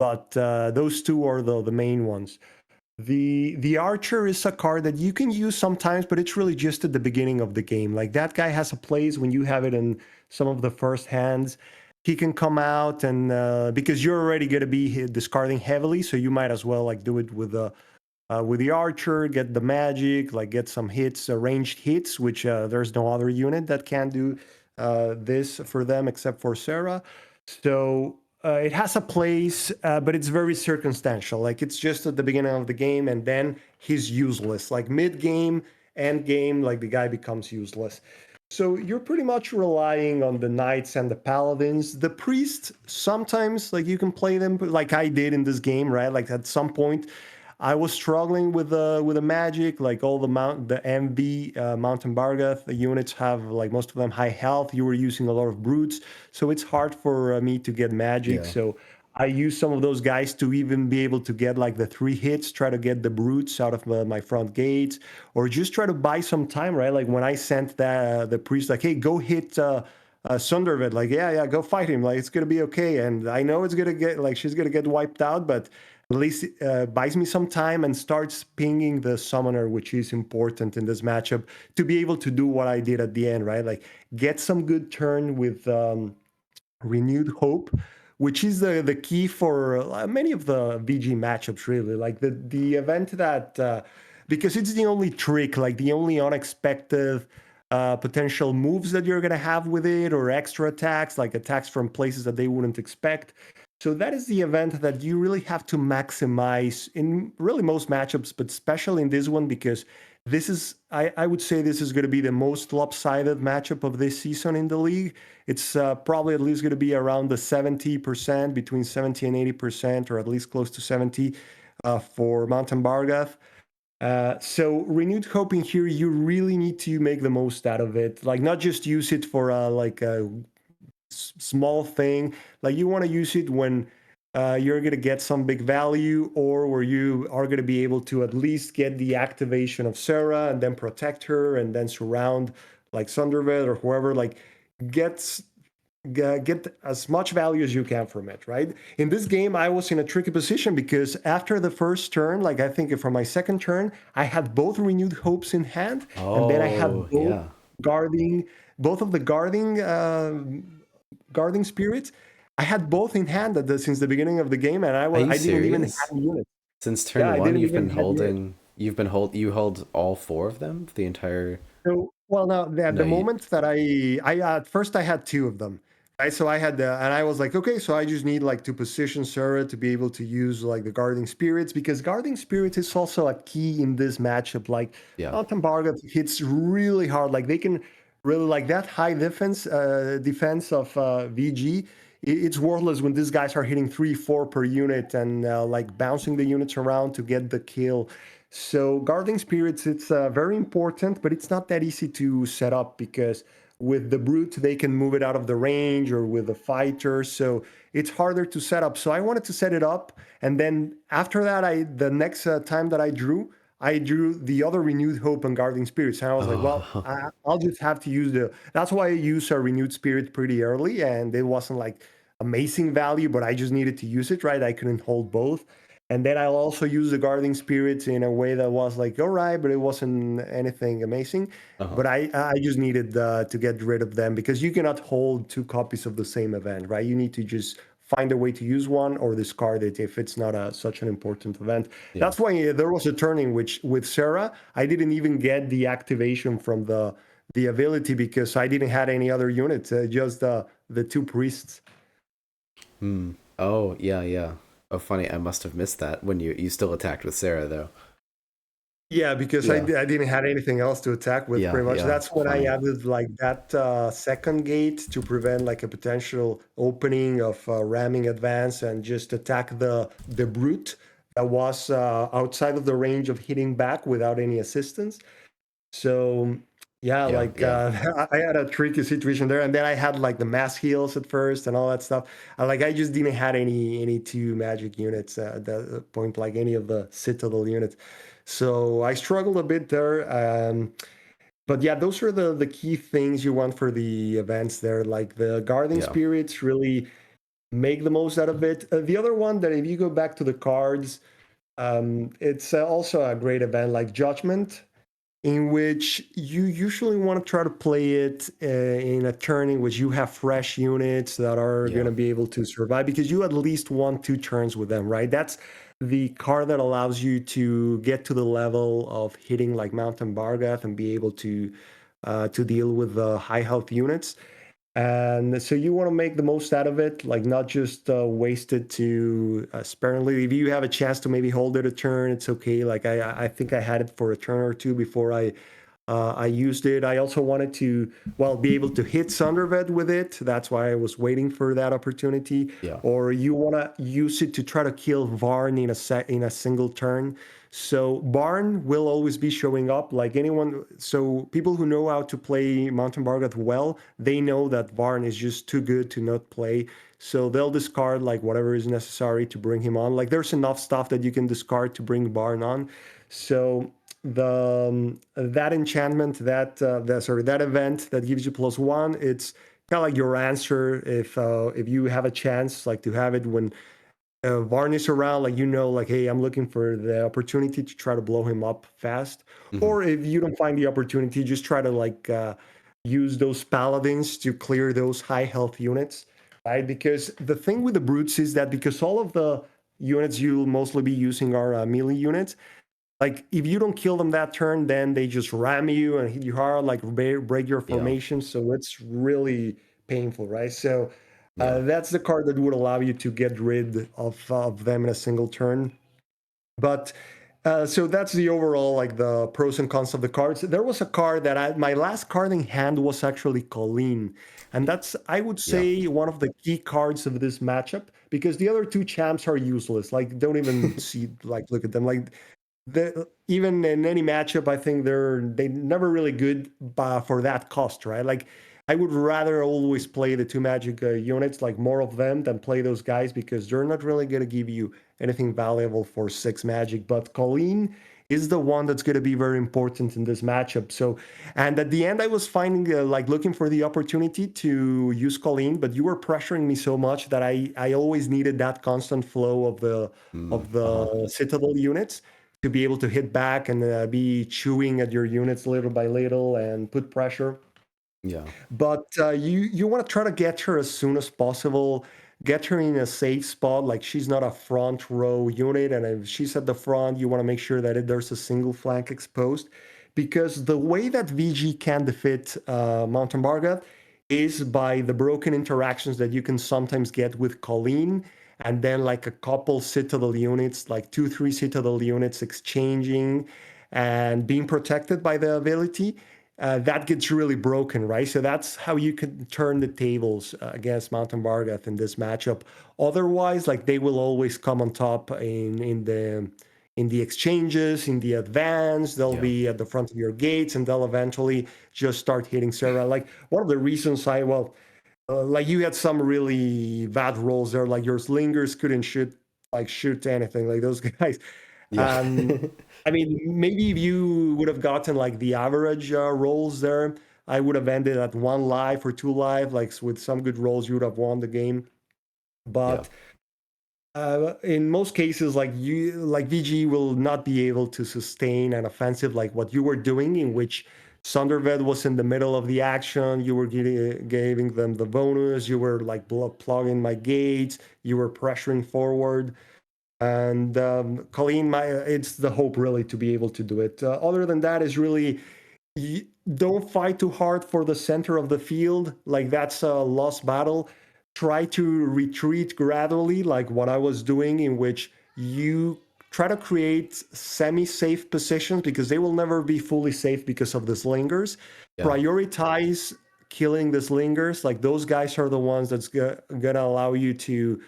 but those two are the main ones. The archer is a card that you can use sometimes, but it's really just at the beginning of the game. Like that guy has a place when you have it in some of the first hands. He can come out and because you're already going to be discarding heavily, so you might as well like do it with the archer, get the magic, like get some hits, ranged hits, which there's no other unit that can do this for them except for Sarah. So it has a place, but it's very circumstantial. Like it's just at the beginning of the game, and then he's useless. Like mid game, end game, like the guy becomes useless. So you're pretty much relying on the knights and the paladins. The priest sometimes, like you can play them, like I did in this game, right? Like at some point, I was struggling with the magic, like all the MV Mountain Bargath the units have like most of them high health. You were using a lot of brutes, so it's hard for me to get magic. Yeah. So I use some of those guys to even be able to get like the 3 hits, try to get the brutes out of my front gates, or just try to buy some time, right? Like when I sent the priest, like, hey, go hit. Sundervid, like, yeah, go fight him. Like, it's gonna be okay. And I know it's gonna get like she's gonna get wiped out, but at least buys me some time and starts pinging the summoner, which is important in this matchup to be able to do what I did at the end, right? Like get some good turn with renewed hope, which is the key for many of the VG matchups, really. Like the event that because it's the only trick, like the only unexpected potential moves that you're gonna have with it, or extra attacks, like attacks from places that they wouldn't expect. So that is the event that you really have to maximize in really most matchups, but especially in this one because this is I would say this is going to be the most lopsided matchup of this season in the league. It's probably at least going to be around the 70%, between 70 and 80%, or at least close to 70 for Mountain Bargath. So renewed hope in here, you really need to make the most out of it. Like not just use it for like a small thing. Like you want to use it when you're going to get some big value, or where you are going to be able to at least get the activation of Sarah and then protect her and then surround like Sundervet or whoever. Like gets get as much value as you can from it, right? In this game, I was in a tricky position because after the first turn, like I think for my second turn, I had both renewed hopes in hand, and then I Oh, had both yeah. guarding, both of the guarding spirits. I had both in hand since the beginning of the game, and Are you I didn't even serious? have units. Since Yeah, turn I one, didn't you've even been have units. holding. You hold all four of them. The entire. So, well, now at No, the you. moment that I at first I had two of them. Right, so I had and I was like, okay, so I just need like to position Sarah to be able to use like the guarding spirits because guarding spirits is also a key in this matchup. Like Yeah. Mountain Bargat hits really hard. Like they can really like that high defense of VG. It's worthless when these guys are hitting 3, 4 per unit and like bouncing the units around to get the kill. So guarding spirits, it's very important, but it's not that easy to set up because with the brute they can move it out of the range or with the fighter, so it's harder to set up. So I wanted to set it up, and then after that the next time that I drew the other renewed hope and guarding spirits, and I was like, well, Oh, I'll just have to use the that's why I used a renewed spirit pretty early, and it wasn't like amazing value, but I just needed to use it, right? I couldn't hold both. And then I'll also use the guarding spirits in a way that was like all right, but it wasn't anything amazing. uh-huh. But I just needed to get rid of them because you cannot hold 2 copies of the same event, right? You need to just find a way to use one or discard it if it's not such an important event. Yeah. That's why there was a turn in which with Sarah I didn't even get the activation from the ability because I didn't have any other units, just the 2 priests. Hmm. Oh, yeah, yeah. Oh, funny. I must have missed that when you still attacked with Sarah though. Yeah, because Yeah. I didn't have anything else to attack with Yeah, pretty much. yeah. That's when I Funny. added like that second gate to prevent like a potential opening of ramming advance and just attack the brute that was outside of the range of hitting back without any assistance. So yeah, Yeah, like yeah. I had a tricky situation there, and then I had like the mass heals at first and all that stuff. Like I just didn't had any 2 magic units at that point, like any of the Citadel units. So I struggled a bit there. But yeah, those are the key things you want for the events there. Like the guarding Yeah. spirits really make the most out of it. The other one that if you go back to the cards, it's also a great event like Judgment in which you usually want to try to play it in a turn in which you have fresh units that are going Yeah. to be able to survive because you at least want 2 turns with them, right? That's the card that allows you to get to the level of hitting like Mountain Bargath and be able to deal with the high health units. And so you want to make the most out of it, like not just waste it to sparingly. If you have a chance to maybe hold it a turn, it's okay. Like I think I had it for a turn or two before I used it. I also wanted to, well, be able to hit Sunderved with it. That's why I was waiting for that opportunity. Yeah. Or you want to use it to try to kill Varn in a single turn. So Barn will always be showing up like anyone. So people who know how to play Mountain Bargat well, they know that Varn is just too good to not play. So they'll discard like whatever is necessary to bring him on. Like there's enough stuff that you can discard to bring Barn on. So the that enchantment that event that gives you +1, it's kind of like your answer if you have a chance like to have it when varnish around, like like hey, I'm looking for the opportunity to try to blow him up fast. Hmm. Or if you don't find the opportunity, just try to like use those paladins to clear those high health units, right? Because the thing with the brutes is that because all of the units you'll mostly be using are melee units, like if you don't kill them that turn, then they just ram you and hit you hard, like break your Yeah. formation. So it's really painful, right? So Yeah. that's the card that would allow you to get rid of them in a single turn. But so that's the overall like the pros and cons of the cards. There was a card that my last card in hand was actually Colleen, and that's I would Yeah. say one of the key cards of this matchup because the other 2 champs are useless. Like don't even see like look at them like even in any matchup, I think they never really good for that cost, right? Like I would rather always play the 2 magic units, like more of them, than play those guys because they're not really going to give you anything valuable for 6 magic. But Colleen is the one that's going to be very important in this matchup. So, and at the end, I was finding like looking for the opportunity to use Colleen, but you were pressuring me so much that I always needed that constant flow of the Mm. of Uh-huh. the Citadel units to be able to hit back and be chewing at your units little by little and put pressure. Yeah. But you want to try to get her as soon as possible, get her in a safe spot. Like she's not a front row unit, and if she's at the front, you want to make sure that there's a single flank exposed, because the way that VG can defeat Mountain Bargat is by the broken interactions that you can sometimes get with Colleen, and then like a couple Citadel units, like 2, 3 Citadel units exchanging and being protected by the ability. That gets really broken, right? So that's how you can turn the tables against Mountain Bargath in this matchup. Otherwise, like they will always come on top in the exchanges, in the advance. They'll Yeah. be at the front of your gates, and they'll eventually just start hitting Sarah. Like one of the reasons like you had some really bad rolls there, like your slingers couldn't shoot anything, like those guys. Yeah. Um, I mean, maybe if you would have gotten like the average rolls there, I would have ended at 1 life or 2 life. Like with some good rolls, you would have won the game. Yeah. But in most cases, like VG will not be able to sustain an offensive like what you were doing, in which Sunderved was in the middle of the action. You were giving them the bonus. You were like plugging my gates. You were pressuring forward. And Colleen, it's the hope really to be able to do it. Other than that, is really don't fight too hard for the center of the field. Like that's a lost battle. Try to retreat gradually, like what I was doing, in which you try to create semi-safe positions because they will never be fully safe because of the slingers. Yeah. Prioritize killing the slingers. Like those guys are the ones that's gonna allow you to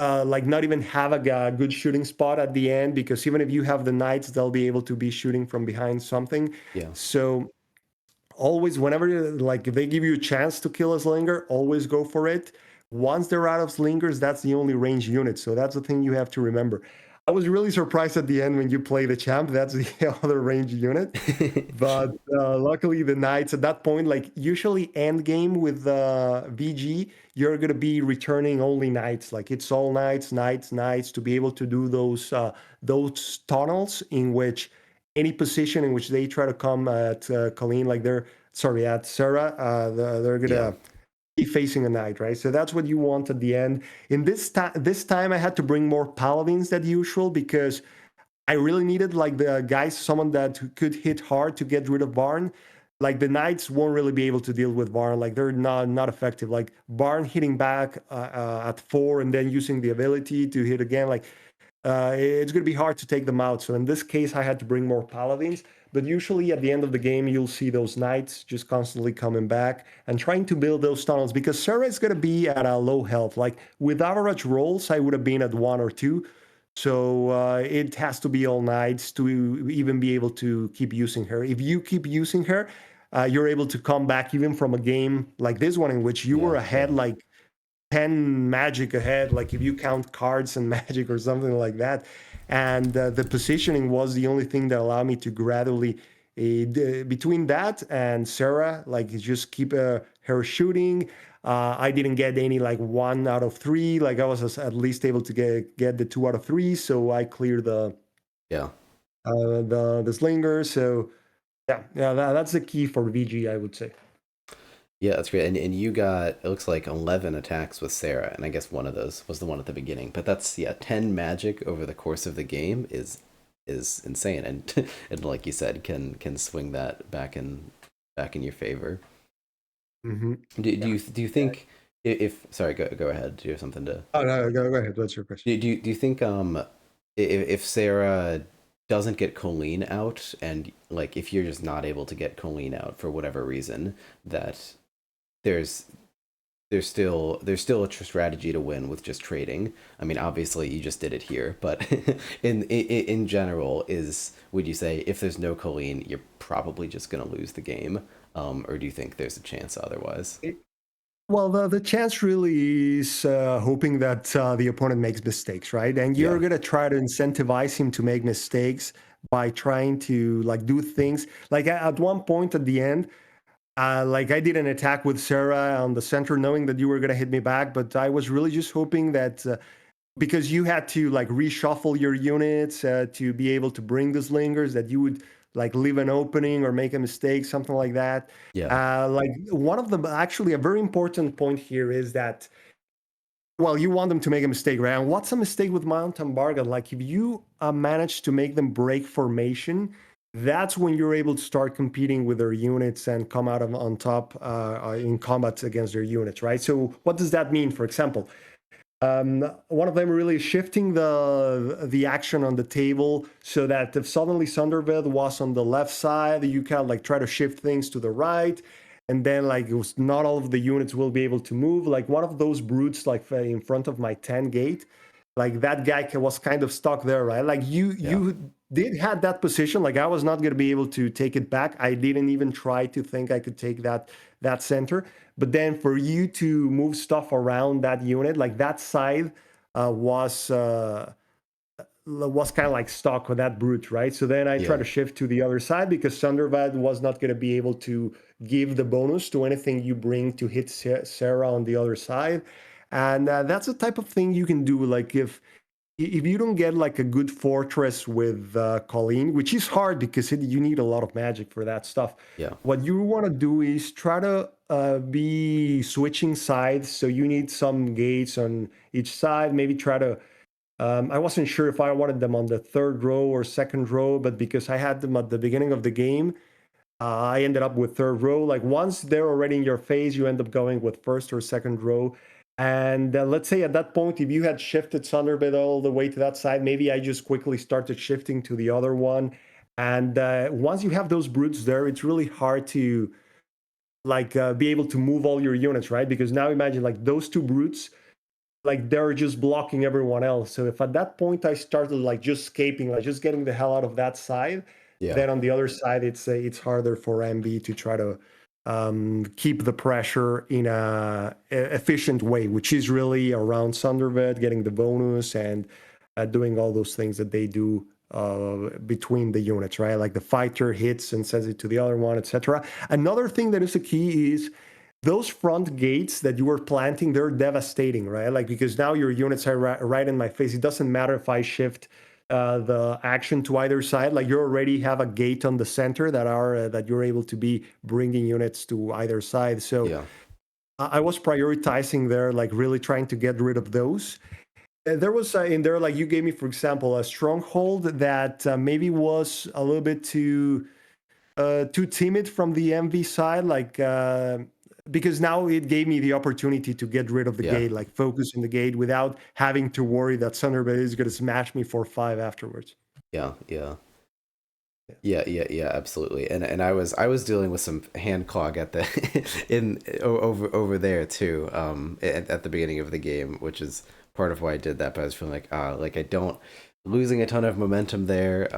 like not even have a good shooting spot at the end, because even if you have the knights, they'll be able to be shooting from behind something. Yeah. So always, whenever like if they give you a chance to kill a slinger, always go for it. Once they're out of slingers, that's the only range unit, so that's the thing you have to remember. I was really surprised at the end when you play the champ, that's the other range unit. But luckily the knights at that point, like usually end game with VG, you're gonna be returning only knights. Like it's all knights, knights, knights to be able to do those tunnels in which any position in which they try to come at Colleen, like they're sorry at Sarah, they're Yeah. gonna be facing a knight, right? So that's what you want at the end. In this time, I had to bring more paladins than usual because I really needed like the guys, someone that could hit hard to get rid of Barn. Like the knights won't really be able to deal with Barn. Like they're not effective. Like Barn hitting back at 4 and then using the ability to hit again. Like it's going to be hard to take them out. So in this case, I had to bring more paladins. But usually at the end of the game, you'll see those knights just constantly coming back and trying to build those tunnels because Sarah is going to be at a low health. Like with average rolls, I would have been at 1 or 2. So it has to be all knights to even be able to keep using her. If you keep using her, you're able to come back even from a game like this one in which you were Yeah. ahead like 10 magic ahead, like if you count cards and magic or something like that. And the positioning was the only thing that allowed me to gradually, between that and Sarah, like just keep her shooting. I didn't get any like 1 out of 3. Like I was at least able to get the 2 out of 3. So I cleared Yeah. the slinger. So yeah, that's the key for VG, I would say. Yeah, that's great. And you got, it looks like 11 attacks with Sarah, and I guess one of those was the one at the beginning. But that's, yeah, 10 magic over the course of the game is insane, and and like you said, can swing that back in your favor. Hmm. Do you think if sorry, go ahead. Do you have something to Oh no, go ahead. What's your question? do you think if Sarah doesn't get Colleen out, and like if you're just not able to get Colleen out for whatever reason, that there's there's still a strategy to win with just trading. I mean, obviously you just did it here, but in general, is would you say if there's no Colleen, you're probably just gonna lose the game, or do you think there's a chance otherwise? Well, the chance really is hoping that the opponent makes mistakes, right? And you're Yeah, gonna try to incentivize him to make mistakes by trying to like do things. Like at one point at the end, like I did an attack with Sarah on the center, knowing that you were gonna hit me back, but I was really just hoping that because you had to like reshuffle your units to be able to bring the slingers, that you would like leave an opening or make a mistake, something like that. yeah, Like one of the actually a very important point here is that, well, you want them to make a mistake, right? And what's a mistake with Mountain Bargain? Like if you manage to make them break formation, that's when you're able to start competing with their units and come out on top in combat against their units, right? So what does that mean? For example, one of them really shifting the action on the table so that if suddenly Thunderbird was on the left side, you can like try to shift things to the right, and then like it was not all of the units will be able to move. Like one of those brutes, like in front of my 10 gate, like that guy was kind of stuck there, right? Like you Yeah. you did had that position. Like I was not going to be able to take it back. I didn't even try to think I could take that center. But then for you to move stuff around that unit, like that side was kind of like stuck with that brute, right? So then I try Yeah. to shift to the other side because Thundervad was not going to be able to give the bonus to anything you bring to hit Sarah on the other side. And that's the type of thing you can do. Like if you don't get like a good fortress with Colleen, which is hard because you need a lot of magic for that stuff. Yeah. What you want to do is try to be switching sides. So you need some gates on each side. Maybe try to. I wasn't sure if I wanted them on the third row or second row, but because I had them at the beginning of the game, I ended up with third row. Like once they're already in your phase, you end up going with first or second row. And let's say at that point, if you had shifted Thunderbit all the way to that side, maybe I just quickly started shifting to the other one. And once you have those brutes there, it's really hard to like be able to move all your units, right? Because now imagine like those two brutes, like they're just blocking everyone else. So if at that point I started like just escaping, like just getting the hell out of that side, Yeah. then on the other side it's harder for MB to try to keep the pressure in a efficient way, which is really around Sundervet getting the bonus and doing all those things that they do between the units, right? Like the fighter hits and sends it to the other one, etc. Another thing that is a key is those front gates that you were planting, they're devastating, right? Like because now your units are right in my face. It doesn't matter if I shift the action to either side. Like you already have a gate on the center that you're able to be bringing units to either side. So Yeah. I was prioritizing there, like really trying to get rid of those. There was in there, like you gave me, for example, a stronghold that maybe was a little bit too timid from the MV side, like because now it gave me the opportunity to get rid of the Yeah. gate, like focus on the gate without having to worry that Thunderbird is going to smash me for 5 afterwards. Yeah. Yeah. Yeah. Yeah, absolutely. And I was dealing with some hand clog at the over there too. At the beginning of the game, which is part of why I did that. But I was feeling like I don't losing a ton of momentum there.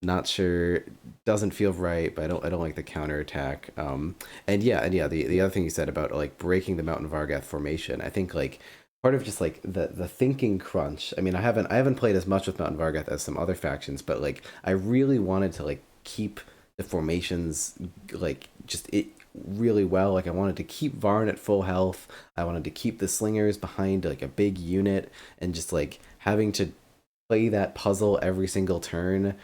Not sure, doesn't feel right, but I don't like the counterattack. The other thing you said about like breaking the Mountain Vargath formation, I think like part of just like the thinking crunch. I mean, I haven't played as much with Mountain Vargath as some other factions, but like I really wanted to like keep the formations like just it really well. Like I wanted to keep Varn at full health. I wanted to keep the slingers behind like a big unit, and just like having to play that puzzle every single turn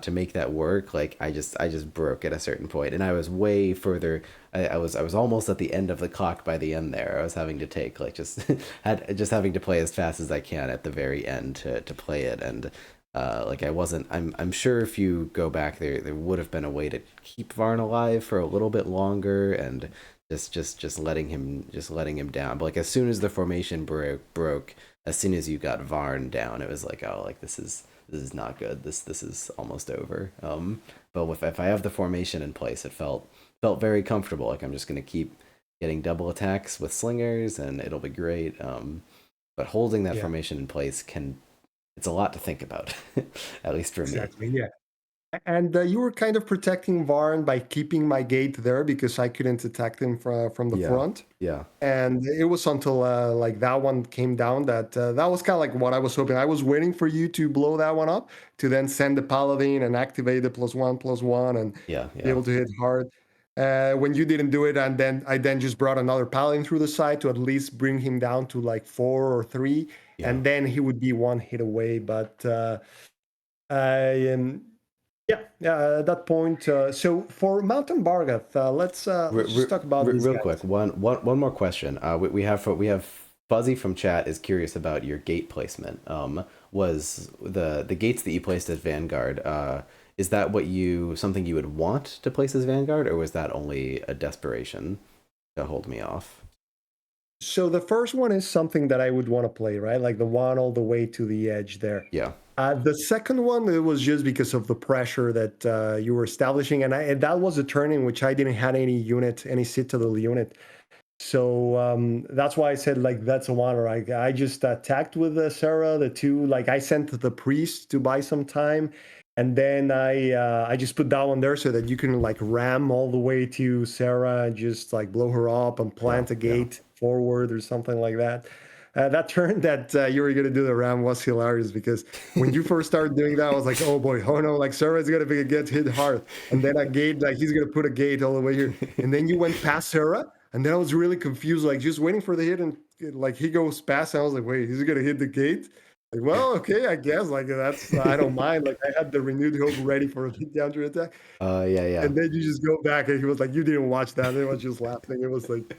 to make that work. Like I just broke at a certain point, and I was way further. I was almost at the end of the clock by the end there. I was having to take like just having to play as fast as I can at the very end to play it. And like I wasn't. I'm sure if you go back there would have been a way to keep Varn alive for a little bit longer, and just letting him down. But like as soon as the formation broke, as soon as you got Varn down, it was like, oh, like this is not good. This is almost over. But if I have the formation in place, it felt very comfortable. Like I'm just gonna keep getting double attacks with slingers, and it'll be great. But holding that Yeah, formation in place it's a lot to think about, at least for me. exactly. Yeah. And you were kind of protecting Varn by keeping my gate there because I couldn't attack them from the Yeah, front. yeah, And it was until like that one came down that was kind of like what I was hoping. I was waiting for you to blow that one up to then send the paladin and activate the +1/+1 and yeah, be yeah, able to hit hard. When you didn't do it, and then I then just brought another paladin through the side to at least bring him down to like 4 or 3, yeah. and then he would be one hit away. But I yeah, at that point. So for Mountain Bargath, let's just talk about these Real quick, guys. one more question. We have Fuzzy from chat is curious about your gate placement. Was the gates that you placed as Vanguard? is that what you something you would want to place as Vanguard, or was that only a desperation to hold me off? So the first one is something that I would want to play, right? Like the one all the way to the edge there. Yeah. The second one, it was just because of the pressure that you were establishing, and that was a turn in which I didn't have any unit, any citadel unit. So that's why I said like that's a one. I just attacked with Sarah the two. Like I sent the priest to buy some time, and then I just put that one there so that you can like ram all the way to Sarah and just like blow her up and Sure. plant a Yeah. gate forward or something like that. That turn that you were gonna do the ram was hilarious because when you first started doing that, I was like, oh boy, oh no, like Sarah's gonna get hit hard, and then a gate like he's gonna put a gate all the way here, and then you went past Sarah. And then I was really confused, like just waiting for the hit, and like he goes past. And I was like, wait, he's gonna hit the gate? Like, well, okay, I guess. Like that's I don't mind. Like I had the renewed hope ready for a big counter attack, Yeah, yeah. and then you just go back, and he was like, you didn't watch that. And I was just laughing. It was like,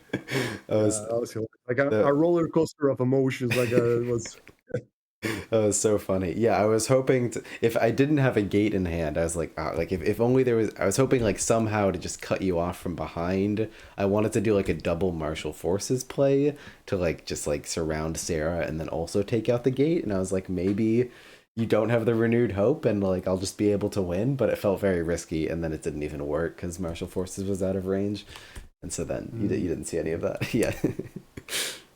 I was that was hilarious. Like a the roller coaster of emotions. Like it was. That was so funny. Yeah, I was hoping to, if I didn't have a gate in hand, I was like, ah, like if only there was, I was hoping like somehow to just cut you off from behind. I wanted to do like a double martial forces play to like just like surround Sarah and then also take out the gate. And I was like, maybe you don't have the renewed hope and like I'll just be able to win, but it felt very risky and then it didn't even work because martial forces was out of range. And so then you didn't see any of that. Yeah.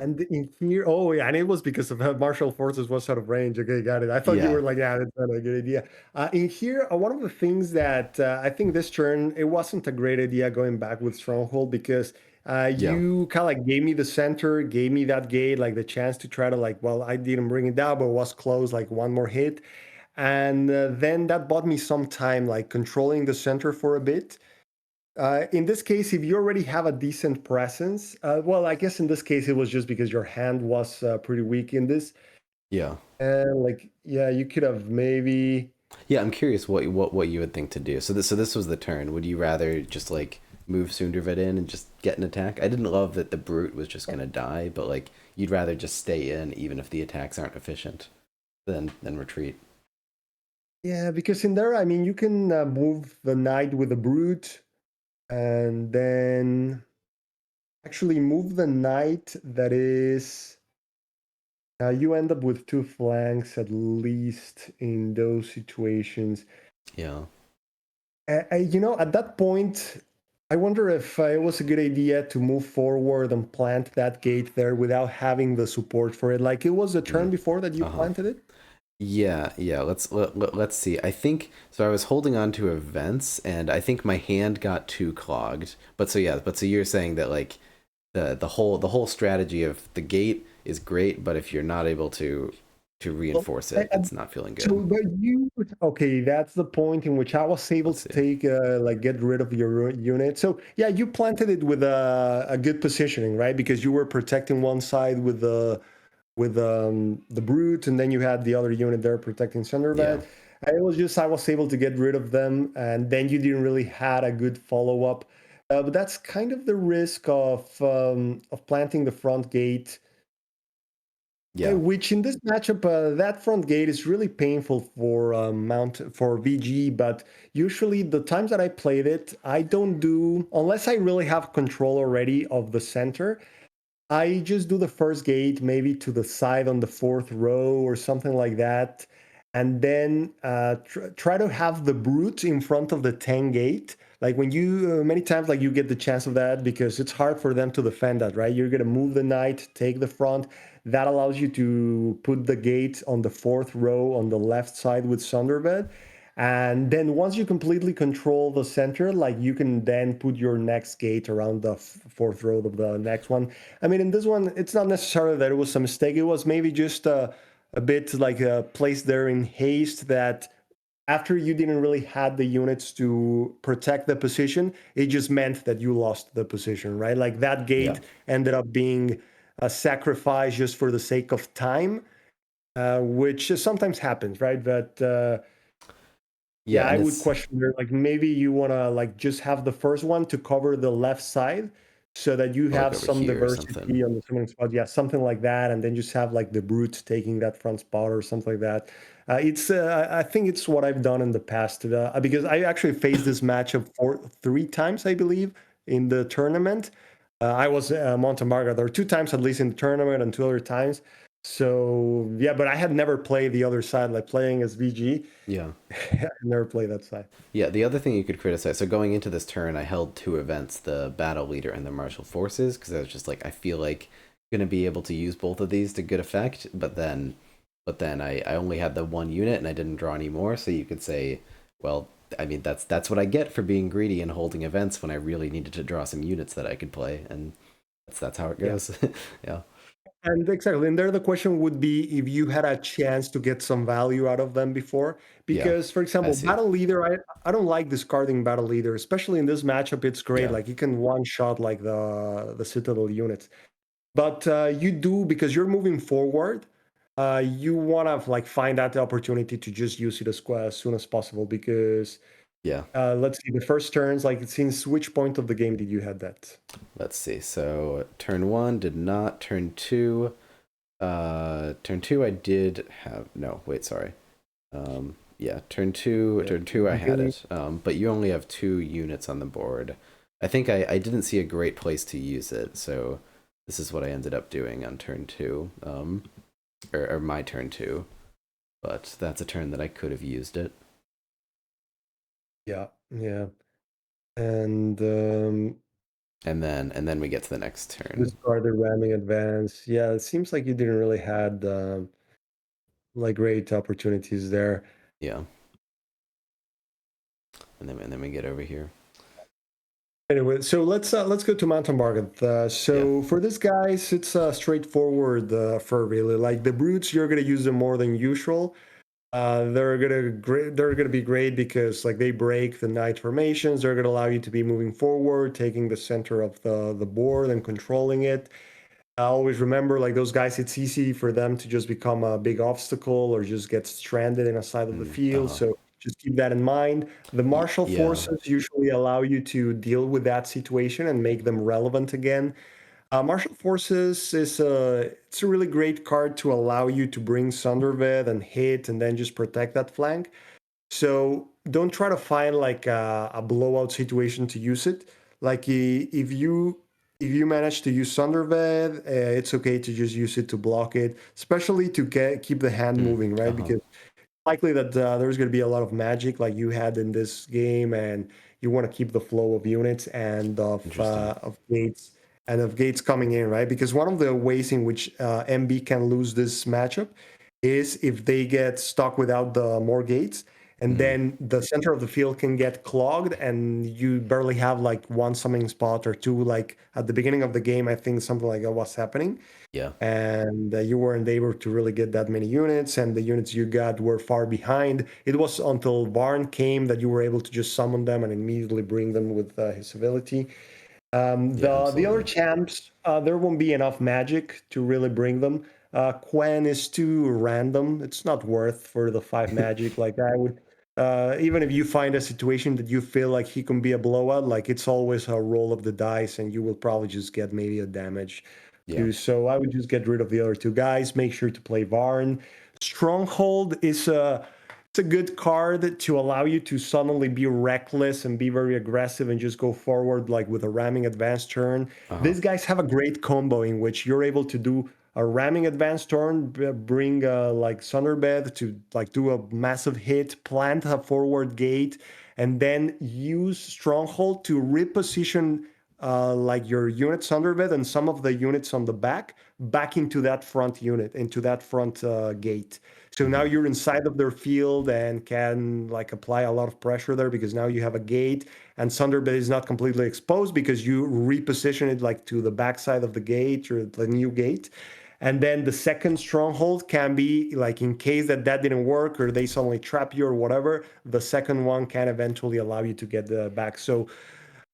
And in here, oh yeah, and it was because of how martial forces was out of range. Okay, got it. I thought you Yeah. were like, yeah, that's not a good idea. In here, one of the things that I think this turn it wasn't a great idea going back with stronghold because Yeah. you kind of like gave me the center, gave me that gate, like the chance to try to like, well, I didn't bring it down, but it was close, like one more hit, and then that bought me some time, like controlling the center for a bit. In this case, if you already have a decent presence, well, I guess in this case it was just because your hand was pretty weak in this, Yeah. and like, yeah, you could have maybe. Yeah, I'm curious what you would think to do. So this was the turn. Would you rather just like move Sundervid in and just get an attack? I didn't love that the brute was just gonna die, but like you'd rather just stay in even if the attacks aren't efficient than retreat. Yeah, because in there, I mean, you can move the knight with the brute, and then actually move the knight. That is, you end up with two flanks at least in those situations. Yeah. At that point, I wonder if it was a good idea to move forward and plant that gate there without having the support for it. Like it was a turn Mm. before that you Uh-huh. planted it. Yeah, yeah. Let's see. I think so. I was holding on to events, and I think my hand got too clogged. But so yeah. But so you're saying that like the whole strategy of the gate is great, but if you're not able to Well, reinforce I- it, it's not feeling So, good. but you okay? That's the point in which I was able Let's to see. take like get rid of your unit. So yeah, you planted it with a good positioning, right? Because you were protecting one side with the brute, and then you had the other unit there protecting Yeah. Sunderbed. And it was just I was able to get rid of them, and then you didn't really had a good follow up. But that's kind of the risk of planting the front gate, Yeah. which in this matchup, that front gate is really painful for mount for VG. But usually, the times that I played it, I don't do unless I really have control already of the center. I just do the first gate, maybe to the side on the fourth row or something like that, and then try to have the brute in front of the 10 gate. Like when you many times like you get the chance of that because it's hard for them to defend that, right? You're gonna move the knight, take the front. That allows you to put the gate on the fourth row on the left side with Sunderbed. And then once you completely control the center, like you can then put your next gate around the fourth row of the next one. I mean, in this one, it's not necessarily that it was a mistake. It was maybe just a bit like placed there in haste that after you didn't really had the units to protect the position, it just meant that you lost the position, right? Like that Yeah. gate ended up being a sacrifice just for the sake of time, which sometimes happens, right? But Yeah, yeah, I and would it's question there. Like maybe you want to like just have the first one to cover the left side so that you Or like have over some here or something. diversity on the summoning spot. Yeah, something like that, and then just have like the brute taking that front spot or something like that. I think it's what I've done in the past because I actually faced this matchup three times, I believe, in the tournament. I was Monte Margaret. There were two times at least in the tournament, and two other times. So yeah, but I had never played the other side, like playing as VG. Yeah. I never played that side. Yeah, the other thing you could criticize. So going into this turn, I held two events: the battle leader and the martial forces, because I was just like, I feel like I'm gonna be able to use both of these to good effect. But then I only had the one unit and I didn't draw any more. So you could say, well, I mean that's what I get for being greedy and holding events when I really needed to draw some units that I could play, and that's how it Yeah. goes. Yeah, And exactly, and there the question would be if you had a chance to get some value out of them before. yeah, Because, for I example, see. Battle Leader, I don't like discarding Battle Leader, especially in this matchup. It's great, Yeah, like you can one shot like the Citadel units. But you do because you're moving forward. You want to like find out the opportunity to just use it as soon as possible. Because yeah. let's see, the first turns, like since which point of the game did you have that? Let's see. So turn one did not. Turn two. Turn two I did have. No, wait, sorry. Yeah, turn two. Yeah, Turn two I had beginning. it. But you only have two units on the board. I think I didn't see a great place to use it, so this is what I ended up doing on turn two. Or my turn two. But that's a turn that I could have used it. Yeah, yeah, and And then we get to the next turn. discard the ramming advance. Yeah, it seems like you didn't really had like great opportunities there. Yeah. And then we get over here. Anyway, so let's go to Mountain Bargain. Yeah. So for this guys, it's straightforward for really like the brutes. You're gonna use them more than usual. They're gonna be great because like they break the knight formations. They're gonna allow you to be moving forward, taking the center of the board and controlling it. I always remember like those guys, it's easy for them to just become a big obstacle or just get stranded in a side of the field. Uh-huh. So just keep that in mind. The martial Yeah. forces usually allow you to deal with that situation and make them relevant again. Martial forces is it's a really great card to allow you to bring Sunderved and hit and then just protect that flank. So don't try to find like a blowout situation to use it. Like if you manage to use Sunderved, it's okay to just use it to block it, especially to keep the hand moving, right? Uh-huh. Because likely that there's going to be a lot of magic like you had in this game, and you want to keep the flow of units and Interesting. of gates coming in, right? Because one of the ways in which MB can lose this matchup is if they get stuck without the more gates, and Mm-hmm. then the center of the field can get clogged, and you barely have like one summoning spot or two. Like at the beginning of the game, I think something like that was happening, Yeah. and you weren't able to really get that many units, and the units you got were far behind. It was until Varn came that you were able to just summon them and immediately bring them with his ability. Yeah, The other absolutely. champs, there won't be enough magic to really bring them. Quen is too random. It's not worth for the five magic. Like I would, even if you find a situation that you feel like he can be a blowout, like it's always a roll of the dice, and you will probably just get maybe a damage Yeah. too. So I would just get rid of the other two guys. Make sure to play Varn. Stronghold is a it's a good card to allow you to suddenly be reckless and be very aggressive and just go forward like with a ramming advance turn. Uh-huh. These guys have a great combo in which you're able to do a ramming advance turn, bring like Thunderbed to like do a massive hit, plant a forward gate, and then use Stronghold to reposition like your unit Thunderbed and some of the units on the back into that front unit, into that front gate. So now Mm-hmm. you're inside of their field and can like apply a lot of pressure there because now you have a gate, and Thunderbed is not completely exposed because you reposition it like to the backside of the gate or the new gate. And then the second stronghold can be like in case that didn't work or they suddenly trap you or whatever, the second one can eventually allow you to get the back. So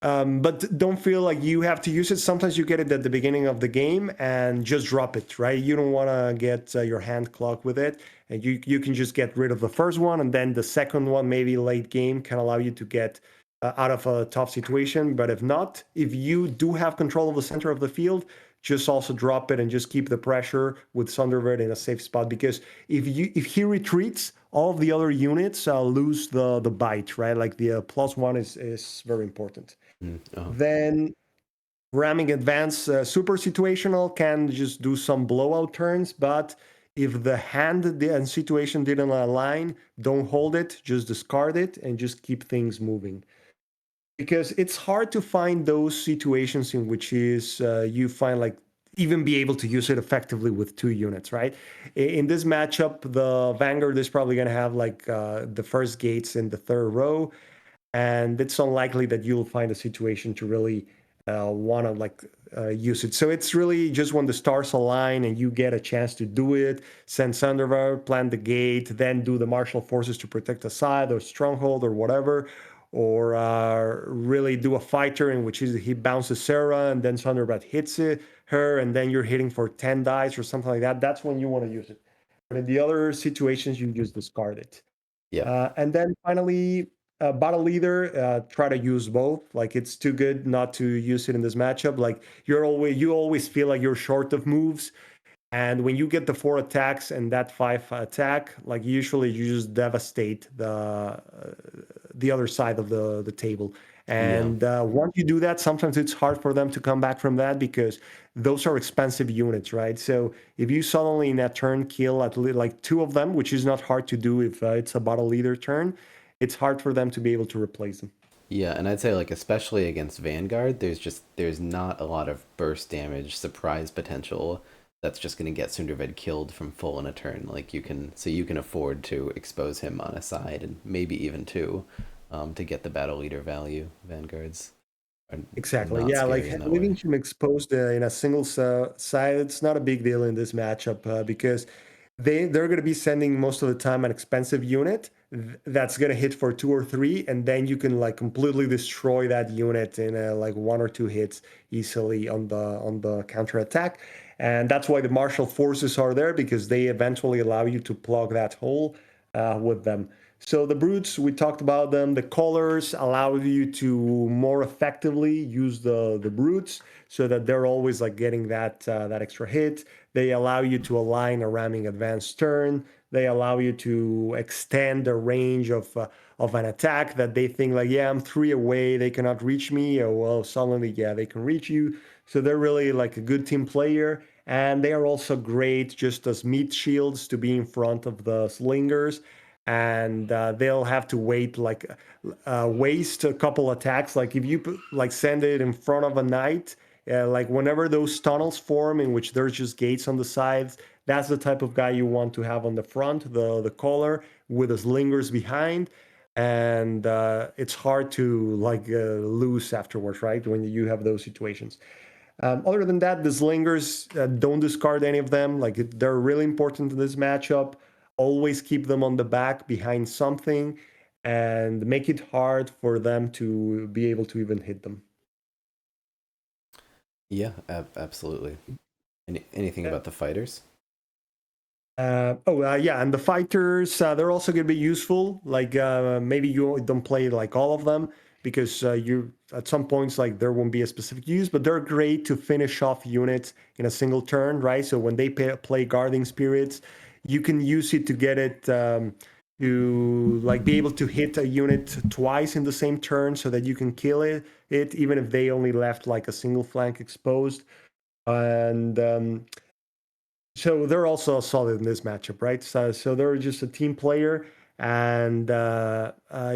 but don't feel like you have to use it. Sometimes you get it at the beginning of the game and just drop it, right? You don't want to get your hand clogged with it. And you can just get rid of the first one, and then the second one, maybe late game, can allow you to get out of a tough situation. But if not, if you do have control of the center of the field, just also drop it and just keep the pressure with Thunderbird in a safe spot. Because if he retreats, all of the other units lose the bite, right? Like the +1 is very important. Oh, Then ramming advance super situational can just do some blowout turns, but if the hand and situation didn't align, don't hold it, just discard it and just keep things moving. Because it's hard to find those situations in which is you find like even be able to use it effectively with 2 units, right? In this matchup, the Vanguard is probably going to have like the first gates in the third row, and it's unlikely that you'll find a situation to really want to like use it. So it's really just when the stars align and you get a chance to do it, send Thunderbird, plant the gate, then do the martial forces to protect a side or stronghold or whatever, or really do a fighter in which is he bounces Sarah and then Thunderbird hits her, and then you're hitting for 10 dice or something like that. That's when you want to use it. But in the other situations, you just discard it. yeah, And then finally, battle leader, try to use both. Like it's too good not to use it in this matchup. Like you always feel like you're short of moves, and when you get the 4 attacks and that 5 attack, like usually you just devastate the other side of the table. yeah. And once you do that, sometimes it's hard for them to come back from that because those are expensive units, right? So if you suddenly in that turn kill at least like 2 of them, which is not hard to do if it's a battle leader turn, it's hard for them to be able to replace them. Yeah, and I'd say like especially against Vanguard, there's not a lot of burst damage, surprise potential that's just gonna get Sundervid killed from full in a turn. Like you can afford to expose him on a side and maybe even two, to get the battle leader value. Vanguards are Exactly. not Yeah, like scary in that leaving way. him exposed in a single side, it's not a big deal in this matchup because they're going to be sending most of the time an expensive unit that's going to hit for 2 or 3, and then you can like completely destroy that unit in like 1 or 2 hits easily on the counter attack. And that's why the martial forces are there, because they eventually allow you to plug that hole with them. So the brutes, we talked about them. The colors allow you to more effectively use the brutes, so that they're always like getting that extra hit. They allow you to align a ramming advanced turn. They allow you to extend the range of an attack that they think like, yeah, I'm 3 away, they cannot reach me. Or well, suddenly, yeah, they can reach you. So they're really like a good team player. And they are also great just as meat shields to be in front of the slingers, and they'll have to wait like waste a couple attacks. Like if you like send it in front of a knight, like whenever those tunnels form in which there's just gates on the sides, that's the type of guy you want to have on the front, the collar with his lingers behind. And it's hard to like lose afterwards, right, when you have those situations. Other than that, the slingers, don't discard any of them. Like they're really important in this matchup. Always keep them on the back behind something, and make it hard for them to be able to even hit them. Yeah, absolutely. Anything about the fighters? Yeah, and the fighters, they're also going to be useful. Like maybe you don't play like all of them because you at some points like there won't be a specific use, but they're great to finish off units in a single turn, right? So when they play guarding spirits, you can use it to get it to like be able to hit a unit twice in the same turn, so that you can kill it even if they only left like a single flank exposed. And so they're also solid in this matchup, right? So they're just a team player, and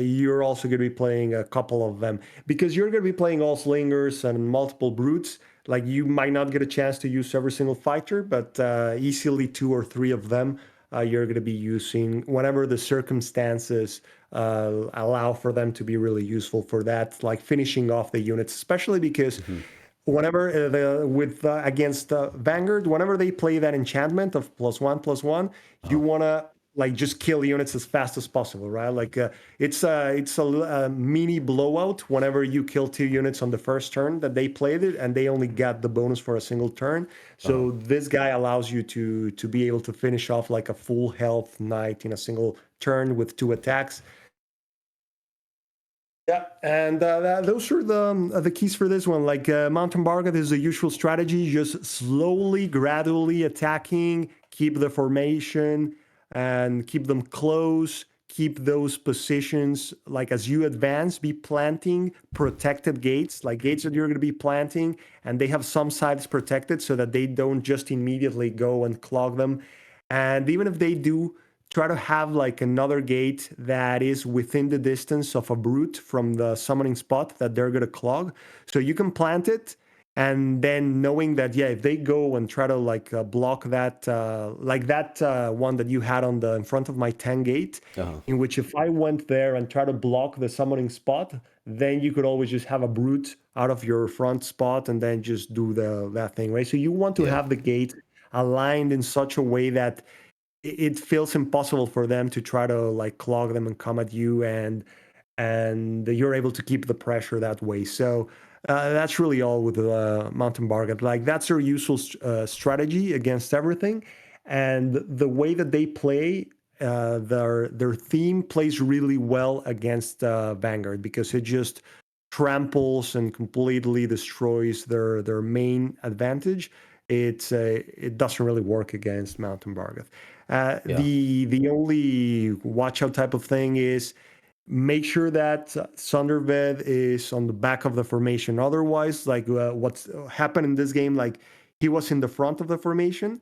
you're also going to be playing a couple of them because you're going to be playing all slingers and multiple brutes. Like you might not get a chance to use every single fighter, but easily 2 or 3 of them you're going to be using whenever the circumstances allow for them to be really useful for that, like finishing off the units, especially because Hmm. whenever with against Vanguard, whenever they play that enchantment of +1/+1, you Oh, wanna like just kill units as fast as possible, right? Like it's a mini blowout whenever you kill 2 units on the first turn that they played it, and they only got the bonus for a single turn. oh, So this guy allows you to be able to finish off like a full health knight in a single turn with 2 attacks. Yeah, and those are the keys for this one. Like Mountain Bargat is the usual strategy, just slowly, gradually attacking, keep the formation, and keep them close. Keep those positions like as you advance, be planting protected gates, like gates that you're going to be planting, and they have some sides protected so that they don't just immediately go and clog them. And even if they do, try to have like another gate that is within the distance of a brute from the summoning spot that they're going to clog, so you can plant it, and then knowing that, yeah, if they go and try to like block that like that one that you had on the in front of my 10 gate, Uh-huh. in which if I went there and try to block the summoning spot, then you could always just have a brute out of your front spot and then just do the that thing, right? So you want to Yeah. have the gate aligned in such a way that it feels impossible for them to try to like clog them and come at you, and you're able to keep the pressure that way. So that's really all with Mountain Bargat. Like that's their useful strategy against everything, and the way that they play, their theme plays really well against Vanguard because it just tramples and completely destroys their main advantage. It doesn't really work against Mountain Bargat. Yeah. The only watch out type of thing is make sure that Sunderved is on the back of the formation. Otherwise, like what's happened in this game, like he was in the front of the formation,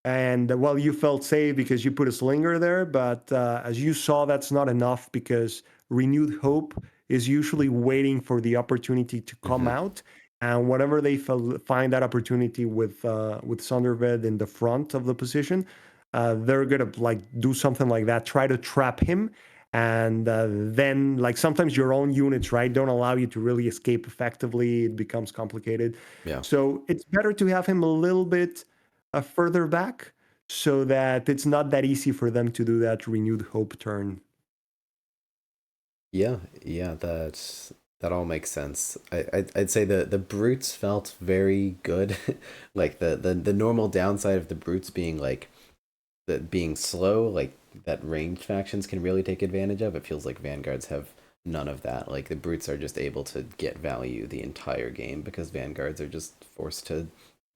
and well, you felt safe because you put a slinger there. But as you saw, that's not enough because renewed hope is usually waiting for the opportunity to come Mm-hmm. out. And whenever they find that opportunity with Sunderved in the front of the position, they're gonna like do something like that, try to trap him, and then like sometimes your own units, right, don't allow you to really escape effectively. It becomes complicated. Yeah. So it's better to have him a little bit further back so that it's not that easy for them to do that renewed hope turn. Yeah, yeah, that all makes sense. I'd say the brutes felt very good. Like the normal downside of the brutes being like that being slow, like that ranged factions can really take advantage of. It feels like vanguards have none of that. Like the brutes are just able to get value the entire game because vanguards are just forced to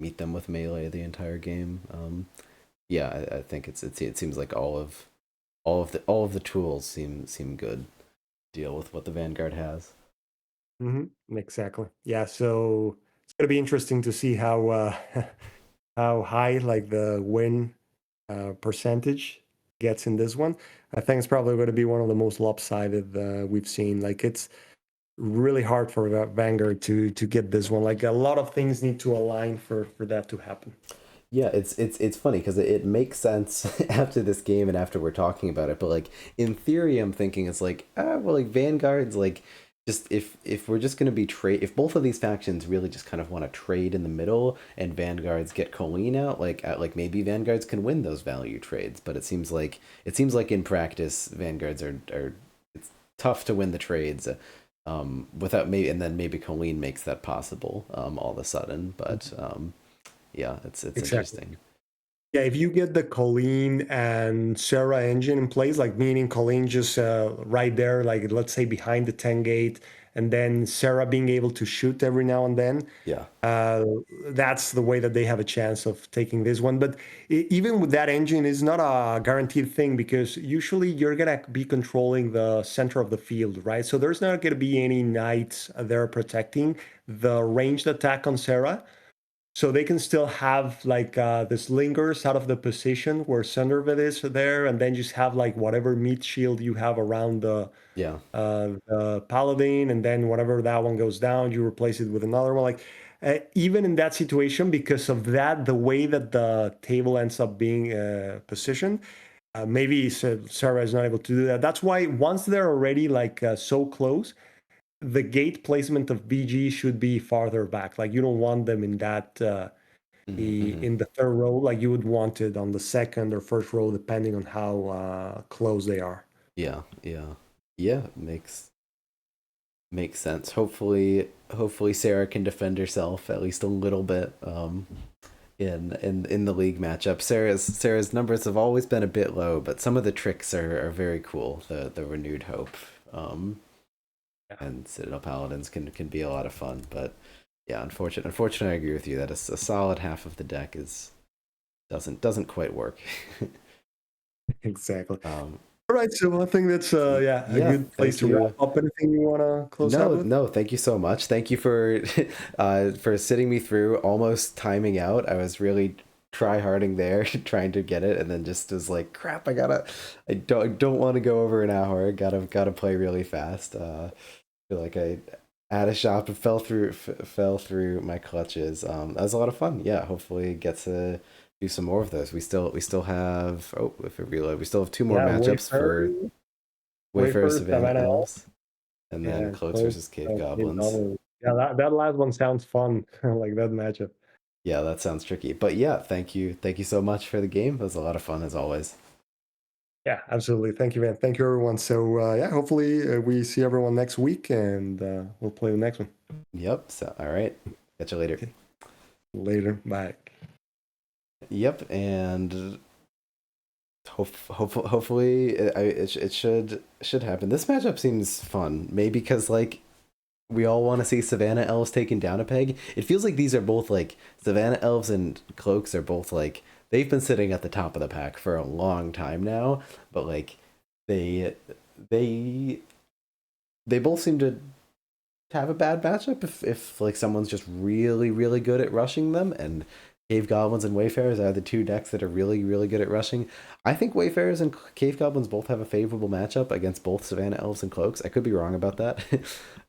meet them with melee the entire game. Yeah, I think it seems like all of the tools seem good deal with what the Vanguard has. Exactly. Yeah. So it's gonna be interesting to see how how high like the win percentage gets in this one. I think it's probably going to be one of the most lopsided we've seen. Like it's really hard for Vanguard to get this one. Like a lot of things need to align for that to happen. Yeah, it's funny because it makes sense after this game and after we're talking about it. But like in theory, I'm thinking it's like well, like Vanguard's like just if we're just gonna be trade if both of these factions really just kind of want to trade in the middle and Vanguards get Colleen out, like maybe Vanguards can win those value trades. But it seems like in practice Vanguards are it's tough to win the trades. Without maybe and then maybe Colleen makes that possible all of a sudden. But yeah, it's Exactly. interesting. Yeah, if you get the Colleen and Sarah engine in place, like meaning Colleen just right there, like let's say behind the 10 gate, and then Sarah being able to shoot every now and then, Yeah. uh, that's the way that they have a chance of taking this one. But even with that engine, it's not a guaranteed thing because usually you're gonna be controlling the center of the field, right? So there's not gonna be any knights there protecting the ranged attack on Sarah, so they can still have like this lingers out of the position where Sundervid is there, and then just have like whatever meat shield you have around Yeah. the paladin, and then whatever that one goes down, you replace it with another one. Like even in that situation, because of that, the way that the table ends up being positioned, maybe Sarah is not able to do that. That's why once they're already like so close, the gate placement of BG should be farther back. Like you don't want them in that Hmm. in the third row. Like you would want it on the second or first row, depending on how close they are. Yeah. Yeah. Yeah. Makes sense. Hopefully Sarah can defend herself at least a little bit. In the league matchup, Sarah's numbers have always been a bit low, but some of the tricks are very cool. The renewed hope. Um, Yeah. and Citadel Paladins can be a lot of fun. But yeah, unfortunately, I agree with you that a solid half of the deck is doesn't quite work. Exactly. um, All right, so I think that's yeah, a yeah, good place thank to wrap you. up. Anything you want to close out No, with? no, thank you so much. Thank you for sitting me through almost timing out. I was really try harding there trying to get it and then just was like, crap, I don't want to go over an hour. Gotta play really fast. Feel like I had a shop and fell through my clutches. That was a lot of fun. Yeah, hopefully get to do some more of those. We still have, oh, if it reload, we still have two more Yeah, matchups for Wayfarer Wayfarer, Savannah Savannah Elf, Elves and then yeah, Cloaks Cloak, versus Cave Cave Goblins. Goblin. Yeah, that last one sounds fun. I like that matchup. Yeah, that sounds tricky. But yeah, thank you so much for the game. It was a lot of fun as always. Yeah, absolutely. Thank you, man. Thank you, everyone. So yeah, hopefully we see everyone next week, and we'll play the next one. Yep. So all right. Catch you later. Okay, later. Bye. Yep. And hopefully it should happen. This matchup seems fun. Maybe because like we all want to see Savannah Elves taken down a peg. It feels like these are both like Savannah Elves and Cloaks are both like they've been sitting at the top of the pack for a long time now, but like they they they both seem to have a bad matchup if like someone's just really good at rushing them, and Cave Goblins and Wayfarers are the two decks that are really good at rushing. I think Wayfarers and Cave Goblins both have a favorable matchup against both Savannah Elves and Cloaks. I could be wrong about that.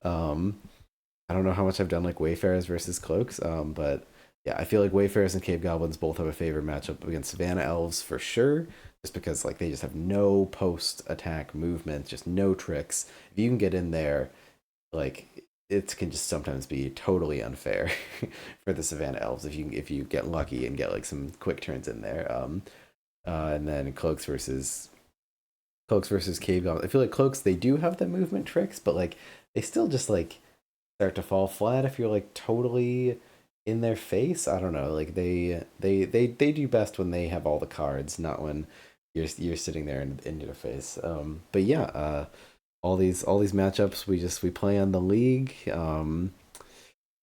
um I don't know how much I've done like Wayfarers versus Cloaks, but yeah, I feel like Wayfarers and Cave Goblins both have a favorite matchup against Savannah Elves for sure, just because like they just have no post attack movement, just no tricks. If you can get in there, like it can just sometimes be totally unfair for the Savannah Elves if you get lucky and get like some quick turns in there. And then Cloaks versus Cave Goblins. I feel like Cloaks they do have the movement tricks, but like they still just like start to fall flat if you're like totally in their face. I don't know. Like they do best when they have all the cards, not when you're sitting there in your face. But yeah, all these matchups we play on the league.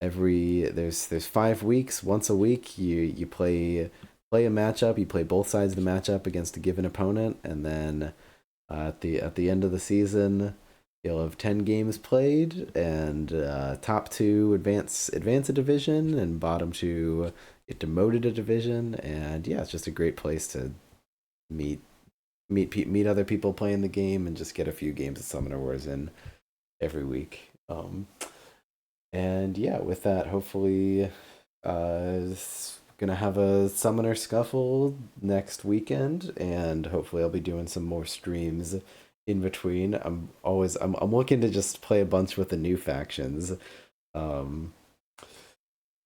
There's 5 weeks. Once a week, you play a matchup. You play both sides of the matchup against a given opponent, and then at the end of the season, you'll have 10 games played, and top two advance a division, and bottom two get demoted a division. And yeah, it's just a great place to meet meet other people playing the game and just get a few games of Summoner Wars in every week. And yeah, with that, hopefully, gonna have a Summoner Scuffle next weekend, and hopefully, I'll be doing some more streams in between. I'm looking to just play a bunch with the new factions. Um,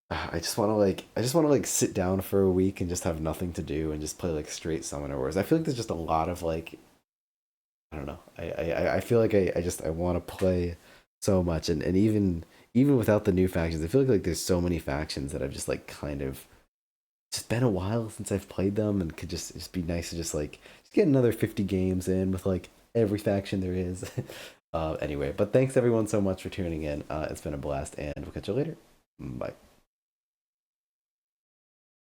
I just want to like sit down for a week and just have nothing to do and just play like straight Summoner Wars. I feel like there's just a lot of like I don't know. I feel like I want to play so much, and even without the new factions, I feel like there's so many factions that I've just like kind of just been a while since I've played them, and could just be nice to just get another 50 games in with like every faction there is. Anyway, but thanks everyone so much for tuning in. It's been a blast, and we'll catch you later. Bye.